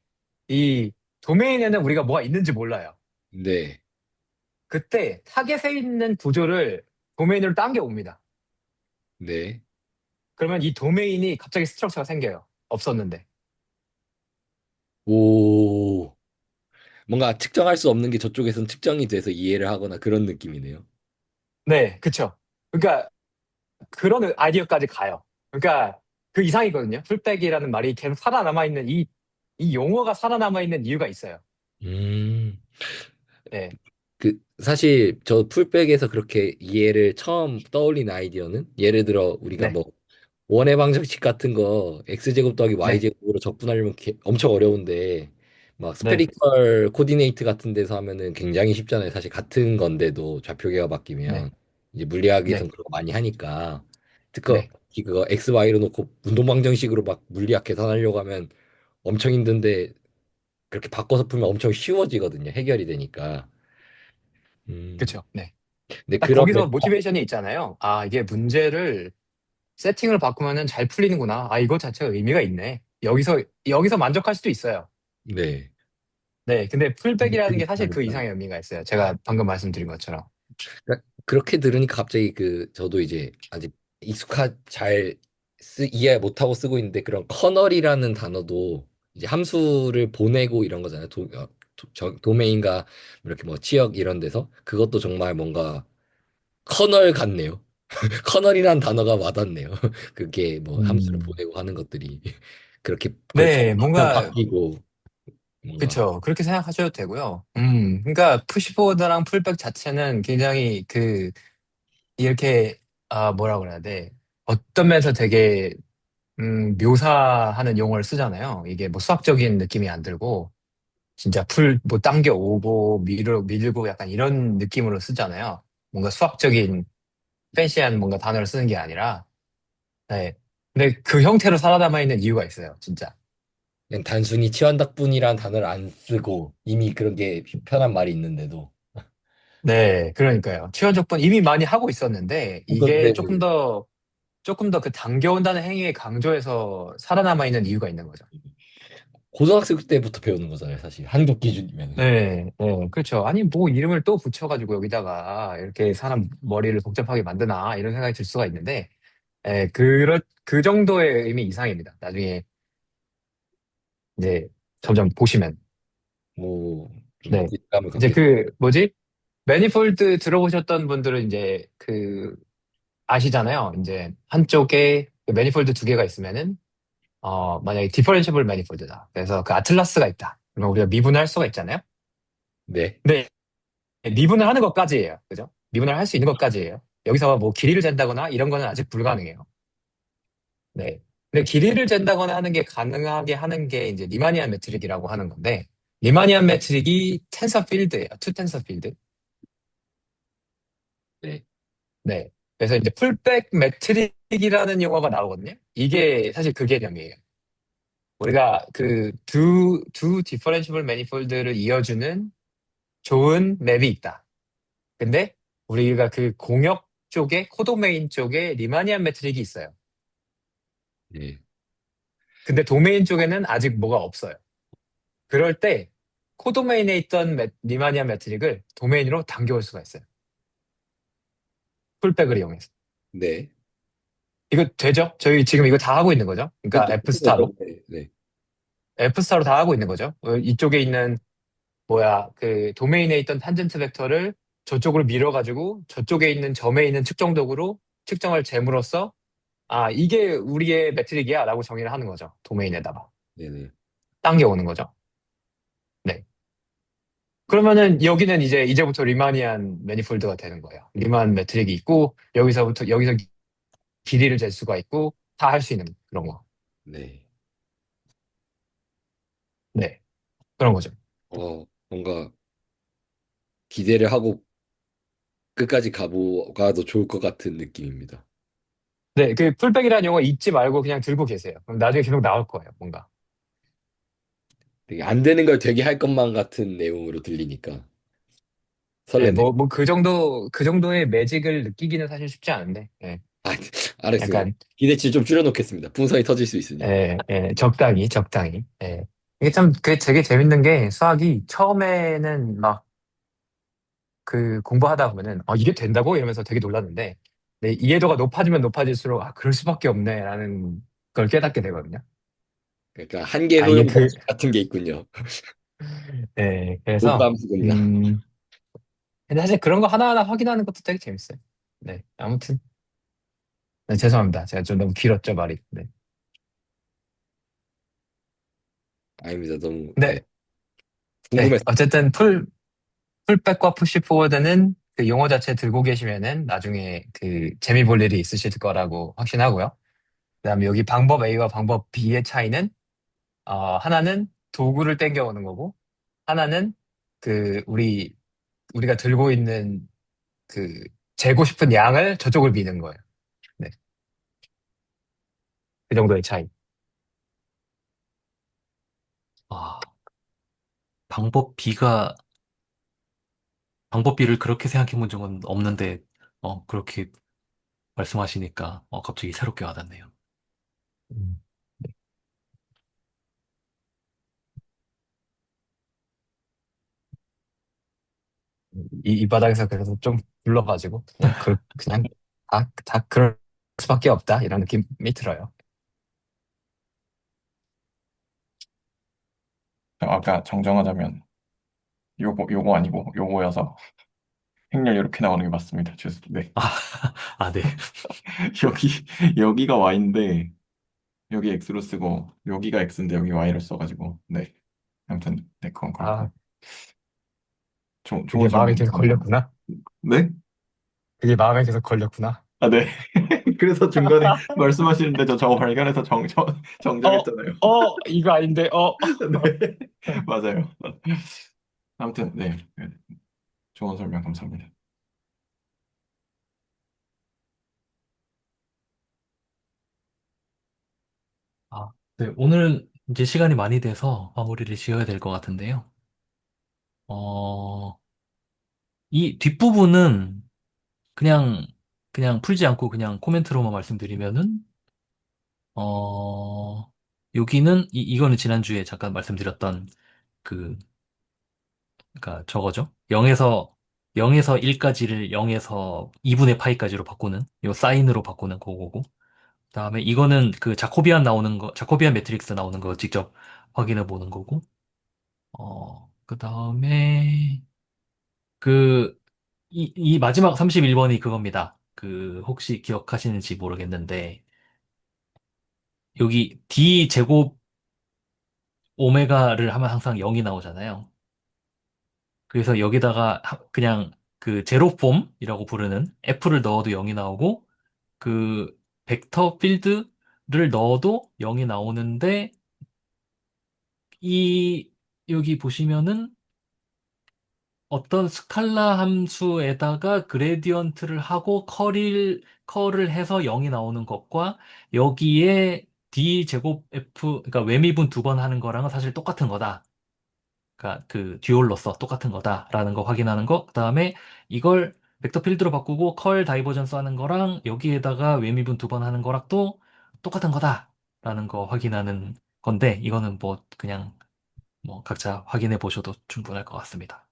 이 도메인에는 우리가 뭐가 있는지 몰라요. 네, 그때 타겟에 있는 구조를 도메인으로 당겨 옵니다. 네. 그러면 이 도메인이 갑자기 스트럭처가 생겨요. 없었는데. 오, 뭔가 측정할 수 없는 게 저쪽에선 측정이 돼서 이해를 하거나 그런 느낌이네요. 네, 그쵸. 그러니까 그런 아이디어까지 가요. 그러니까 그 이상이거든요. 풀백이라는 말이 계속 살아남아있는 이 용어가 살아남아있는 이유가 있어요. 음, 네. 사실 저 풀백에서 그렇게 이해를 처음 떠올린 아이디어는 예를 들어 우리가 네. 뭐 원의 방정식 같은 거 x제곱 더하기 네. y제곱으로 적분하려면 엄청 어려운데 막 네, 스페리컬 코디네이트 같은 데서 하면은 굉장히 쉽잖아요. 사실 같은 건데도 좌표계가 네, 바뀌면 이제 물리학에선 네, 그런 거 많이 하니까 네. 특히 그거 X, Y로 놓고 운동방정식으로 막 물리학 계산하려고 하면 엄청 힘든데 그렇게 바꿔서 풀면 엄청 쉬워지거든요. 해결이 되니까. 음. 그쵸. 네. 근데 딱 그런 거기서 모티베이션이 있잖아요. 아, 이게 문제를 세팅을 바꾸면은 잘 풀리는구나. 아, 이거 자체가 의미가 있네. 여기서 만족할 수도 있어요. 네. 네. 근데 풀백이라는 게 사실 그 그러니까 이상의 의미가 있어요. 제가 방금 말씀드린 것처럼. 그렇게 들으니까 갑자기 저도 이제 아직 잘 이해 못하고 쓰고 있는데 그런 커널이라는 단어도 이제 함수를 보내고 이런 거잖아요. 도메인과 이렇게 뭐 치역 이런 데서 그것도 정말 뭔가 커널 같네요. 커널이라는 단어가 와닿네요. 그게 뭐 함수를 음. 보내고 하는 것들이 그렇게 그 네. 정보만 뭔가, 바뀌고 뭔가 그쵸. 그렇게 생각하셔도 되고요. 그러니까 푸시포워드랑 풀백 자체는 굉장히 이렇게, 아, 뭐라 그래야 돼. 어떤 면에서 되게, 묘사하는 용어를 쓰잖아요. 이게 뭐 수학적인 느낌이 안 들고, 진짜 뭐 당겨오고, 밀고 약간 이런 느낌으로 쓰잖아요. 뭔가 수학적인, 팬시한 뭔가 단어를 쓰는 게 아니라, 네. 근데 그 형태로 살아남아 있는 이유가 있어요, 진짜. 그냥 단순히 치환답분이라는 단어를 안 쓰고 이미 그런 게 편한 말이 있는데도 네, 그러니까요. 취업적분 이미 많이 하고 있었는데, 이게 네. 조금 더 그 당겨온다는 행위에 강조해서 살아남아 있는 이유가 있는 거죠. 고등학생 때부터 배우는 거잖아요, 사실. 한국 기준이면. 네, 네, 그렇죠. 아니, 뭐, 이름을 또 붙여가지고 여기다가 이렇게 사람 머리를 복잡하게 만드나, 이런 생각이 들 수가 있는데, 그 정도의 의미 이상입니다. 나중에 이제 점점 보시면. 뭐, 좀 네. 일감을 이제 갖게. 뭐지? 매니폴드 들어보셨던 분들은 이제 아시잖아요. 이제 한쪽에 그 매니폴드 두 개가 있으면은, 만약에 디퍼런시블 매니폴드다. 그래서 그 아틀라스가 있다. 그러면 우리가 미분을 할 수가 있잖아요. 네. 근데 미분을 하는 것까지예요. 그죠? 미분을 할 수 있는 것까지예요. 여기서 뭐 길이를 잰다거나 이런 거는 아직 불가능해요. 네. 근데 길이를 잰다거나 하는 게 가능하게 하는 게 이제 리마니안 매트릭이라고 하는 건데, 리마니안 매트릭이 텐서 필드예요. 투 텐서 필드. 네. 네. 그래서 이제 풀백 매트릭이라는 용어가 나오거든요. 이게 사실 그 개념이에요. 우리가 두 디퍼런시블 매니폴드를 이어주는 좋은 맵이 있다. 근데 우리가 그 공역 쪽에, 코도메인 쪽에 리마니안 매트릭이 있어요. 네. 근데 도메인 쪽에는 아직 뭐가 없어요. 그럴 때 코도메인에 있던 리마니안 매트릭을 도메인으로 당겨올 수가 있어요. 풀백을 이용해서. 네. 이거 되죠? 저희 지금 이거 다 하고 있는 거죠? 네, 그러니까 똑같은 거죠. F스타로. 네. 네. F스타로 다 하고 있는 거죠. 이쪽에 있는 그 도메인에 있던 탄젠트 벡터를 저쪽으로 밀어가지고 저쪽에 있는 점에 있는 측정도구로 측정을 잼으로써 아, 이게 우리의 매트릭이야 라고 정의를 하는 거죠. 도메인에다가. 네네. 당겨오는 거죠. 네. 그러면은 여기는 이제부터 리마니안 매니폴드가 되는 거예요. 리만 매트릭이 있고 여기서 길이를 잴 수가 있고 다 할 수 있는 그런 거. 네. 네. 그런 거죠. 뭔가 기대를 하고 끝까지 가도 좋을 것 같은 느낌입니다. 네. 그 풀백이라는 용어 잊지 말고 그냥 들고 계세요. 그럼 나중에 계속 나올 거예요. 뭔가. 되게 안 되는 걸 되게 할 것만 같은 내용으로 들리니까 네. 설레네요. 그 정도의 매직을 느끼기는 사실 쉽지 않은데. 네. 아, 알았어요. 약간 기대치 좀 줄여놓겠습니다. 풍선이 터질 수 있으니. 적당히. 예. 이게 참, 되게 재밌는 게 수학이 처음에는 막 공부하다 보면은, 이게 된다고? 이러면서 되게 놀랐는데, 네, 이해도가 높아지면 높아질수록, 그럴 수밖에 없네라는 걸 깨닫게 되거든요. 그러니까 한계 아, 이게 효용 법칙 같은 게 있군요. 그래서, 몰빵수입니다. 근데 사실 그런 거 하나하나 확인하는 것도 되게 재밌어요. 네, 아무튼. 네, 죄송합니다. 제가 좀 너무 길었죠, 말이. 네. 아닙니다. 너무 네, 네. 궁금했어요. 어쨌든 풀백과 푸시 포워드는 그 용어 자체 들고 계시면은 나중에 재미 볼 일이 있으실 거라고 확신하고요. 그다음에 여기 방법 A와 방법 B의 차이는 하나는 도구를 땡겨오는 거고, 하나는 그 우리가 들고 있는 그 재고 싶은 양을 저쪽을 미는 거예요. 네, 그 정도의 차이. 아, 방법 B가, 방법 B를 그렇게 생각해 본 적은 없는데, 그렇게 말씀하시니까, 갑자기 새롭게 와닿네요. 음. 이 바닥에서 그래서 좀 불러가지고 그냥 다 그럴 수밖에 없다 이런 느낌이 들어요. 아까 정정하자면 요거 아니고 요거여서 행렬 이렇게 나오는 게 맞습니다. 네. 아, 아, 네. 여기 여기가 Y인데 여기 X로 쓰고 여기가 X인데 여기 Y로 써가지고 네. 아무튼 네 그건 아, 그렇고 좋은 그게 마음에 설명 계속 감사합니다. 걸렸구나. 네? 그게 마음에 계속 걸렸구나. 아, 네. 그래서 중간에 말씀하시는데 저 저거 발견해서 어, 정정했잖아요. 이거 아닌데, 네, 맞아요. 아무튼 네, 좋은 설명 감사합니다. 아, 네. 오늘은 이제 시간이 많이 돼서 마무리를 지어야 될 것 같은데요. 어, 이 뒷부분은 그냥, 그냥 풀지 않고 그냥 코멘트로만 말씀드리면은, 어, 여기는, 이거는 지난주에 잠깐 말씀드렸던 그, 그니까 저거죠. 0에서 1까지를 0에서 2분의 파이까지로 바꾸는, 요 사인으로 바꾸는 그거고. 그다음에 이거는 그 자코비안 매트릭스 나오는 거 직접 확인해 보는 거고. 그다음에 그, 이 마지막 31번이 그겁니다. 그, 혹시 기억하시는지 모르겠는데, 여기 D 제곱 오메가를 하면 항상 0이 나오잖아요. 그래서 여기다가 그냥 그 제로폼이라고 부르는 F를 넣어도 0이 나오고, 그 벡터 필드를 넣어도 0이 나오는데, 이, 여기 보시면은 어떤 스칼라 함수에다가 그레디언트를 하고 컬을 해서 0이 나오는 것과 여기에 d 제곱 f 그러니까 외미분 두 번 하는 거랑은 사실 똑같은 거다. 그러니까 그 듀얼로서 똑같은 거다라는 거 확인하는 거. 그다음에 이걸 벡터 필드로 바꾸고 컬 다이버전스 하는 거랑 여기에다가 외미분 두 번 하는 거랑 또 똑같은 거다라는 거 확인하는 건데 이거는 뭐 그냥 뭐 각자 확인해 보셔도 충분할 것 같습니다.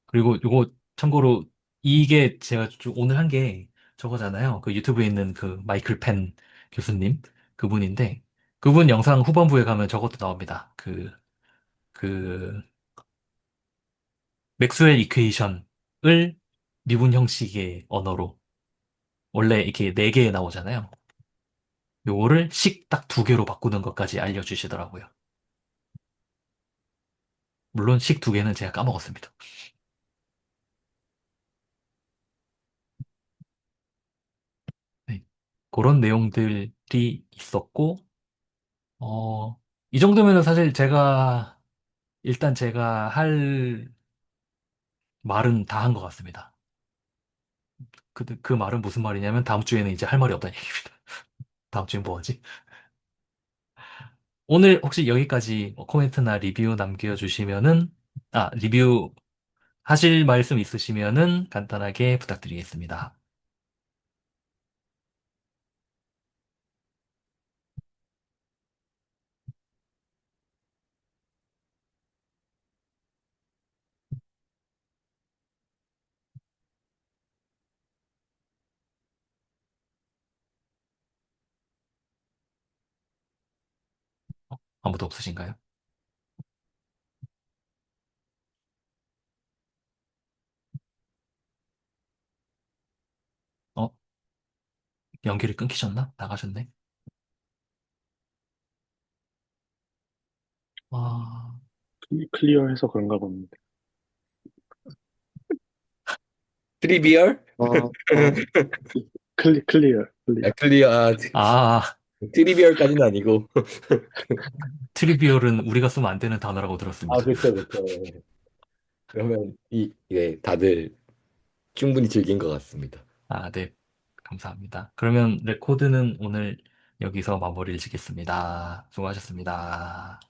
그리고 요거 참고로 이게 제가 오늘 한 게 저거잖아요. 그 유튜브에 있는 그 마이클 펜 교수님 그분인데 그분 영상 후반부에 가면 저것도 나옵니다. 그 맥스웰 이퀘이션을 미분 형식의 언어로 원래 이렇게 네 개 나오잖아요. 요거를 식 딱 두 개로 바꾸는 것까지 알려주시더라고요. 물론 식 두 개는 제가 까먹었습니다. 네. 그런 내용들이 있었고 이 정도면은 사실 일단 제가 할 말은 다 한 것 같습니다. 그 말은 무슨 말이냐면 다음 주에는 이제 할 말이 없다는 얘기입니다. 다음 주엔 뭐 하지? 오늘 혹시 여기까지 뭐 코멘트나 리뷰 남겨주시면은, 리뷰 하실 말씀 있으시면은 간단하게 부탁드리겠습니다. 아무도 없으신가요? 어? 연결이 끊기셨나? 나가셨네? 와, 클리어해서 그런가 봅니다. 트리비얼? 어, 클리어. 클리어, 아, 트리비얼까지는 아니고. 트리비얼은 우리가 쓰면 안 되는 단어라고 아, 들었습니다. 그렇죠, 그렇죠. 예. 그러면 다들 충분히 즐긴 것 같습니다. 아, 네. 감사합니다. 그러면 레코드는 오늘 여기서 마무리를 짓겠습니다. 수고하셨습니다.